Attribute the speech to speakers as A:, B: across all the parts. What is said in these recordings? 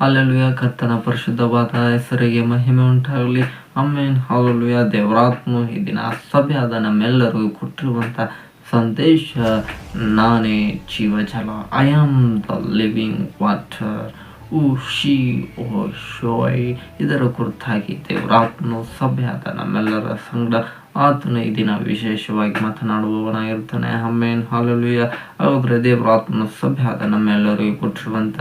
A: Hallelujah. ಕರ್ತನ ಪರಿಶುದ್ಧವಾದ ಹೆಸರಿಗೆ ಮಹಿಮೆ ಉಂಟಾಗಲಿ. ಆಮೆನ್. ಹಲ್ಲೆಲೂಯಾ. ದೇವರಾತ್ಮನು ಈ ದಿನ ಸಭೆಯಾದ ನಮ್ಮೆಲ್ಲರಿಗೂ ಕೊಟ್ಟಿರುವಂಥ ಸಂದೇಶ, ನಾನೇ ಜೀವಜಲ, I am the living water, ಓ ಶಿ ಓ ಶೋಯ್. ಇದರ ಕುರಿತಾಗಿ ದೇವರಾತ್ಮನು ಸಭೆಯಾದ ನಮ್ಮೆಲ್ಲರ ಸಂಗಡ ಆತನು ಈ ದಿನ ವಿಶೇಷವಾಗಿ ಮಾತನಾಡುವವನಾಗಿರ್ತಾನೆ. ಆಮೆನ್. ಹಲ್ಲೆಲೂಯಾ. ಹಾಗಾದ್ರೆ ದೇವರಾತ್ಮನ ಸಭೆಯಾದ ನಮ್ಮೆಲ್ಲರಿಗೂ ಕೊಟ್ಟಿರುವಂಥ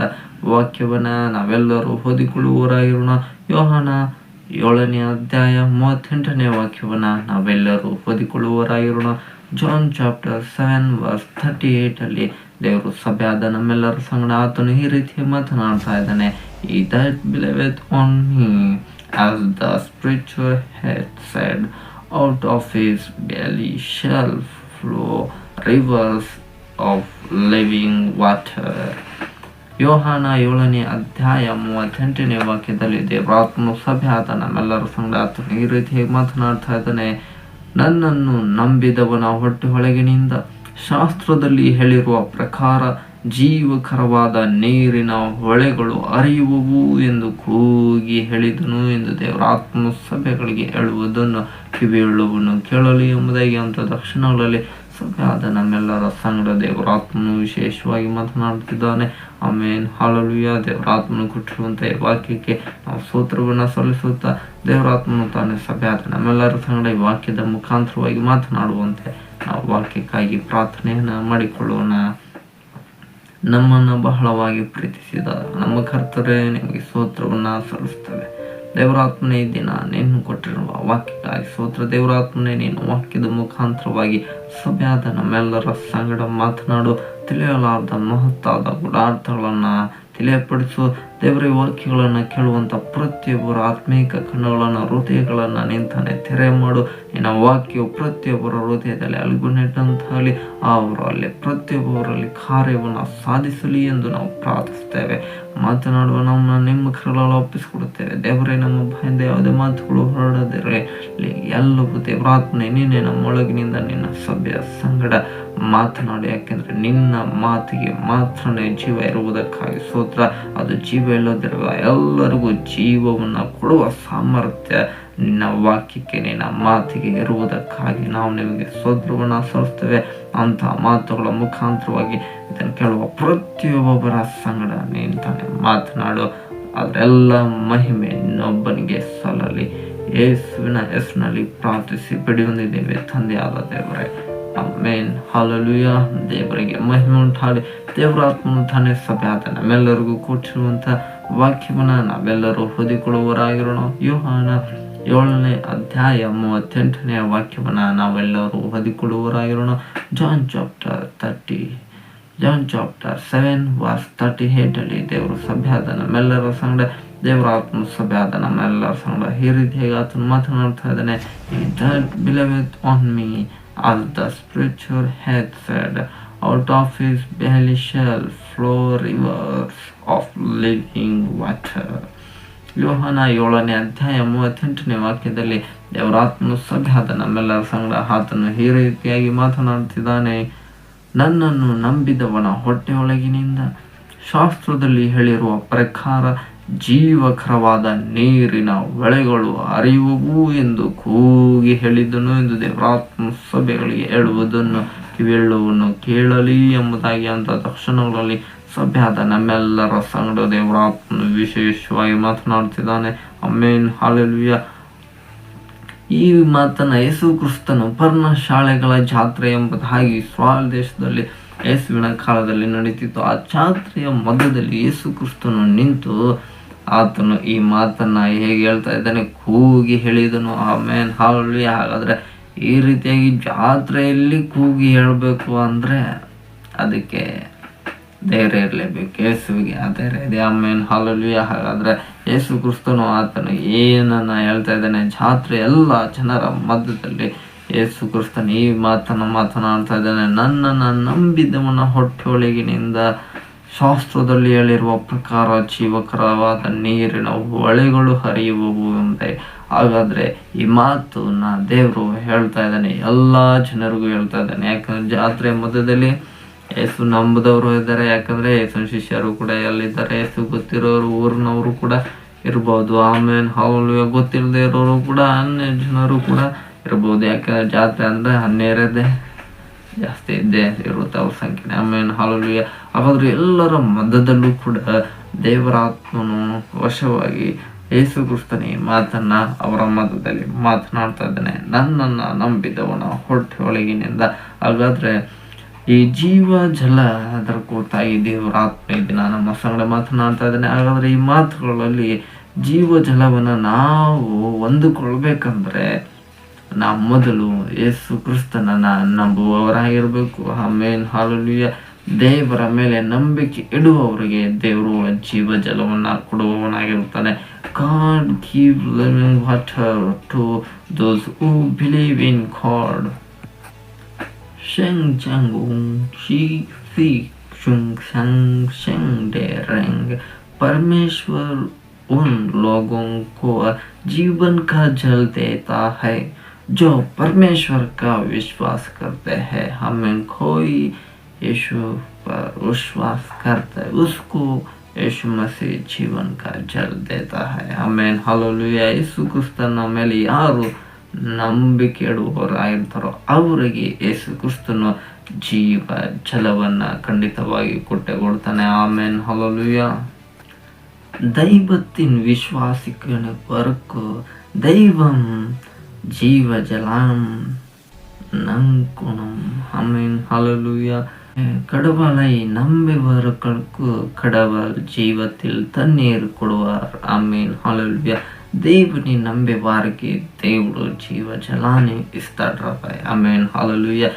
A: ವಾಕ್ಯವನ್ನ ನಾವೆಲ್ಲರೂ ಓದಿಕೊಳ್ಳುವವರಾಗಿರೋಣ. ಯೋಹಾನ 7ನೇ ಅಧ್ಯಾಯ 38ನೇ ವಾಕ್ಯವನ್ನ ನಾವೆಲ್ಲರೂ ಓದಿಕೊಳ್ಳುವವರಾಗಿರೋಣ. ಜಾನ್ ಚಾಪ್ಟರ್ 7 ವರ್ಸ್ 38 ಅಲ್ಲಿ ದೇವರು ಸಭೆಯಾದ ನಮ್ಮೆಲ್ಲರ ಸಂಗಡ ಆತನು ಈ ರೀತಿ ಮಾತನಾಡ್ತಾ ಇದ್ದಾನೆ. He that believeth on me, as the scripture hath said, out of his belly shall flow rivers of living water. ಯೋಹಾನ 7ನೇ ಅಧ್ಯಾಯ 38ನೇ ವಾಕ್ಯದಲ್ಲಿ ದೇವರಾತ್ಮನು ಸಭೆಯಾದ ನಮ್ಮೆಲ್ಲರ ಸಂಗಡ ಆತನು ಈ ರೀತಿ ಮಾತನಾಡ್ತಾ ಇದ್ದಾನೆ. ನನ್ನನ್ನು ನಂಬಿದವನ ಹೊಟ್ಟೆ ಒಳಗಿನಿಂದ ಶಾಸ್ತ್ರದಲ್ಲಿ ಹೇಳಿರುವ ಪ್ರಕಾರ ಜೀವಕರವಾದ ನೀರಿನ ಹೊಳೆಗಳು ಹರಿಯುವವು ಎಂದು ಕೂಗಿ ಹೇಳಿದನು ಎಂದು ದೇವರಾತ್ಮನು ಸಭೆಗಳಿಗೆ ಹೇಳುವುದನ್ನು ಕಿವಿಯುಳ್ಳವನು ಕೇಳಲಿ ಎಂಬುದಾಗಿ ಅಂತ ದಕ್ಷಿಣಗಳಲ್ಲಿ ಸಭೆಯಾದ ನಮ್ಮೆಲ್ಲರ ಸಂಗಡ ದೇವರಾತ್ಮನು ವಿಶೇಷವಾಗಿ ಮಾತನಾಡುತ್ತಿದ್ದಾನೆ. ಆಮೆನ್. ಹಲ್ಲೆಲೂಯಾ. ದೇವರಾತ್ಮನು ಕೊಟ್ಟಿರುವಂಥ ಈ ವಾಕ್ಯಕ್ಕೆ ನಾವು ಸ್ತೋತ್ರವನ್ನು ಸಲ್ಲಿಸುತ್ತಾ ದೇವರಾತ್ಮನು ತಾನೇ ಸಭೆಯಾದ ನಮ್ಮೆಲ್ಲರ ಸಂಗಡ ಈ ವಾಕ್ಯದ ಮುಖಾಂತರವಾಗಿ ಮಾತನಾಡುವಂತೆ ನಾವು ವಾಕ್ಯಕ್ಕಾಗಿ ಪ್ರಾರ್ಥನೆಯನ್ನು ಮಾಡಿಕೊಳ್ಳೋಣ. ನಮ್ಮನ್ನು ಬಹಳವಾಗಿ ಪ್ರೀತಿಸಿದ ನಮ್ಮ ಕರ್ತರೇ, ನಿಮಗೆ ಸ್ತೋತ್ರವನ್ನು ಸಲ್ಲಿಸ್ತೇವೆ. ದೇವರಾತ್ಮನೇ, ಈ ದಿನ ನೀನು ಕೊಟ್ಟಿರುವ ವಾಕ್ಯಕ್ಕಾಗಿ ಸ್ತೋತ್ರ. ದೇವರಾತ್ಮನೇ, ನೀನು ವಾಕ್ಯದ ಮುಖಾಂತರವಾಗಿ ಸಭೆಯಾದ ನಮ್ಮೆಲ್ಲರ ಸಂಗಡ ಮಾತನಾಡು. ತಿಳಿಯಲಾರದ ಮಹತ್ತಾದ ಗುಡಾರ್ಥಗಳನ್ನು ತಿಳಿಯಪಡಿಸು. ದೇವರ ವಾಕ್ಯಗಳನ್ನು ಕೇಳುವಂಥ ಪ್ರತಿಯೊಬ್ಬರ ಆತ್ಮೀಕ ಕಣ್ಣುಗಳನ್ನು, ಹೃದಯಗಳನ್ನು ನಿಂತಾನೆ ತೆರೆ ಮಾಡು. ನಿನ್ನ ವಾಕ್ಯವು ಪ್ರತಿಯೊಬ್ಬರ ಹೃದಯದಲ್ಲಿ ಅಲ್ಗುನೆಟ್ಟಂತಾಗಲಿ, ಅವರಲ್ಲಿ ಪ್ರತಿಯೊಬ್ಬರಲ್ಲಿ ಕಾರ್ಯವನ್ನು ಸಾಧಿಸಲಿ ಎಂದು ನಾವು ಪ್ರಾರ್ಥಿಸ್ತೇವೆ. ಮಾತನಾಡುವ ನಮ್ಮನ್ನು ನಿಮ್ಮ ಕರಗಳಲ್ಲಿ ಒಪ್ಪಿಸಿಕೊಡುತ್ತೇವೆ. ದೇವರೇ, ನಮ್ಮ ಬಾಯಿಂದ ಯಾವುದೇ ಮಾತುಗಳು ಹೊರಡದಿರಲಿ. ಎಲ್ಲವೂ ದೇವರಾತ್ಮನೇ ನೀನೇ ನಮ್ಮೊಳಗಿನಿಂದ ನಿನ್ನ ಸಭೆಯ ಸಂಗಡ ಮಾತನಾಡಿ. ಯಾಕೆಂದರೆ ನಿನ್ನ ಮಾತಿಗೆ ಮಾತ್ರನೇ ಜೀವ ಇರುವುದಕ್ಕಾಗಿ ಸ್ತೋತ್ರ. ಅದು ಜೀವ ಇಲ್ಲದಿರುವ ಎಲ್ಲರಿಗೂ ಜೀವವನ್ನು ಕೊಡುವ ಸಾಮರ್ಥ್ಯ ನಿನ್ನ ವಾಕ್ಯಕ್ಕೆ, ನಿನ್ನ ಮಾತಿಗೆ ಇರುವುದಕ್ಕಾಗಿ ನಾವು ನಿಮಗೆ ಸ್ತೋತ್ರವನ್ನು ಸಲ್ಲಿಸ್ತೇವೆ. ಅಂತಹ ಮಾತುಗಳ ಮುಖಾಂತರವಾಗಿ ಇದನ್ನು ಕೇಳುವ ಪ್ರತಿಯೊಬ್ಬರ ಸಂಗಡ ನಿಂತಾನೆ ಮಾತನಾಡು. ಅದರೆಲ್ಲ ಮಹಿಮೆ ಇನ್ನೊಬ್ಬನಿಗೆ ಸಲ್ಲಲಿ. ಯೇಸುವಿನ ಹೆಸರಿನಲ್ಲಿ ಪ್ರಾರ್ಥಿಸಿ ಬೇಡಿಕೊಂಡಿದ್ದೇವೆ ತಂದೆಯಾದ ದೇವರೇ, ಆಮೆನ್. ಹಲ್ಲೆಲೂಯಾ. ದೇವರಿಗೆ ಮಹಿಮೆ ಉಂಟಾಗಲಿ. ದೇವರಾತ್ಮನು ತಾನೇ ಸಭೆಯಾದ ನಮ್ಮೆಲ್ಲರಿಗೂ ಕೊಟ್ಟಿರುವಂಥ ವಾಕ್ಯವನ್ನು ನಾವೆಲ್ಲರೂ ಓದಿಕೊಳ್ಳುವವರಾಗಿರೋಣ. ಯೋಹಾನ 7ನೇ ಅಧ್ಯಾಯ 38ನೇ ವಾಕ್ಯವನ್ನು ನಾವೆಲ್ಲರೂ ಓದಿಕೊಳ್ಳುವವರಾಗಿರೋಣ. ಜಾನ್ ಚಾಪ್ಟರ್ 7 ವರ್ಸ್ 38 ಅಲ್ಲಿ ದೇವರು ಸಭೆಯಾದ ನಮ್ಮೆಲ್ಲರ ಸಂಗಡ, ದೇವರಾತ್ಮ ಸಭೆಯಾದ ನಮ್ಮೆಲ್ಲರ ಸಂಗಡ ಈ ರೀತಿಯಾಗಿ ಆತನು ಮಾತನಾಡ್ತಾ ಇದ್ದಾನೆ. He that believeth on me, as the scripture hath said, out of his belly shall flow rivers of living water. ಯೋಹಾನ 7ನೇ ಅಧ್ಯಾಯ 38ನೇ ವಾಕ್ಯದಲ್ಲಿ ದೇವರಾತ್ಮನು ಸಭೆಯಾದ ನಮ್ಮೆಲ್ಲರ ಸಂಗಡ ಆತನು ಈ ರೀತಿಯಾಗಿ ಮಾತನಾಡುತ್ತಿದ್ದಾನೆ. ನನ್ನನ್ನು ನಂಬಿದವನ ಹೊಟ್ಟೆಯೊಳಗಿನಿಂದ ಶಾಸ್ತ್ರದಲ್ಲಿ ಹೇಳಿರುವ ಪ್ರಕಾರ ಜೀವಕರವಾದ ನೀರಿನ ಹೊಳೆಗಳು ಹರಿಯುವವು ಎಂದು ಕೂಗಿ ಹೇಳಿದನು ಎಂದು ದೇವರಾತ್ಮ ಸಭೆಗಳಿಗೆ ಹೇಳುವುದನ್ನು ಕಿವಿಯುಳ್ಳವನು ಕೇಳಲಿ ಎಂಬುದಾಗಿ ಅಂತ ತಕ್ಷಣಗಳಲ್ಲಿ ಸಭೆಯಾದ ನಮ್ಮೆಲ್ಲರ ಸಂಗಡ ದೇವರಾತ್ಮನು ವಿಶೇಷವಾಗಿ ಮಾತನಾಡುತ್ತಿದ್ದಾನೆ. ಆಮೆನ್. ಹಲ್ಲೆಲೂಯಾ. ಈ ಮಾತನ್ನ ಯೇಸು ಕ್ರಿಸ್ತನು ಪರ್ಣಶಾಲೆಗಳ ಜಾತ್ರೆ ಎಂಬುದಾಗಿ ಇಸ್ರಾಯೇಲ್ ದೇಶದಲ್ಲಿ ಯೇಸುವಿನ ಕಾಲದಲ್ಲಿ ನಡೀತಿತ್ತು. ಆ ಜಾತ್ರೆಯ ಮಧ್ಯದಲ್ಲಿ ಯೇಸು ಕ್ರಿಸ್ತನು ನಿಂತು ಆತನು ಈ ಮಾತನ್ನ ಹೇಗೆ ಹೇಳ್ತಾ ಇದ್ದಾನೆ, ಕೂಗಿ ಹೇಳಿದನು. ಆಮೆನ್. ಹಲ್ಲೆಲೂಯಾ. ಹಾಗಾದ್ರೆ ಈ ರೀತಿಯಾಗಿ ಜಾತ್ರೆಯಲ್ಲಿ ಕೂಗಿ ಹೇಳಬೇಕು ಅಂದ್ರೆ ಅದಕ್ಕೆ ಧೈರ್ಯ ಇರಲೇಬೇಕು. ಯೇಸುವಿಗೆ ಆ ಧೈರ್ಯ ಇದೆ. ಆಮೆನ್. ಹಲ್ಲೆಲೂಯಾ. ಹಾಗಾದ್ರೆ ಯೇಸು ಕ್ರಿಸ್ತನು ಆತನು ಏನನ್ನ ಹೇಳ್ತಾ ಇದ್ದಾನೆ, ಜಾತ್ರೆ ಎಲ್ಲ ಜನರ ಮಧ್ಯದಲ್ಲಿ ಯೇಸು ಕ್ರಿಸ್ತನು ಈ ಮಾತನ್ನ ಮಾತನಾಡ್ತಾ ಇದ್ದಾನೆ. ನನ್ನನ್ನು ನಂಬಿದವನ ಹೊಟ್ಟೆಯೊಳಗಿನಿಂದ ಶಾಸ್ತ್ರದಲ್ಲಿ ಹೇಳಿರುವ ಪ್ರಕಾರ ಜೀವಕರವಾದ ನೀರಿನ ಹೊಳೆಗಳು ಹರಿಯುವವು ಎಂಬುದೇ. ಹಾಗಾದ್ರೆ ಈ ಮಾತನ್ನ ದೇವರು ಹೇಳ್ತಾ ಇದ್ದಾನೆ, ಎಲ್ಲ ಜನರಿಗೂ ಹೇಳ್ತಾ ಇದ್ದಾನೆ. ಯಾಕಂದ್ರೆ ಜಾತ್ರೆ ಮಧ್ಯದಲ್ಲಿ ಯೇಸು ನಂಬದವರು ಇದ್ದಾರೆ, ಯಾಕಂದ್ರೆ ಯೇಸುನ ಶಿಷ್ಯರು ಕೂಡ ಎಲ್ಲಿದ್ದಾರೆ, ಯೇಸು ಗೊತ್ತಿರೋರು ಊರಿನವರು ಕೂಡ ಇರ್ಬೋದು. ಆಮೇಲೆ ಹೌಲು ಗೊತ್ತಿಲ್ಲದೆ ಇರೋರು ಕೂಡ ಅನ್ಯ ಜನರು ಕೂಡ ಇರ್ಬೋದು. ಯಾಕಂದ್ರೆ ಜಾತ್ರೆ ಅಂದ್ರೆ ಹನ್ನೆರದೇ ಜಾಸ್ತಿ ಇದ್ದೇ ಇರುತ್ತೆ ಅವ್ರ ಸಂಖ್ಯೆ. ಆಮೇಲೆ ಹಾಲೆಲೂಯ. ಹಾಗಾದ್ರೆ ಎಲ್ಲರ ಮಧ್ಯದಲ್ಲೂ ಕೂಡ ದೇವರಾತ್ಮನು ವಶವಾಗಿ ಯೇಸು ಕ್ರಿಸ್ತನೇ ಮಾತನ್ನ ಅವರ ಮಧ್ಯದಲ್ಲಿ ಮಾತನಾಡ್ತಾ ಇದ್ದಾನೆ. ನನ್ನನ್ನು ನಂಬಿದವನ ಹೊಟ್ಟೆ ಒಳಗಿನಿಂದ. ಹಾಗಾದ್ರೆ ಈ ಜೀವ ಜಲ ಅದರ ಕುರಿತಾಗಿ ದೇವರ ಆತ್ಮ ಈ ದಿನ ನಮ್ಮ ಸಂಗಡ ಮಾತನಾಡ್ತಾ ಇದ್ದಾನೆ. ಹಾಗಾದ್ರೆ ಈ ಮಾತುಗಳಲ್ಲಿ ಜೀವ ಜಲವನ್ನು ನಾವು ಹೊಂದಿಕೊಳ್ಬೇಕಂದ್ರೆ ನಾವು ಮೊದಲು ಯೇಸು ಕ್ರಿಸ್ತನನ್ನ ನಂಬುವವರಾಗಿರ್ಬೇಕು. ಆಮೇನ್ ಹಾಲೆಲೂಯ. ದೇವರ ಮೇಲೆ ನಂಬಿಕೆ ಇಡುವವರಿಗೆ ದೇವರು ಜೀವ ಜಲವನ್ನ ಕೊಡುವವನಾಗಿರ್ತಾನೆ. God give living water to those who believe in God. Sheng Chang Shi Fi Shung Sang Sheng De Reng. परमेश्वर उन लोगों को जीवन का जल देता है जो परमेश्वर का विश्वास करते हैं. हमें कोई यीशु पर विश्वास करता है उसको यीशु मसीह जीवन का जल देता है. ಆಮೇನ್ ಹಾಲೆಲೂಯ. ಯೇಸು ಕ್ರಿಸ್ತನ ಮೇಲೆ ಯಾರು ನಂಬಿಕೆ ಇಡುವವರಾಗಿರ್ತಾರೋ ಅವರಿಗೆ ಯೇಸು ಕ್ರಿಸ್ತನು ಜೀವ ಜಲವನ್ನ ಖಂಡಿತವಾಗಿ ಕೊಡ್ತಾನೆ. ಆಮೇನ್ ಹಾಲೆಲೂಯ. ദൈവത്തിൻ വിശ്വാസികൾക്ക് ദൈവം ജീവജലം നൽകണം. Amen hallelujah. கடவுளை நம்பியவர்களுக்கு கடவுள் ஜீவத்தில் தண்ணீர் கொடுவார். ఆమేన్ హల్లెలూయా. దేవుని నమ్మే వారికి దేవుడు జీవ జలాన్ని ఇస్తాడు రాబాయ్. ఆమేన్ హల్లెలూయా.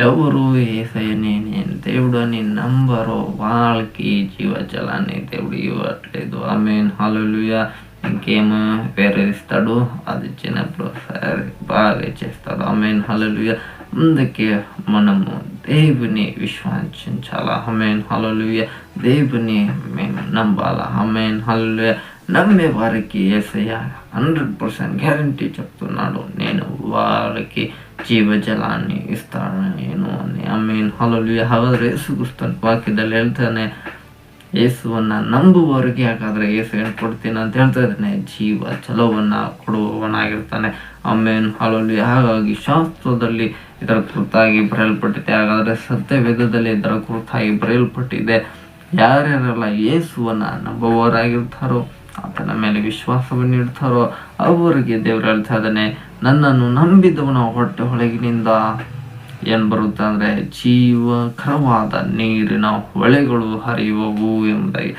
A: ఎవరు యేసయ్యని నేను దేవుడు అని నంబరో వాళ్ళకి జీవ జలాన్ని దేవుడు ఇవ్వట్లేదు. ఆమేన్ హల్లెలూయా. ఇంకేమో వేరే ఇస్తాడు, అది చిన్నప్పుడు సరే బాగా చేస్తాడు. ఆమేన్ హల్లెలూయా. ముందుకే మనము దేవుని విశ్వసించాలా. ఆమేన్ హల్లెలూయా. దేవుని మేము నమ్మాలా. ఆమేన్ హల్లెలూయా. నమ్మే వారికి యేసయ్య 100% గ్యారంటీ చెప్తున్నాడు, నేను వాళ్ళకి జీవజలాన్ని ఇస్తాను నేను అని. ಆಮೇನ್ ಹಲ್ಲೆಲೂಯಾ. ಹಾಗಾದ್ರೆ ಯೇಸು ಕ್ರಿಸ್ತನ ವಾಕ್ಯದಲ್ಲಿ ಹೇಳ್ತಾನೆ, ಯೇಸುವನ್ನ ನಂಬುವವರಿಗೆ ಹಾಗಾದ್ರೆ ಯೇಸು ಏನು ಕೊಡ್ತೀನಿ ಅಂತ ಹೇಳ್ತಾ ಇದ್ದಾನೆ, ಜೀವ ಜಲವನ್ನ ಕೊಡುವವನಾಗಿರ್ತಾನೆ. ಆಮೇನ್ ಹಲ್ಲೆಲೂಯಾ. ಹಾಗಾಗಿ ಶಾಸ್ತ್ರದಲ್ಲಿ ಇದರ ಕುರಿತಾಗಿ ಬರೆಯಲ್ಪಟ್ಟಿದೆ, ಹಾಗಾದ್ರೆ ಸತ್ಯವೇದದಲ್ಲಿ ಇದರ ಕುರಿತಾಗಿ ಬರೆಯಲ್ಪಟ್ಟಿದೆ. ಯಾರ್ಯಾರೆಲ್ಲ ಯೇಸುವನ್ನ ನಂಬುವವರಾಗಿರ್ತಾರೋ, ಆತನ ಮೇಲೆ ವಿಶ್ವಾಸವನ್ನು ಇಡ್ತಾರೋ ಅವರಿಗೆ ದೇವರು ಹೇಳ್ತಾ ಇದ್ದಾನೆ, ನನ್ನನ್ನು ನಂಬಿದವನ ಹೊಟ್ಟೆ ಒಳಗಿನಿಂದ ಏನ್ ಬರುತ್ತೆ ಅಂದ್ರೆ ಜೀವಕರವಾದ ನೀರಿನ ಹೊಳೆಗಳು ಹರಿಯುವವು ಎಂಬುದಾಗಿ.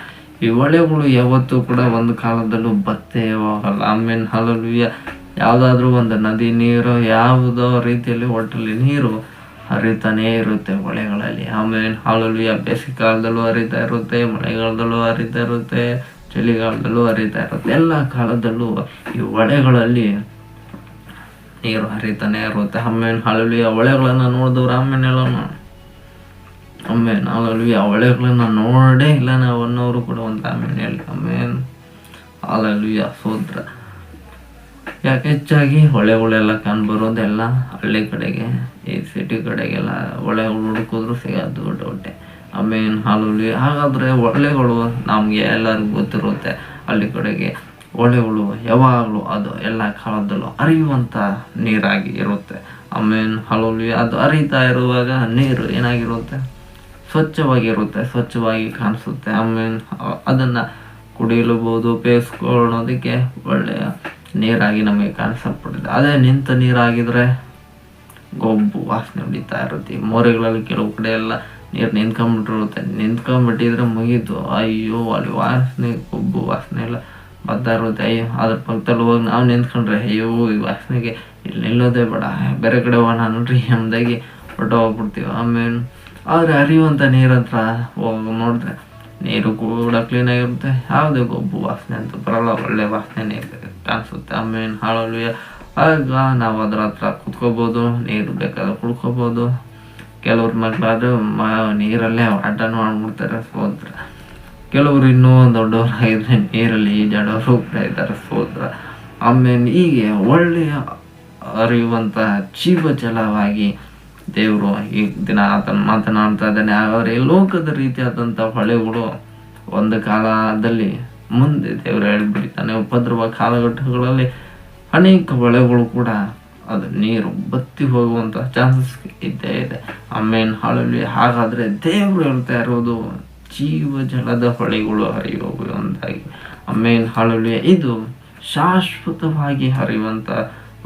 A: ಈ ಹೊಳೆಗಳು ಯಾವತ್ತೂ ಕೂಡ ಒಂದು ಕಾಲದಲ್ಲೂ ಬತ್ತೇ ಹೋಗಲ್ಲ. ಆಮೇನ್ ಹಲ್ಲೆಲೂಯಾ. ಯಾವುದಾದ್ರೂ ಒಂದು ನದಿ ನೀರು ಯಾವುದೋ ರೀತಿಯಲ್ಲಿ ಒಟ್ಟಲ್ಲಿ ನೀರು ಹರಿತಾನೇ ಇರುತ್ತೆ ಹೊಳೆಗಳಲ್ಲಿ. ಆಮೇನ್ ಹಲ್ಲೆಲೂಯಾ. ಬೇಸಿಗೆ ಕಾಲದಲ್ಲೂ ಹರಿತಾ ಇರುತ್ತೆ, ಮಳೆಗಾಲದಲ್ಲೂ ಹರಿತಾ ಇರುತ್ತೆ, ಚಳಿಗಾಲದಲ್ಲೂ ಹರಿತಾ ಇರುತ್ತೆ. ಎಲ್ಲ ಕಾಲದಲ್ಲೂ ಈ ಹೊಳೆಗಳಲ್ಲಿ ನೀರು ಹರಿತಾನೆ ಇರುತ್ತೆ. ಆಮೇನ್ ಹಲ್ಲೆಲೂಯಾ. ಹೊಳೆಗಳನ್ನ ನೋಡಿದವ್ರು ಆಮೇಲೆ ಹೇಳೋಣ, ಆಮೇನ್ ಹಲ್ಲೆಲೂಯಾ. ಹೊಳೆಗಳನ್ನ ನೋಡೇ ಇಲ್ಲ ನಾವು ಅನ್ನೋರು ಕೂಡ ಒಂದು ಆಮೇಲೆ ಹೇಳಿ. ಆಮೇನ್ ಹಲ್ಲೆಲೂಯಾ. ಸ್ತೋತ್ರ. ಯಾಕೆ ಹೆಚ್ಚಾಗಿ ಹೊಳೆಗಳೆಲ್ಲ ಕಂಡುಬರೋದೆಲ್ಲ ಹಳ್ಳಿ ಕಡೆಗೆ, ಈ ಸಿಟಿ ಕಡೆಗೆಲ್ಲ ಹೊಳೆಗಳು ಹುಡುಕಿದ್ರು ಸಿಗೋದು ಡೌಟೆ. ಆಮೇನ್ ಹಲ್ಲೆಲೂಯಾ. ಹಾಗಾದ್ರೆ ಹೊಳೆಗಳು ನಮ್ಗೆ ಎಲ್ಲರಿಗೂ ಗೊತ್ತಿರುತ್ತೆ, ಹಳ್ಳಿ ಕಡೆಗೆ ಹೊಳೆಗಳು ಯಾವಾಗಲೂ ಅದು ಎಲ್ಲ ಕಾಲದಲ್ಲೂ ಹರಿಯುವಂಥ ನೀರಾಗಿ ಇರುತ್ತೆ. ಆಮೇನ್ ಹಲ್ಲೆಲೂಯಾ. ಅದು ಹರಿತಾ ಇರುವಾಗ ನೀರು ಏನಾಗಿರುತ್ತೆ, ಸ್ವಚ್ಛವಾಗಿರುತ್ತೆ, ಸ್ವಚ್ಛವಾಗಿ ಕಾಣಿಸುತ್ತೆ. ಆಮೇನ್ ಅದನ್ನ ಕುಡಿಯಲೂಬಹುದು, ಬೇಯಿಸ್ಕೊಳ್ಳೋದಕ್ಕೆ ಒಳ್ಳೆಯ ನೀರಾಗಿ ನಮಗೆ ಕಾಣಿಸಲ್ಪಡುತ್ತೆ. ಅದೇ ನಿಂತ ನೀರಾಗಿದ್ರೆ ಗೊಬ್ಬು ವಾಸನೆ ಹೊಡಿತಾ ಇರುತ್ತೆ. ಮೋರೆಗಳಲ್ಲಿ ಕೆಲವು ಕಡೆ ಎಲ್ಲ ನೀರು ನಿಂತ್ಕೊಂಡ್ಬಿಟ್ಟಿರುತ್ತೆ, ನಿಂತ್ಕೊಂಡ್ಬಿಟ್ಟಿದ್ರೆ ಮುಗೀತು, ಅಯ್ಯೋ ಅಲ್ಲಿ ವಾಸನೆ ಗೊಬ್ಬು ವಾಸನೆ ಎಲ್ಲ ಬರ್ತಾ ಇರುತ್ತೆ. ಅಯ್ಯೋ ಅದ್ರ ಪಕ್ಕದಲ್ಲಿ ಹೋಗಿ ನಾವು ನಿಂತ್ಕೊಂಡ್ರೆ ಅಯ್ಯೋ ಈ ವಾಸನೆಗೆ ಇಲ್ಲಿ ನಿಲ್ಲೋದೇ ಬೇಡ, ಬೇರೆ ಕಡೆ ಹೋಗೋಣ ನೋಡ್ರಿ ಎಂಬುದಾಗಿ ಹೊರಟು ಹೋಗ್ಬಿಡ್ತೀವಿ. ಆಮೇಲೆ ಆದರೆ ಹರಿಯುವಂಥ ನೀರು ಹತ್ರ ಹೋಗಿ ನೋಡಿದ್ರೆ ನೀರು ಕೂಡ ಕ್ಲೀನಾಗಿರುತ್ತೆ, ಯಾವುದೇ ಗೊಬ್ಬು ವಾಸನೆ ಅಂತ ಬರಲ್ಲ, ಒಳ್ಳೆ ವಾಸನೆ ಕಾಣಿಸುತ್ತೆ. ಆಮೇಲೆ ಹಲ್ಲೆಲೂಯಾ. ಆಗ ನಾವು ಅದ್ರ ಹತ್ರ ಕುತ್ಕೋಬೋದು, ನೀರು ಬೇಕಾದ್ರೆ ಕುಡ್ಕೋಬೋದು. ಕೆಲವ್ರ ಮಕ್ಕಳಾದ್ರೆ ನೀರಲ್ಲೇ ಆಟನೂ ಆಡ್ಬಿಡ್ತಾರೆ. ಸ್ತೋತ್ರ. ಕೆಲವರು ಇನ್ನೂ ದೊಡ್ಡವರಾಗಿದ್ರೆ ನೀರಲ್ಲಿ ಈಜಾಡೋರು ಕೂಡ ಇದ್ದಾರೆ. ಸ್ತೋತ್ರ. ಆಮೇಲೆ ಹೀಗೆ ಒಳ್ಳೆಯ ಹರಿಯುವಂತಹ ಜೀವ ಜಲವಾಗಿ ದೇವರು ಈ ದಿನ ಆತನ ಮಾತನಾಡ್ತಾ ಇದ್ದಾನೆ. ಹಾಗಾದ್ರೆ ಈ ಲೋಕದ ರೀತಿಯಾದಂಥ ಹೊಳೆಗಳು ಒಂದು ಕಾಲದಲ್ಲಿ ಮುಂದೆ ದೇವರು ಹೇಳ್ಬಿಡ್ತಾನೆ, ಉಪದ್ರವ ಕಾಲಘಟ್ಟಗಳಲ್ಲಿ ಅನೇಕ ಹೊಳೆಗಳು ಕೂಡ ಅದು ನೀರು ಬತ್ತಿ ಹೋಗುವಂತ ಚಾನ್ಸಸ್ ಇದ್ದೇ ಇದೆ. ಆಮೇನ್ ಹಾಲೆಲೂಯಾ. ಹಾಗಾದ್ರೆ ದೇವರು ಹೇಳ್ತಾ ಇರೋದು ಜೀವ ಜಲದ ಹೊಳೆಗಳು ಹರಿಯುವಂತಾಗಿ. ಆಮೇನ್ ಹಾಲೆಲೂಯಾ. ಇದು ಶಾಶ್ವತವಾಗಿ ಹರಿಯುವಂತ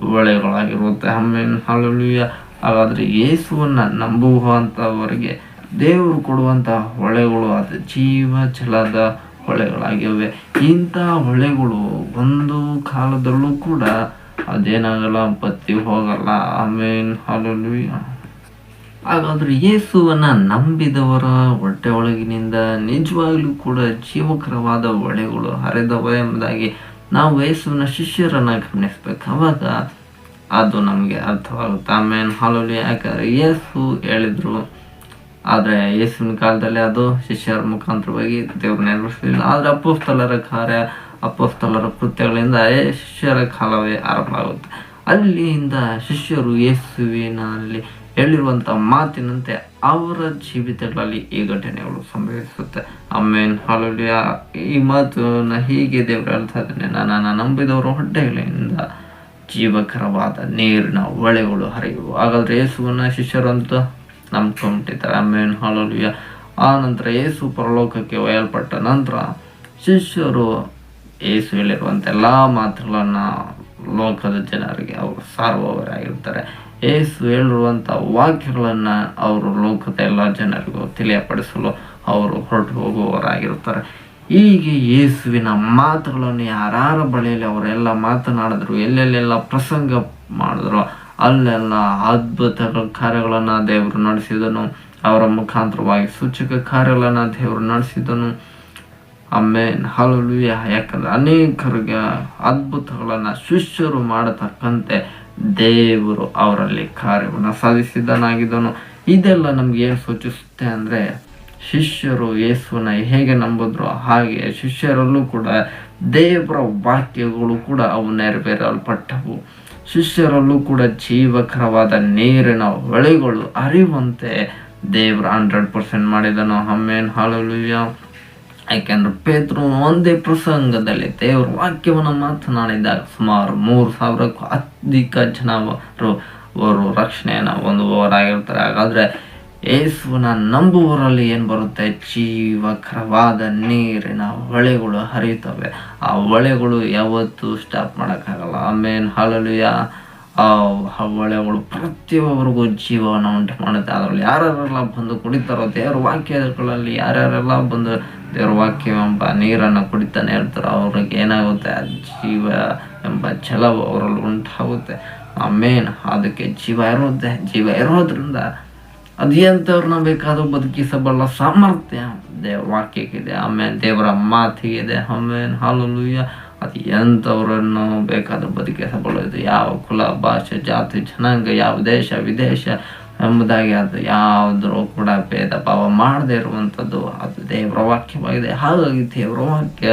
A: ಹೊಳೆಗಳಾಗಿರುತ್ತೆ. ಆಮೇನ್ ಹಾಲೆಲೂಯಾ. ಹಾಗಾದ್ರೆ ಯೇಸುವನ್ನ ನಂಬುವಂತವರಿಗೆ ದೇವರು ಕೊಡುವಂತ ಹೊಳೆಗಳು ಅದು ಜೀವ ಜಲದ ಹೊಳೆಗಳಾಗಿವೆ. ಇಂಥ ಹೊಳೆಗಳು ಒಂದು ಕಾಲದಲ್ಲೂ ಕೂಡ ಅದೇನಾಗಲ್ಲ, ಬತ್ತಿ ಹೋಗಲ್ಲ. ಆಮೇನ್ ಹಾಲೆಲೂಯಾ. ಹಾಗಾದ್ರೆ ಯೇಸುವನ್ನ ನಂಬಿದವರ ಹೊಟ್ಟೆ ಒಳಗಿನಿಂದ ನಿಜವಾಗ್ಲೂ ಕೂಡ ಜೀವಕರವಾದ ಹೊಳೆಗಳು ಹರಿದವ ಎಂಬುದಾಗಿ ನಾವು ಯೇಸುವಿನ ಶಿಷ್ಯರನ್ನ ಗಮನಿಸ್ಬೇಕು. ಅವಾಗ ಅದು ನಮಗೆ ಅರ್ಥವಾಗುತ್ತೆ. ಆಮೇನ್ ಹಾಲೆಲೂಯಾ. ಯಾಕಂದ್ರೆ ಯೇಸು ಹೇಳಿದ್ರು, ಆದ್ರೆ ಯೇಸುವಿನ ಕಾಲದಲ್ಲಿ ಅದು ಶಿಷ್ಯರ ಮುಖಾಂತರವಾಗಿ ದೇವ್ರು ನೆರವೇರಿಸಲಿಲ್ಲ. ಆದ್ರೆ ಅಪೊಸ್ತಲರ ಕೃತ್ಯಗಳಿಂದ ಶಿಷ್ಯರ ಕಾಲವೇ ಆರಂಭ ಆಗುತ್ತೆ. ಅಲ್ಲಿಂದ ಶಿಷ್ಯರು ಯೇಸುವಿನಲ್ಲಿ ಹೇಳಿರುವಂತ ಮಾತಿನಂತೆ ಅವರ ಜೀವಿತಗಳಲ್ಲಿ ಈ ಘಟನೆಗಳು ಸಂಭವಿಸುತ್ತೆ. ಆಮೇನ್ ಹಾಲೆಲೂಯಾ. ಈ ಮಾತನ್ನ ಹೀಗೆ ದೇವರು ಹೇಳ್ತಾ ಇದ್ದಾನೆ, ನನ್ನನ್ನು ನಂಬಿದವರು ಹೊಟ್ಟೆಗಳಿಂದ ಜೀವಕರವಾದ ನೀರಿನ ಹೊಳೆಗಳು ಹರಿಯುವು. ಹಾಗಾದ್ರೆ ಯೇಸುವನ್ನ ಶಿಷ್ಯರು ಅಂತ ನಂಬ್ಕೊಂಡ್ಬಿಟ್ಟಿದ್ದಾರೆ. ಆಮೇನ್ ಹಾಲೆಲೂಯಾ. ಆ ನಂತರ ಯೇಸು ಪರಲೋಕಕ್ಕೆ ಒಯ್ಯಲ್ಪಟ್ಟ ನಂತರ ಶಿಷ್ಯರು ಯೇಸು ಹೇಳಿರುವಂತ ಎಲ್ಲಾ ಮಾತುಗಳನ್ನ ಲೋಕದ ಜನರಿಗೆ ಅವರು ಸಾರುವವರಾಗಿರ್ತಾರೆ. ಯೇಸು ಹೇಳಿರುವಂತ ವಾಕ್ಯಗಳನ್ನ ಅವರು ಲೋಕದ ಎಲ್ಲ ಜನರಿಗೂ ತಿಳಿಯಪಡಿಸಲು ಅವರು ಹೊರಟು ಹೋಗುವವರಾಗಿರ್ತಾರೆ. ಹೀಗೆ ಯೇಸುವಿನ ಮಾತುಗಳನ್ನು ಯಾರ ಬಳಿಯಲ್ಲಿ ಅವರೆಲ್ಲ ಮಾತನಾಡಿದ್ರು, ಎಲ್ಲೆಲ್ಲೆಲ್ಲ ಪ್ರಸಂಗ ಮಾಡಿದ್ರು, ಅಲ್ಲೆಲ್ಲ ಅದ್ಭುತ ಕಾರ್ಯಗಳನ್ನ ದೇವರು ನಡೆಸಿದನು. ಅವರ ಮುಖಾಂತರವಾಗಿ ಸೂಚಕ ಕಾರ್ಯಗಳನ್ನ ದೇವರು ನಡೆಸಿದನು. ಆಮೇನ್ ಹಾಲೆಲೂಯಾ. ಯಾಕಂದ್ರೆ ಅನೇಕರಿಗೆ ಅದ್ಭುತಗಳನ್ನ ಶಿಷ್ಯರು ಮಾಡತಕ್ಕಂತೆ ದೇವರು ಅವರಲ್ಲಿ ಕಾರ್ಯವನ್ನು ಸಾಧಿಸಿದನಾಗಿದ್ದನು. ಇದೆಲ್ಲ ನಮ್ಗೆ ಏನು ಸೂಚಿಸುತ್ತೆ ಅಂದ್ರೆ, ಶಿಷ್ಯರು ಯೇಸುವನ್ನ ಹೇಗೆ ನಂಬಿದ್ರು ಹಾಗೆ ಶಿಷ್ಯರಲ್ಲೂ ಕೂಡ ದೇವರ ವಾಕ್ಯಗಳು ಕೂಡ ಅವು ನೆರವೇರಲ್ಪಟ್ಟವು. ಶಿಷ್ಯರಲ್ಲೂ ಕೂಡ ಜೀವಕರವಾದ ನೀರಿನ ಹೊಳೆಗಳು ಹರಿಯುವಂತೆ ದೇವರು 100% ಮಾಡಿದನು. ಆಮೇನ್ ಹಾಲೆಲೂಯಾ. ಯಾಕೆಂದ್ರೆ ಪೇತ್ರನು ಒಂದೇ ಪ್ರಸಂಗದಲ್ಲಿ ದೇವರ ವಾಕ್ಯವನ್ನು ಮಾತನಾಡಿದಾಗ ಸುಮಾರು 3,000ಕ್ಕೂ ಅಧಿಕ ಜನರು ರಕ್ಷಣೆಯನ್ನು ಹೊಂದುವವರಾಗಿರ್ತಾರೆ. ಹಾಗಾದ್ರೆ ಯೇಸುವನ್ನ ನಂಬುವವರಲ್ಲಿ ಏನ್ ಬರುತ್ತೆ? ಜೀವಕರವಾದ ನೀರಿನ ಹೊಳೆಗಳು ಹರಿಯುತ್ತವೆ. ಆ ಹೊಳೆಗಳು ಯಾವತ್ತೂ ಸ್ಟಾಪ್ ಮಾಡೋಕ್ಕಾಗಲ್ಲ. ಆಮೇನ್ ಹಾಲೆಲೂಯಾ. ಆ ಹೊಳೆಗಳು ಪ್ರತಿಯೊಬ್ಬರಿಗೂ ಜೀವವನ್ನು ಉಂಟು ಮಾಡುತ್ತೆ. ಅದರಲ್ಲಿ ಯಾರ್ಯಾರೆಲ್ಲ ಬಂದು ಕುಡಿತಾರೋ, ದೇವರ ವಾಕ್ಯಗಳಲ್ಲಿ ಯಾರ್ಯಾರೆಲ್ಲ ಬಂದು ದೇವರ ವಾಕ್ಯ ಎಂಬ ನೀರನ್ನು ಕುಡಿತಾನೆ ಇರ್ತಾರೋ ಅವ್ರಿಗೆ ಏನಾಗುತ್ತೆ? ಜೀವ ಎಂಬ ಛಲವು ಅವರಲ್ಲಿ ಉಂಟಾಗುತ್ತೆ. ಆಮೇನ್. ಅದಕ್ಕೆ ಜೀವ ಇರುತ್ತೆ. ಜೀವ ಇರೋದ್ರಿಂದ ಅದು ಎಂಥವ್ರನ್ನ ಬೇಕಾದ್ರೂ ಬದುಕಿಸಬಲ್ಲ ಸಾಮರ್ಥ್ಯ ದೇವರ ವಾಕ್ಯಕ್ಕಿದೆ. ಆಮೇಲೆ ದೇವರ ಮಾತಿಗಿದೆ. ಆಮೇನ್ ಹಾಲೆಲೂಯಾ. ಅದು ಎಂಥವ್ರನ್ನು ಬೇಕಾದ್ರೂ ಬದುಕಿಸಬಲ್ಲದು. ಯಾವ ಕುಲ, ಭಾಷೆ, ಜಾತಿ, ಜನಾಂಗ, ಯಾವ ದೇಶ ವಿದೇಶ ಎಂಬುದಾಗಿ ಅದು ಯಾವುದ್ರೂ ಕೂಡ ಭೇದ ಭಾವ ಮಾಡದೇ ಇರುವಂಥದ್ದು ಅದು ದೇವರ ವಾಕ್ಯವಾಗಿದೆ. ಹಾಗಾಗಿ ದೇವರ ವಾಕ್ಯ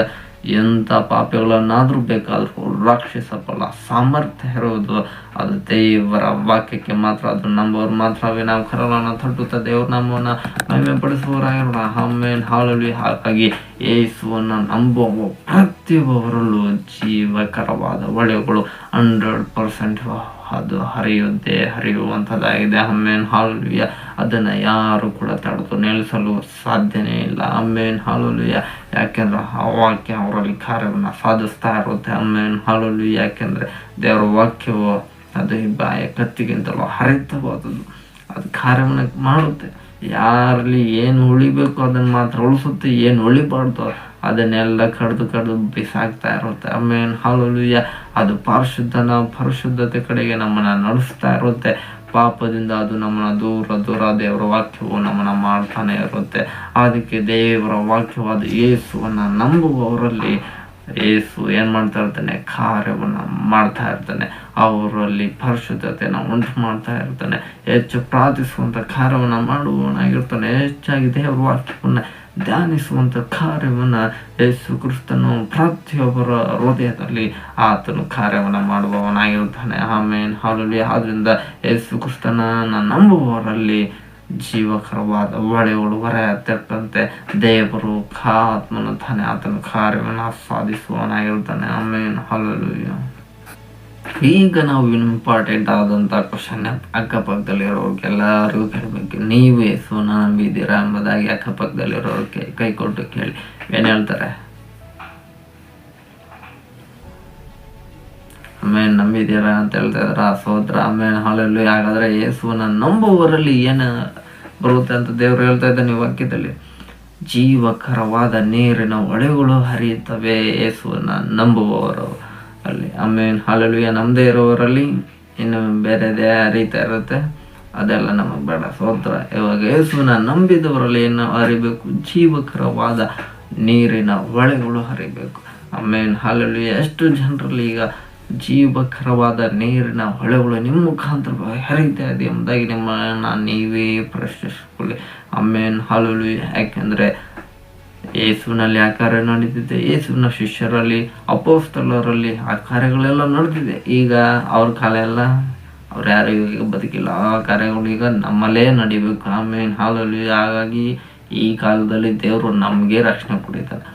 A: ಎಂಥ ಪಾಪಿಗಳನ್ನಾದ್ರೂ ಬೇಕಾದ್ರೂ ರಕ್ಷಿಸಬಲ್ಲ ಸಾಮರ್ಥ್ಯ ಇರೋದು ಅದು ದೇವರ ವಾಕ್ಯಕ್ಕೆ ಮಾತ್ರ. ಅದು ನಂಬೋರು ಮಾತ್ರವೇ ನಾವು ಕರಲನ್ನು ತಟ್ಟುತ್ತಾ ದೇವ್ರ ನಮ್ಮನ್ನ ಮಹಿಮೆ ಪಡಿಸುವವರಾಗಿರೋಣ. ಆಮೇನ್ ಹಾಲೆಲೂಯಾ. ಹಾಗಾಗಿ ಯೇಸುವನ್ನ ನಂಬುವ ಪ್ರತಿಯೊಬ್ಬರಲ್ಲೂ ಜೀವಕರವಾದ ಹೊಳೆಗಳು 100% ಅದು ಹರಿಯುವಂಥದ್ದಾಗಿದೆ. ಆಮೇನ್ ಹಾಲೆಲೂಯಾ. ಅದನ್ನ ಯಾರು ಕೂಡ ತಡೆದು ನಿಲ್ಲಿಸಲು ಸಾಧ್ಯನೇ ಇಲ್ಲ. ಆಮೇನ್ ಹಾಲೆಲೂಯಾ. ಯಾಕೆಂದ್ರೆ ಆ ವಾಕ್ಯ ಅವರಲ್ಲಿ ಕಾರ್ಯವನ್ನು ಸಾಧಿಸ್ತಾ ಇರುತ್ತೆ. ಆಮೇನ್ ಹಾಲೆಲೂಯಾ. ಯಾಕೆಂದ್ರೆ ದೇವರ ವಾಕ್ಯವು ಅದು ಬಾಯ ಕತ್ತಿಗಿಂತಲೂ ಹರಿತವಾದದ್ದು. ಅದು ಕಾರ್ಯವನ್ನು ಮಾಡುತ್ತೆ. ಯಾರಲ್ಲಿ ಏನು ಉಳಿಬೇಕು ಅದನ್ನ ಮಾತ್ರ ಉಳಿಸುತ್ತೆ, ಏನು ಉಳಿಬಾರ್ದು ಅದನ್ನೆಲ್ಲ ಕಡ್ದು ಬಿಸಾಕ್ತಾ ಇರುತ್ತೆ. ಆಮೇನ್ ಹಾಲೆಲೂಯಾ. ಅದು ಪರಿಶುದ್ಧತೆ ಕಡೆಗೆ ನಮ್ಮನ್ನ ನಡೆಸ್ತಾ ಇರುತ್ತೆ. ಪಾಪದಿಂದ ಅದು ನಮ್ಮನ್ನ ದೂರ ದೇವರ ವಾಕ್ಯವು ನಮ್ಮನ್ನ ಮಾಡ್ತಾನೆ ಇರುತ್ತೆ. ಅದಕ್ಕೆ ದೇವರ ವಾಕ್ಯವಾದ ಯೇಸುವನ್ನ ನಂಬುವವರಲ್ಲಿ ಯೇಸು ಏನು ಮಾಡ್ತಾ ಇರ್ತಾನೆ, ಕಾರ್ಯವನ್ನು ಮಾಡ್ತಾ ಇರ್ತಾನೆ. ಅವರಲ್ಲಿ ಪರಿಶುದ್ಧತೆಯನ್ನು ಉಂಟು ಮಾಡ್ತಾ ಇರ್ತಾನೆ. ಹೆಚ್ಚು ಪ್ರಾರ್ಥಿಸುವಂಥ ಕಾರ್ಯವನ್ನು ಮಾಡುವವನಾಗಿರ್ತಾನೆ. ಹೆಚ್ಚಾಗಿ ದೇವರ ವಾಕ್ಯವನ್ನು ಧ್ಯಾನಿಸುವಂಥ ಕಾರ್ಯವನ್ನು ಯೇಸು ಕ್ರಿಸ್ತನು ಪ್ರತಿಯೊಬ್ಬರ ಹೃದಯದಲ್ಲಿ ಆತನು ಕಾರ್ಯವನ್ನು ಮಾಡುವವನಾಗಿರ್ತಾನೆ. ಆಮೇನ್, ಹಾಲೆಲೂಯಾ. ಆದ್ರಿಂದ ಯೇಸು ಕ್ರಿಸ್ತನನ್ನು ನಂಬುವವರಲ್ಲಿ ಜೀವಕರವಾದ ಒಳೆಗಳು ಹೊರೆಯತ್ತಿರ್ತಂತೆ. ದೇವರು ಆತ್ಮನು ತಾನೆ ಆತನ ಕಾರ್ಯವನ್ನು ಸಾಧಿಸುವವನಾಗಿರ್ತಾನೆ. ಆಮೇನ್, ಹಾಲೆಲೂಯಾ. ಈಗ ನಾವು ಇಂಪಾರ್ಟೆಂಟ್ ಆದಂಥ ಕ್ವಶನ್ ಅಕ್ಕಪಕ್ಕದಲ್ಲಿರೋರಿಗೆಲ್ಲರಿಗೂ ಕೇಳಬೇಕು, ನೀವು ಯೇಸುವನ್ನ ನಂಬಿದ್ದೀರಾ ಎಂಬುದಾಗಿ ಅಕ್ಕಪಕ್ಕದಲ್ಲಿರೋರಿಗೆ ಕೈ ಕೊಟ್ಟು ಕೇಳಿ. ಏನು ಹೇಳ್ತಾರೆ? ಆಮೇಲೆ ನಂಬಿದ್ದೀರಾ ಅಂತ ಹೇಳ್ತಾ ಇದ್ರ ಸಹೋದರ? ಆಮೇಲೆ ಹಾಲೆಲೂಯಾ. ಹಾಗಾದ್ರೆ ಯೇಸುವನ್ನ ನಂಬುವವರಲ್ಲಿ ಏನು ಬರುತ್ತೆ ಅಂತ ದೇವರು ಹೇಳ್ತಾ ಇದ್ದಾನೆ ವಾಕ್ಯದಲ್ಲಿ. ಜೀವಕರವಾದ ನೀರಿನ ಹೊಳೆಗಳು ಹರಿಯುತ್ತವೆ ಯೇಸುವನ್ನ ನಂಬುವವರು ಅಲ್ಲಿ. ಆಮೇಲೆ ಹಾಲೆಲೂಯಾ. ನಮ್ಮದೇ ಇರೋವರಲ್ಲಿ ಇನ್ನು ಬೇರೆದೇ ಹರಿತಾ ಇರುತ್ತೆ, ಅದೆಲ್ಲ ನಮಗೆ ಬೇಡ ಸಹೋದರ. ಇವಾಗ ಯೇಸುವನ್ನ ನಂಬಿದವರಲ್ಲಿ ಏನು ಹರಿಬೇಕು? ಜೀವಕರವಾದ ನೀರಿನ ಹೊಳೆಗಳು ಹರಿಬೇಕು. ಆಮೇಲೆ ಹಾಲೆಲೂಯಾ. ಎಷ್ಟು ಜನರಲ್ಲಿ ಈಗ ಜೀವಕರವಾದ ನೀರಿನ ಹೊಳೆಗಳು ನಿಮ್ಮ ಮುಖಾಂತರ ಹರಿತಾ ಇದೆ ಎಂಬುದಾಗಿ ನಿಮ್ಮನ್ನು ನೀವೇ ಪ್ರಶ್ನಿಸಿಕೊಳ್ಳಿ. ಆಮೇಲೆ ಹಾಲೆಲೂಯಾ. ಯಾಕೆಂದರೆ ಯೇಸುವಿನಲ್ಲಿ ಆ ಕಾರ್ಯ ನಡೀತಿದೆ. ಯೇಸುವಿನ ಶಿಷ್ಯರಲ್ಲಿ, ಅಪೊಸ್ತಲರಲ್ಲಿ ಆ ಕಾರ್ಯಗಳೆಲ್ಲ ನಡೆದಿದೆ. ಈಗ ಅವ್ರ ಕಾಲ ಎಲ್ಲ ಅವ್ರು ಯಾರು ಈಗ ಬದುಕಿಲ್ಲ. ಆ ಕಾರ್ಯಗಳು ಈಗ ನಮ್ಮಲ್ಲೇ ನಡಿಬೇಕು. ಆಮೇಲೆ ಹಾಲೆಲೂಯಾ. ಹಾಗಾಗಿ ಈ ಕಾಲದಲ್ಲಿ ದೇವರು ನಮಗೆ ರಕ್ಷಣೆ ಕೊಡಿದ್ದಾರೆ,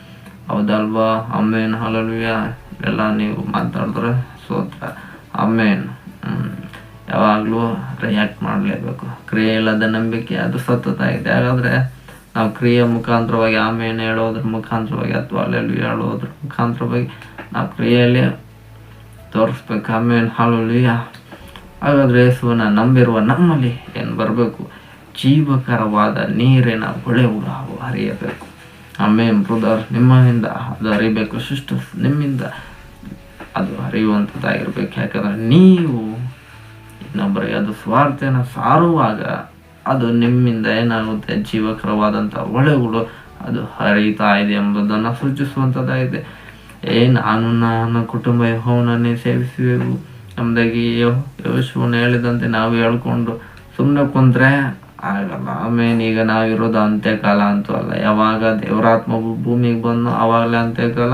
A: ಹೌದಲ್ವಾ? ಆಮೇಲೆ ಹಾಲೆಲೂಯಾ. ಎಲ್ಲ ನೀವು ಮಾತಾಡಿದ್ರೆ ಸ್ತೋತ್ರ. ಆಮೇಲೆ ಯಾವಾಗಲೂ ರಿಯಾಕ್ಟ್ ಮಾಡಲೇಬೇಕು. ಕ್ರಿಯೆ ಇಲ್ಲದ ನಂಬಿಕೆ ಅದು ಸತತ ಇದೆ. ಹಾಗಾದರೆ ನಾವು ಕ್ರಿಯೆ ಮುಖಾಂತರವಾಗಿ ಆಮೇಲೆ ಹೇಳೋದ್ರ ಮುಖಾಂತರವಾಗಿ ಅಥವಾ ಅಲ್ಲೆಲ್ಲೂ ಹೇಳೋದ್ರ ಮುಖಾಂತರವಾಗಿ ನಾವು ಕ್ರಿಯೆಯಲ್ಲಿ ತೋರಿಸ್ಬೇಕು. ಆಮೇಲೆ ಹಾಲೆಲೂಯಾ. ಹಾಗಾದರೆ ಯೇಸುವನ್ನ ನಂಬಿರುವ ನಮ್ಮಲ್ಲಿ ಏನು ಬರಬೇಕು? ಜೀವಕರವಾದ ನೀರಿನ ಹೊಳೆಗಳು ಹರಿಯಬೇಕು. ಆಮೇಲೆ ಬ್ರದರ್, ನಿಮ್ಮಿಂದ ಅದು ಹರಿಬೇಕು. ಸಿಸ್ಟರ್ಸ್, ನಿಮ್ಮಿಂದ ಅದು ಹರಿಯುವಂಥದ್ದಾಗಿರ್ಬೇಕು. ಯಾಕಂದರೆ ನೀವು ಇನ್ನೊಬ್ಬರಿಗೆ ಅದು ಸ್ವಾರ್ಥನ ಸಾರುವಾಗ ಅದು ನಿಮ್ಮಿಂದ ಏನಾಗುತ್ತೆ? ಜೀವಕರವಾದಂಥ ಹೊಳೆಗಳು ಅದು ಹರಿತಾ ಇದೆ ಎಂಬುದನ್ನು ಸೂಚಿಸುವಂಥದ್ದಾಗಿದೆ. ನಾನು ನನ್ನ ಕುಟುಂಬ ಯೆಹೋವನನ್ನೇ ಸೇವಿಸುವೆವು ಎಂಬುದಾಗಿ ಯೆಹೋಶುವನು ಹೇಳಿದಂತೆ ನಾವು ಹೇಳ್ಕೊಂಡು ಸುಮ್ಮನೆ ಕುಂತ್ರೆ ಆಗಲ್ಲ. ಆಮೇಲೆ ಈಗ ನಾವಿರೋದು ಅಂತ್ಯಕಾಲ ಅಂತೂ ಅಲ್ಲ. ಯಾವಾಗ ದೇವರಾತ್ಮ ಭೂಮಿಗೆ ಬಂದು ಆವಾಗಲೇ ಅಂತ್ಯಕಾಲ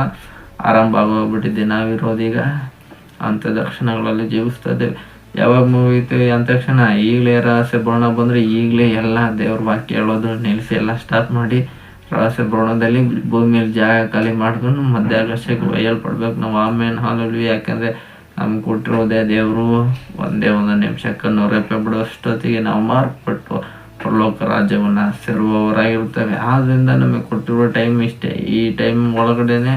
A: ಆರಂಭ ಆಗೋಗ್ಬಿಟ್ಟಿದೆ. ನಾವಿರೋದೀಗ ಅಂತ್ಯದರ್ಶನಗಳಲ್ಲಿ ಜೀವಿಸ್ತಾ ಇದ್ದೇವೆ. ಯಾವಾಗ ಮುಗಿತೀವಿ ಅಂತ್ಯಕ್ಷಣ? ಈಗಲೇ ರಹಸ್ಯ ಭ್ರಮಣ ಬಂದರೆ ಈಗಲೇ ಎಲ್ಲ ದೇವ್ರ ವಾಕ್ಯ ಹೇಳೋದು ನಿಲ್ಲಿಸಿ ಎಲ್ಲ ಸ್ಟಾಪ್ ಮಾಡಿ ರಹಸ್ಯ ಭ್ರಮಣದಲ್ಲಿ ಭೂಮಿಯಲ್ಲಿ ಜಾಗ ಖಾಲಿ ಮಾಡ್ಕೊಂಡು ಮಧ್ಯಾಕಾಶಕ್ಕೆ ಒಯ್ಯಲ್ಪಡ್ಬೇಕು ನಾವು. ಆಮೇಲೆ ಹಾಲೆಲೂಯಾ. ಯಾಕೆಂದರೆ ನಮ್ಗೆ ಕೊಟ್ಟಿರೋದೇ ದೇವರು ಒಂದೇ ಒಂದು ನಿಮಿಷಕ್ಕೆ 100 ರೂಪಾಯಿ ಬಿಡುವಷ್ಟೊತ್ತಿಗೆ ನಾವು ಮಾರ್ಪಟ್ಟು ಪರಲೋಕ ರಾಜ್ಯವನ್ನು ಸೇರುವವರಾಗಿರ್ತೇವೆ. ಆದ್ದರಿಂದ ನಮಗೆ ಕೊಟ್ಟಿರೋ ಟೈಮ್ ಇಷ್ಟೇ. ಈ ಟೈಮ್ ಒಳಗಡೆನೆ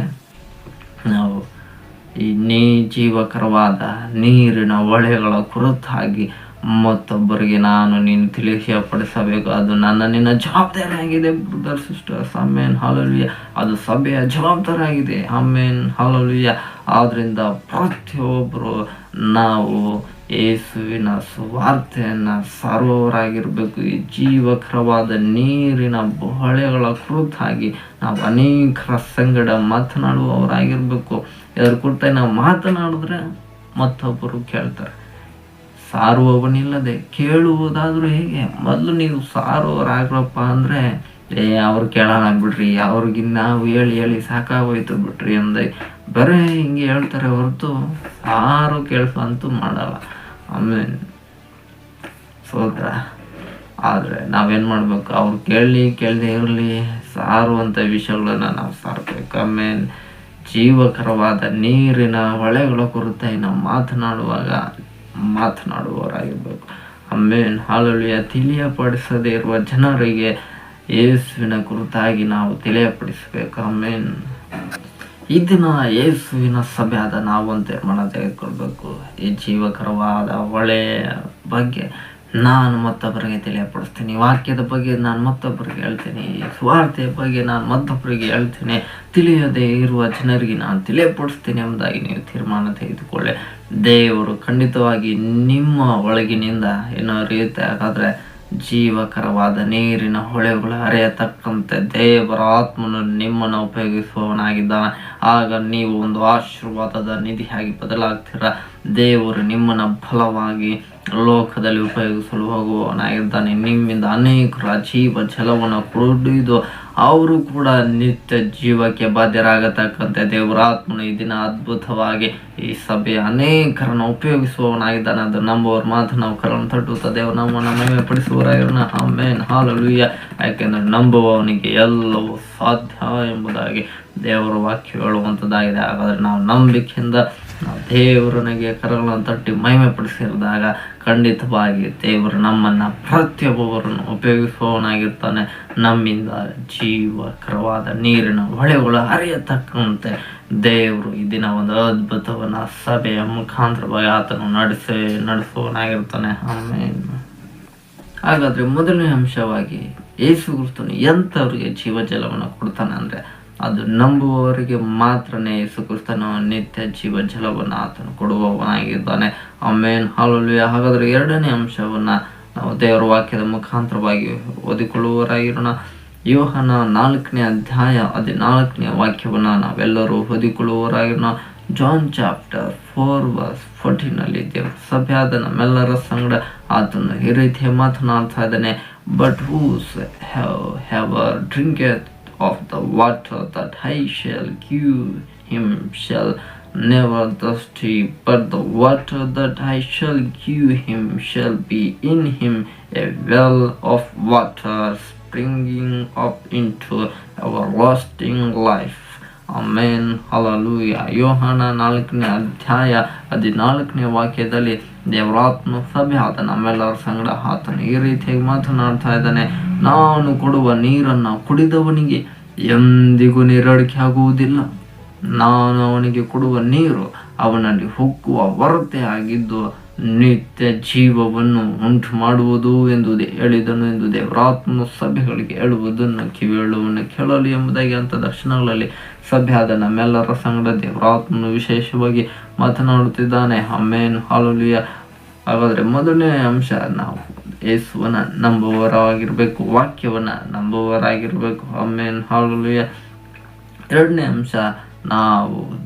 A: ನಾವು ಈ ಜೀವಕರವಾದ ನೀರಿನ ಹೊಳೆಗಳ ಕುರಿತಾಗಿ ಮತ್ತೊಬ್ಬರಿಗೆ ನೀನು ತಿಳಿಸಪಡಿಸಬೇಕು. ಅದು ನಿನ್ನ ಜವಾಬ್ದಾರಿ ಆಗಿದೆ ಬ್ರದರ್, ಸಿಸ್ಟರ್ಸ್. ಆಮೇನ್, ಹಾಲೆಲೂಯಾ. ಅದು ಸಭೆಯ ಜವಾಬ್ದಾರಿ ಆಗಿದೆ. ಆಮೇನ್, ಹಾಲೆಲೂಯಾ. ಆದ್ರಿಂದ ಪ್ರತಿಯೊಬ್ಬರು ನಾವು ಯೇಸುವಿನ ಸುವಾರ್ತೆಯನ್ನು ಸಾರುವವರಾಗಿರಬೇಕು. ಈ ಜೀವಕರವಾದ ನೀರಿನ ಹೊಳೆಗಳ ಕುರಿತಾಗಿ ನಾವು ಅನೇಕರ ಸಂಗಡ ಮಾತನಾಡುವವರಾಗಿರ್ಬೇಕು. ಇದರ ಕುರಿತಾಗಿ ನಾವು ಮಾತನಾಡಿದ್ರೆ ಮತ್ತೊಬ್ಬರು ಕೇಳ್ತಾರೆ. ಸಾರುವವನಿಲ್ಲದೆ ಕೇಳುವುದಾದ್ರೂ ಹೇಗೆ? ಮೊದಲು ನೀವು ಸಾರುವವರಾಗ್ರಪ್ಪ ಅಂದರೆ ಅವ್ರು ಕೇಳೋಣ ಬಿಡ್ರಿ, ಅವ್ರಿಗೆ ನಾವು ಹೇಳಿ ಸಾಕಾಗೋಯ್ತು ಬಿಡ್ರಿ ಅಂದೆ ಬರೀ ಹಿಂಗೆ ಹೇಳ್ತಾರೆ ಹೊರತು ಯಾರು ಕೇಳಿಸೋಂತೂ ಮಾಡಲ್ಲ. ಆಮೇಲೆ ಸೋದ್ರ. ಆದರೆ ನಾವೇನು ಮಾಡಬೇಕು? ಅವ್ರು ಕೇಳದೆ ಇರಲಿ, ಸಾರುವಂಥ ವಿಷಯಗಳನ್ನು ನಾವು ಸಾರಬೇಕು. ಆಮೇಲೆ ಜೀವಕರವಾದ ನೀರಿನ ಹೊಳೆಗಳ ಕುರಿತಾಗಿ ನಾವು ಮಾತನಾಡುವವರಾಗಿರ್ಬೇಕು. ಆಮೇಲೆ ಹಾಲೆಲೂಯಾ. ತಿಳಿಯಪಡಿಸದೇ ಇರುವ ಜನರಿಗೆ ಯೇಸುವಿನ ಕುರಿತಾಗಿ ನಾವು ತಿಳಿಯಪಡಿಸಬೇಕು. ಆಮೇಲೆ ಇದನ್ನ ಯೇಸುವಿನ ಸಭೆಯಾದ ನಾವು ಒಂದು ತೀರ್ಮಾನ ತೆಗೆದುಕೊಳ್ಬೇಕು. ಈ ಜೀವಕರವಾದ ಹೊಳೆಯ ಬಗ್ಗೆ ನಾನು ಮತ್ತೊಬ್ಬರಿಗೆ ತಿಳಿಯಪಡಿಸ್ತೀನಿ. ವಾಕ್ಯದ ಬಗ್ಗೆ ನಾನು ಮತ್ತೊಬ್ಬರಿಗೆ ಹೇಳ್ತೀನಿ. ಸುವಾರ್ತೆಯ ಬಗ್ಗೆ ನಾನು ಮತ್ತೊಬ್ಬರಿಗೆ ಹೇಳ್ತೀನಿ. ತಿಳಿಯದೇ ಇರುವ ಜನರಿಗೆ ನಾನು ತಿಳಿಯಪಡಿಸ್ತೀನಿ ಎಂಬುದಾಗಿ ನೀವು ತೀರ್ಮಾನ ತೆಗೆದುಕೊಳ್ಳಿ. ದೇವರು ಖಂಡಿತವಾಗಿ ನಿಮ್ಮ ಒಳಗಿನಿಂದ ಏನೋ ರೀತಿ. ಹಾಗಾದರೆ ಜೀವಕರವಾದ ನೀರಿನ ಹೊಳೆಗಳು ಹರಿಯತಕ್ಕಂತೆ ದೇವರ ಆತ್ಮನು ನಿಮ್ಮನ್ನು ಉಪಯೋಗಿಸುವವನಾಗಿದ್ದಾನೆ. ಆಗ ನೀವು ಒಂದು ಆಶೀರ್ವಾದದ ನಿಧಿಯಾಗಿ ಬದಲಾಗ್ತೀರ. ದೇವರು ನಿಮ್ಮನ್ನು ಬಲವಾಗಿ ಲೋಕದಲ್ಲಿ ಉಪಯೋಗಿಸಲು ಹೋಗುವವನಾಗಿದ್ದಾನೆ. ನಿಮ್ಮಿಂದ ಅನೇಕರ ಜೀವ ಜಲವನ್ನು ಕುಡಿದು ಅವರು ಕೂಡ ನಿತ್ಯ ಜೀವಕ್ಕೆ ಬಾಧ್ಯರಾಗತಕ್ಕಂತೆ ದೇವರ ಆತ್ಮನು ಈ ದಿನ ಅದ್ಭುತವಾಗಿ ಈ ಸಭೆಯ ಅನೇಕರನ್ನು ಉಪಯೋಗಿಸುವವನಾಗಿದ್ದಾನೆ. ಅದು ನಂಬುವವ್ರ ಮಾತು ನಾವು ಕರನ್ನು ತಟ್ಟುತ್ತಾ ದೇವರು ನಮ್ಮನ್ನು ಮಹಿಮೆ ಪಡಿಸುವವರಾಗಿರೋಣ. ಆಮೇನ್, ಹಾಲೆಲೂಯಾ. ಯಾಕೆಂದರೆ ನಂಬುವವನಿಗೆ ಎಲ್ಲವೂ ಸಾಧ್ಯ ಎಂಬುದಾಗಿ ದೇವರ ವಾಕ್ಯ ಹೇಳುವಂಥದ್ದಾಗಿದೆ. ಹಾಗಾದರೆ ನಾವು ನಂಬಿಕೆಯಿಂದ ನಾವು ದೇವರನಿಗೆ ಕರಗಳನ್ನು ತಟ್ಟಿ ಮಹಿಮೆ ಪಡಿಸಿದಾಗ ಖಂಡಿತವಾಗಿ ದೇವರು ನಮ್ಮನ್ನು ಪ್ರತಿಯೊಬ್ಬರನ್ನು ಉಪಯೋಗಿಸುವವನಾಗಿರ್ತಾನೆ. ನಮ್ಮಿಂದ ಜೀವಕರವಾದ ನೀರಿನ ಹೊಳೆಗಳು ಹರಿಯತಕ್ಕಂತೆ ದೇವರು ಈ ದಿನ ಒಂದು ಅದ್ಭುತವನ್ನು ಸಭೆಯ ಮುಖಾಂತರವಾಗಿ ಆತನು ನಡೆಸುವವನಾಗಿರ್ತಾನೆ. ಆಮೇನ್. ಹಾಗಾದರೆ ಮೊದಲನೇ ಅಂಶವಾಗಿ ಯೇಸು ಕ್ರಿಸ್ತನು ಎಂಥವ್ರಿಗೆ ಜೀವಜಲವನ್ನು ಕೊಡ್ತಾನೆ ಅಂದರೆ ಅದು ನಂಬುವವರಿಗೆ ಮಾತ್ರನೇ ಯೇಸು ಕ್ರಿಸ್ತನು ನಿತ್ಯ ಜೀವ ಜಲವನ್ನು ಆತನು ಕೊಡುವವನಾಗಿದ್ದಾನೆ. ಆಮೇನ್, ಹಾಲೆಲೂಯಾ. ಹಾಗಾದರೆ ಎರಡನೇ ಅಂಶವನ್ನು ನಾವು ದೇವರ ವಾಕ್ಯದ ಮುಖಾಂತರವಾಗಿ ಓದಿಕೊಳ್ಳುವವರಾಗಿರೋಣ. ಯೋಹನ 4ನೇ ಅಧ್ಯಾಯ 14ನೇ ವಾಕ್ಯವನ್ನು ನಾವೆಲ್ಲರೂ ಓದಿಕೊಳ್ಳುವವರಾಗಿರೋಣ. ಜಾನ್ ಚಾಪ್ಟರ್ 4:14 ದೇವರ ಸಭೆಯಾದ ನಮ್ಮೆಲ್ಲರ ಸಂಗಡ ಆತನು ಈ ರೀತಿಯ ಮಾತನಾಡ್ತಾ ಇದ್ದಾನೆ. But whosoever drinketh of the water that I shall give him shall never thirsty, but the water that I shall give him shall be in him a well of water springing up into everlasting life. Amen, hallelujah. ಯೋಹಾನ 4ನೇ ಅಧ್ಯಾಯ 14ನೇ ವಾಕ್ಯದಲ್ಲಿ ದೇವರಾತ್ಮ ಸಭೆ ಆತ ನಮ್ಮೆಲ್ಲರ ಸಂಗಡ ಆತನು ಈ ರೀತಿಯಾಗಿ ಮಾತನಾಡ್ತಾ ಇದ್ದಾನೆ. ನಾನು ಕೊಡುವ ನೀರನ್ನು ಕುಡಿದವನಿಗೆ ಎಂದಿಗೂ ನೀರಡಿಕೆ ಆಗುವುದಿಲ್ಲ. ನಾನು ಅವನಿಗೆ ಕೊಡುವ ನೀರು ಅವನಲ್ಲಿ ಹೊಕ್ಕುವ ಹೊರತೆ ಆಗಿದ್ದು ನಿತ್ಯ ಜೀವವನ್ನು ಉಂಟು ಮಾಡುವುದು ಎಂದು ಹೇಳಿದನು ಎಂದು ದೇವರಾತ್ಮನು ಸಭೆಗಳಿಗೆ ಹೇಳುವುದನ್ನು ಕಿವಿಯೇಳುವನು ಕೇಳಲಿ ಎಂಬುದಾಗಿ ಅಂತ ದರ್ಶನಗಳಲ್ಲಿ ಸಭೆಯಾದ ನಮ್ಮೆಲ್ಲರ ಸಂಗಡ ದೇವರಾತ್ಮನು ವಿಶೇಷವಾಗಿ ಮಾತನಾಡುತ್ತಿದ್ದಾನೆ. ಆಮೇನ್, ಹಾಲೆಲೂಯಾ. ಹಾಗಾದರೆ ಮೊದಲನೇ ಅಂಶ, ನಾವು ಯೇಸುವನ್ನ ನಂಬುವವರಾಗಿರ್ಬೇಕು, ವಾಕ್ಯವನ್ನ ನಂಬುವವರಾಗಿರ್ಬೇಕು. ಆಮೇನ್, ಹಾಲೆಲೂಯಾ. ಎರಡನೇ ಅಂಶ, ನಾವು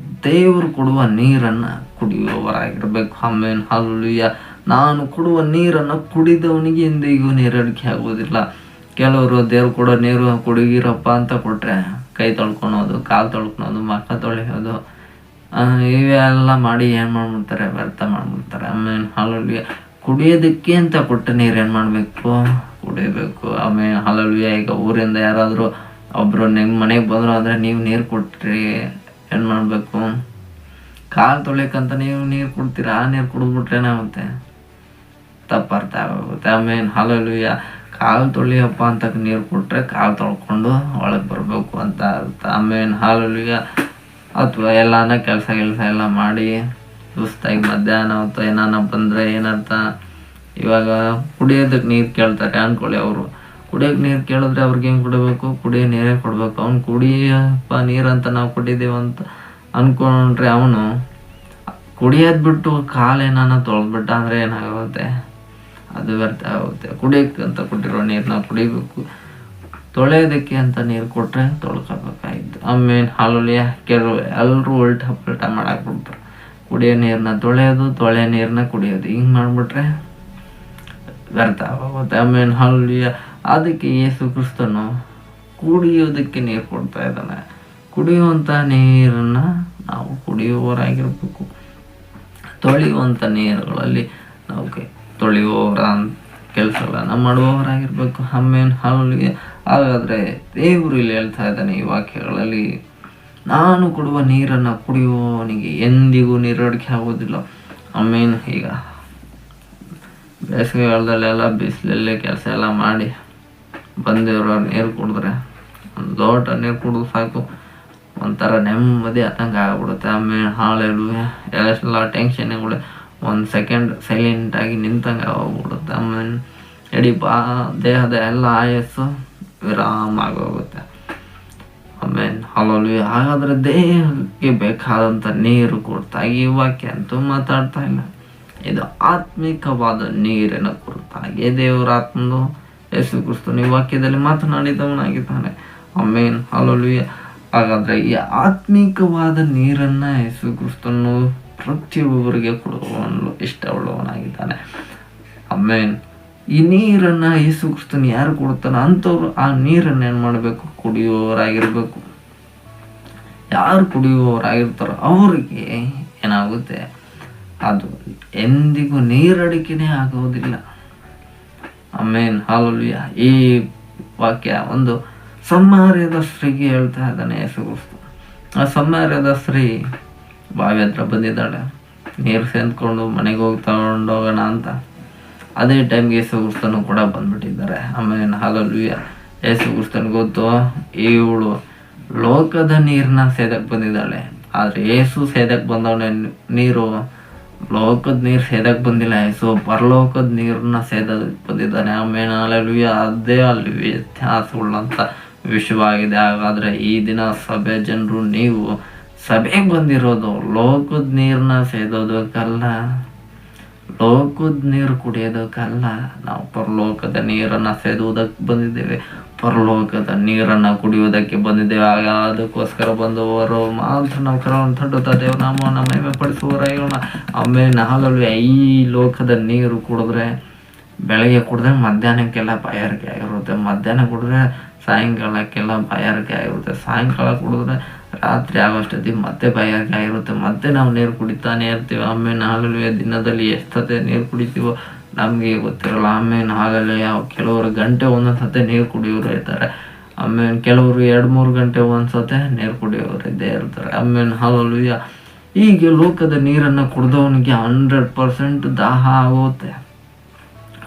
A: ದೇವರು ಕೊಡುವ ನೀರನ್ನು ಕುಡಿಯುವವರಾಗಿರ್ಬೇಕು. ಆಮೇನ್, ಹಾಲೆಲೂಯಾ. ನಾನು ಕೊಡುವ ನೀರನ್ನು ಕುಡಿದವನಿಗೆ ಎಂದಿಗೂ ನೀರಡಿಕೆ ಆಗುವುದಿಲ್ಲ. ಕೆಲವರು ದೇವ್ರು ಕೊಡೋ ನೀರು ಕುಡಿಗಿರಪ್ಪ ಅಂತ ಕೊಟ್ರೆ ಕೈ ತೊಳ್ಕೊಳೋದು, ಕಾಲು ತೊಳ್ಕೊಳೋದು, ಮಕ್ಕ ತೊಳೆಯೋದು, ಇವೆಲ್ಲ ಮಾಡಿ ಏನು ಮಾಡ್ಬಿಡ್ತಾರೆ, ವ್ಯರ್ಥ ಮಾಡ್ಬಿಡ್ತಾರೆ. ಆಮೇನ್, ಹಾಲೆಲೂಯಾ. ಕುಡಿಯೋದಕ್ಕೆ ಅಂತ ಕೊಟ್ಟ ನೀರು ಏನು ಮಾಡಬೇಕು, ಕುಡಿಬೇಕು. ಆಮೇಲೆ ಹಾಲೆಲೂಯಾ. ಈಗ ಊರಿಂದ ಯಾರಾದರೂ ಒಬ್ಬರು ನಿಮ್ಮ ಮನೆಗೆ ಬಂದರು ಅಂದರೆ ನೀವು ನೀರು ಕೊಟ್ರಿ ಏನು ಮಾಡಬೇಕು, ಕಾಲು ತೊಳೆಯಕ್ಕಂತ ನೀವು ನೀರು ಕೊಡ್ತೀರಾ, ಆ ನೀರು ಕುಡಿದ್ಬಿಟ್ರೆ ಏನಾಗುತ್ತೆ, ತಪ್ಪರ್ಥ ಆಗುತ್ತೆ. ಆಮೇಲೆ ಹಾಲೆಲೂಯಾ. ಕಾಲು ತೊಳೆಯಪ್ಪ ಅಂತ ನೀರು ಕೊಟ್ಟರೆ ಕಾಲು ತೊಳ್ಕೊಂಡು ಒಳಗೆ ಬರಬೇಕು ಅಂತ ಅರ್ಥ. ಆಮೇಲೆ ಹಾಲೆಲೂಯಾ. ಅಥವಾ ಎಲ್ಲಾನ ಕೆಲಸ ಎಲ್ಲ ಮಾಡಿ ಸುಸ್ತಾಗಿ ಮಧ್ಯಾಹ್ನ ಹೊತ್ತು ಏನಾನ ಬಂದರೆ ಏನರ್ಥ, ಇವಾಗ ಕುಡಿಯೋದಕ್ಕೆ ನೀರು ಕೇಳ್ತಾರೆ ಅಂದ್ಕೊಳ್ಳಿ. ಅವರು ಕುಡಿಯೋಕೆ ನೀರು ಕೇಳಿದ್ರೆ ಅವ್ರಿಗೆ ಹೆಂಗೆ ಕೊಡಬೇಕು, ಕುಡಿಯೋ ನೀರೇ ಕೊಡಬೇಕು. ಅವ್ನು ಕುಡಿಯಪ್ಪ ನೀರಂತ ನಾವು ಕೊಟ್ಟಿದ್ದೀವಿ ಅಂತ ಅಂದ್ಕೊಂಡ್ರೆ ಅವನು ಕುಡಿಯೋದು ಬಿಟ್ಟು ಕಾಲೇನಾನ ತೊಳೆದ್ಬಿಟ್ಟ ಅಂದರೆ ಏನಾಗುತ್ತೆ, ಅದು ವ್ಯರ್ಥ ಆಗುತ್ತೆ. ಕುಡಿಯೋಕ್ಕೆ ಅಂತ ಕೊಟ್ಟಿರೋ ನೀರನ್ನ ಕುಡಿಬೇಕು, ತೊಳೆಯೋದಕ್ಕೆ ಅಂತ ನೀರು ಕೊಟ್ಟರೆ ತೊಳ್ಕೊಬೇಕಾಯ್ತು. ಆಮೇಲೆ ಹಾಲೆಲೂಯಾ. ಕೆಲವು ಎಲ್ಲರೂ ಉಲ್ಟಾ ಪಲ್ಟಾ ಮಾಡಾಕ್ಬಿಡ್ತಾರೆ. ಕುಡಿಯೋ ನೀರನ್ನ ತೊಳೆಯೋದು, ತೊಳೆಯೋ ನೀರನ್ನ ಕುಡಿಯೋದು, ಹಿಂಗೆ ಮಾಡಿಬಿಟ್ರೆ ವ್ಯರ್ಥ ಆಗುತ್ತೆ. ಆಮೇಲೆ ಹಾಲೆಲೂಯಾ. ಅದಕ್ಕೆ ಯೇಸು ಕ್ರಿಸ್ತನು ಕುಡಿಯೋದಕ್ಕೆ ನೀರು ಕೊಡ್ತಾ ಇದ್ದಾನೆ. ಕುಡಿಯುವಂಥ ನೀರನ್ನು ನಾವು ಕುಡಿಯುವವರಾಗಿರ್ಬೇಕು. ತೊಳೆಯುವಂಥ ನೀರುಗಳಲ್ಲಿ ನಾವು ತೊಳೆಯುವವರ ಕೆಲಸಗಳನ್ನು ಮಾಡುವವರಾಗಿರ್ಬೇಕು. ಆಮೇಲೆ ಹಾಲೆಲೂಯಾ. ಹಾಗಾದರೆ ದೇವರು ಇಲ್ಲಿ ಹೇಳ್ತಾ ಇದ್ದಾನೆ ಈ ವಾಕ್ಯಗಳಲ್ಲಿ, ನಾನು ಕೊಡುವ ನೀರನ್ನು ಕುಡಿಯುವವನಿಗೆ ಎಂದಿಗೂ ನೀರಡಿಕೆ ಆಗೋದಿಲ್ಲ. ಆಮೇಲೆ ಈಗ ಬೇಸಿಗೆಗಾಲದಲ್ಲೆಲ್ಲ ಬಿಸಿಲಲ್ಲೇ ಕೆಲಸ ಎಲ್ಲ ಮಾಡಿ ಬಂದಿರೋ ನೀರು ಕುಡಿದ್ರೆ, ಒಂದು ಲೋಟ ನೀರು ಕುಡಿದು ಸಾಕು, ಒಂಥರ ನೆಮ್ಮದಿ ಆತಂಕ ಆಗ್ಬಿಡುತ್ತೆ. ಆಮೇಲೆ ಹಾಲೆಲೂಯಾ. ಎಲ್ಲ ಟೆನ್ಷನ್ಗಳು 1 ಸೆಕೆಂಡ್ ಸೈಲೆಂಟಾಗಿ ನಿಂತಂಗೆ ಹೋಗ್ಬಿಡುತ್ತೆ. ಆಮೇಲೆ ಇಡೀ ದೇಹದ ಎಲ್ಲ ಆಯಸ್ಸು ವಿರಾಮ ಆಗೋಗುತ್ತೆ. ಆಮೇಲೆ ಹಾಲೆಲೂಯಾ. ಹಾಗಾದರೆ ದೇಹಕ್ಕೆ ಬೇಕಾದಂಥ ನೀರು ಕೊಡ್ತಾ ಈ ವಾಕ್ಯ ಅಂತೂ ಮಾತಾಡ್ತಾ ಇಲ್ಲ. ಇದು ಆತ್ಮಿಕವಾದ ನೀರಿನ ಕುರಿತಾಗಿ ದೇವರ ಆತ್ಮನು ಯೇಸು ಕ್ರಿಸ್ತನು ಈ ವಾಕ್ಯದಲ್ಲಿ ಮಾತನಾಡಿದವನಾಗಿದ್ದಾನೆ. Amen, hallelujah. ಹಾಗಾದ್ರೆ ಈ ಆತ್ಮಿಕವಾದ ನೀರನ್ನ ಯೇಸು ಕ್ರಿಸ್ತನು ಪ್ರತಿಯೊಬ್ಬರಿಗೆ ಕೊಡುವನು ಇಷ್ಟವುಳ್ಳವನಾಗಿದ್ದಾನೆ. ಆಮೆನ್. ಈ ನೀರನ್ನ ಯೇಸು ಕ್ರಿಸ್ತನು ಯಾರು ಕೊಡ್ತಾನ ಅಂಥವ್ರು ಆ ನೀರನ್ನ ಏನ್ ಮಾಡ್ಬೇಕು? ಕುಡಿಯುವವರಾಗಿರ್ಬೇಕು. ಯಾರು ಕುಡಿಯುವವರಾಗಿರ್ತಾರೋ ಅವ್ರಿಗೆ ಏನಾಗುತ್ತೆ? ಅದು ಎಂದಿಗೂ ನೀರಡಿಕೆನೇ ಆಗುವುದಿಲ್ಲ. Amen, hallelujah. ಈ ವಾಕ್ಯ ಒಂದು ಸಮಾರ್ಯದ ಸ್ತ್ರೀಗೆ ಹೇಳ್ತಾ ಇದ್ದಾನೆ ಯೇಸು ಕ್ರಿಸ್ತ. ಆ ಸಮಾರ್ಯದ ಸ್ತ್ರೀ ಬಾವಿ ಹತ್ರ ಬಂದಿದ್ದಾಳೆ, ನೀರು ಸೇದ್ಕೊಂಡು ಮನೆಗೆ ಹೋಗಿ ತಗೊಂಡೋಗೋಣ ಅಂತ. ಅದೇ ಟೈಮ್ಗೆ ಯೇಸು ಕ್ರಿಸ್ತನು ಕೂಡ ಬಂದ್ಬಿಟ್ಟಿದ್ದಾರೆ. ಆಮೇಲೆ ಹಲ್ಲೆಲೂಯಾ. ಯೇಸು ಕ್ರಿಸ್ತನ್ ಗೊತ್ತು, ಇವಳು ಲೋಕದ ನೀರನ್ನ ಸೇದಕ್ಕೆ ಬಂದಿದ್ದಾಳೆ. ಆದ್ರೆ ಯೇಸು ಸೇದಕ್ಕೆ ಬಂದವನೇ ನೀರು ಲೋಕದ ನೀರು ಸೇದಕ್ಕೆ ಬಂದಿಲ್ಲ. ಯೇಸು ಪರಲೋಕದ ನೀರನ್ನ ಸೇದಕ್ಕೆ ಬಂದಿದ್ದಾನೆ. ಆಮೇಲೆ ಹಲ್ಲೆಲೂಯಾ. ಅದೇ ಅಲ್ಲಿ ವ್ಯತ್ಯಾಸವುಳ್ಳಂತ ವಿಷಯವಾಗಿದೆ. ಹಾಗಾದ್ರೆ ಈ ದಿನ ಸಭೆ ಜನರು, ನೀವು ಸಭೆಗೆ ಬಂದಿರೋದು ಲೋಕದ ನೀರನ್ನ ಸೇದೋದಕ್ಕಲ್ಲ, ಲೋಕದ ನೀರು ಕುಡಿಯೋದಕ್ಕಲ್ಲ. ನಾವು ಪರಲೋಕದ ನೀರನ್ನ ಸೇದುವುದಕ್ಕೆ ಬಂದಿದ್ದೇವೆ, ಪರಲೋಕದ ನೀರನ್ನ ಕುಡಿಯುವುದಕ್ಕೆ ಬಂದಿದ್ದೇವೆ. ಅದಕ್ಕೋಸ್ಕರ ಬಂದವರು ಮಾತ್ರ ನಾವು ಕರವನ್ನು ತಟ್ಟುತ್ತಾ ದೇವ್ರ ನಾಮವನ್ನು ಮಹಿಮೆ ಪಡಿಸುವವರಾಗೋಣ. ಆಮೇಲೆ ಹಲ್ಲೆಲೂಯಾ. ಈ ಲೋಕದ ನೀರು ಕುಡಿದ್ರೆ ಬೆಳಗ್ಗೆ ಕುಡಿದ್ರೆ ಮಧ್ಯಾಹ್ನಕ್ಕೆಲ್ಲ ಬಾಯಾರಿಕೆ ಆಗಿರುತ್ತೆ, ಮಧ್ಯಾಹ್ನ ಕುಡಿದ್ರೆ ಸಾಯಂಕಾಲಕ್ಕೆಲ್ಲ ಬಾಯಾರಿಕೆ ಆಗಿರುತ್ತೆ, ಸಾಯಂಕಾಲ ಕುಡಿದ್ರೆ ರಾತ್ರಿ ಆಗೋಷ್ಟೊತ್ತಿಗೆ ಮತ್ತೆ ಬಾಯಾರಿಕೆ ಆಗಿರುತ್ತೆ, ಮತ್ತೆ ನಾವು ನೀರು ಕುಡಿತಾನೆ ಇರ್ತೀವಿ. ಆಮೇಲೆ ಹಲ್ಲೆಲೂಯಾ. ದಿನದಲ್ಲಿ ಎಷ್ಟೊತ್ತೆ ನೀರು ಕುಡಿತೀವೋ ನಮಗೆ ಗೊತ್ತಿರಲ್ಲ. ಆಮೇಲೆ ಹಲ್ಲೆಲೂಯಾ. ಕೆಲವರು ಗಂಟೆ ಒಂದೊಂದು ಸತೆ ನೀರು ಕುಡಿಯೋರು ಇರ್ತಾರೆ. ಆಮೇಲೆ ಕೆಲವರು 2-3 ಗಂಟೆ ಒಂದ್ಸತೆ ನೀರು ಕುಡಿಯೋರು ಇದ್ದೇ ಇರ್ತಾರೆ. ಆಮೇಲೆ ಹಲ್ಲೆಲೂಯಾ. ಹೀಗೆ ಲೋಕದ ನೀರನ್ನು ಕುಡಿದವನಿಗೆ 100% ದಾಹ ಆಗುತ್ತೆ.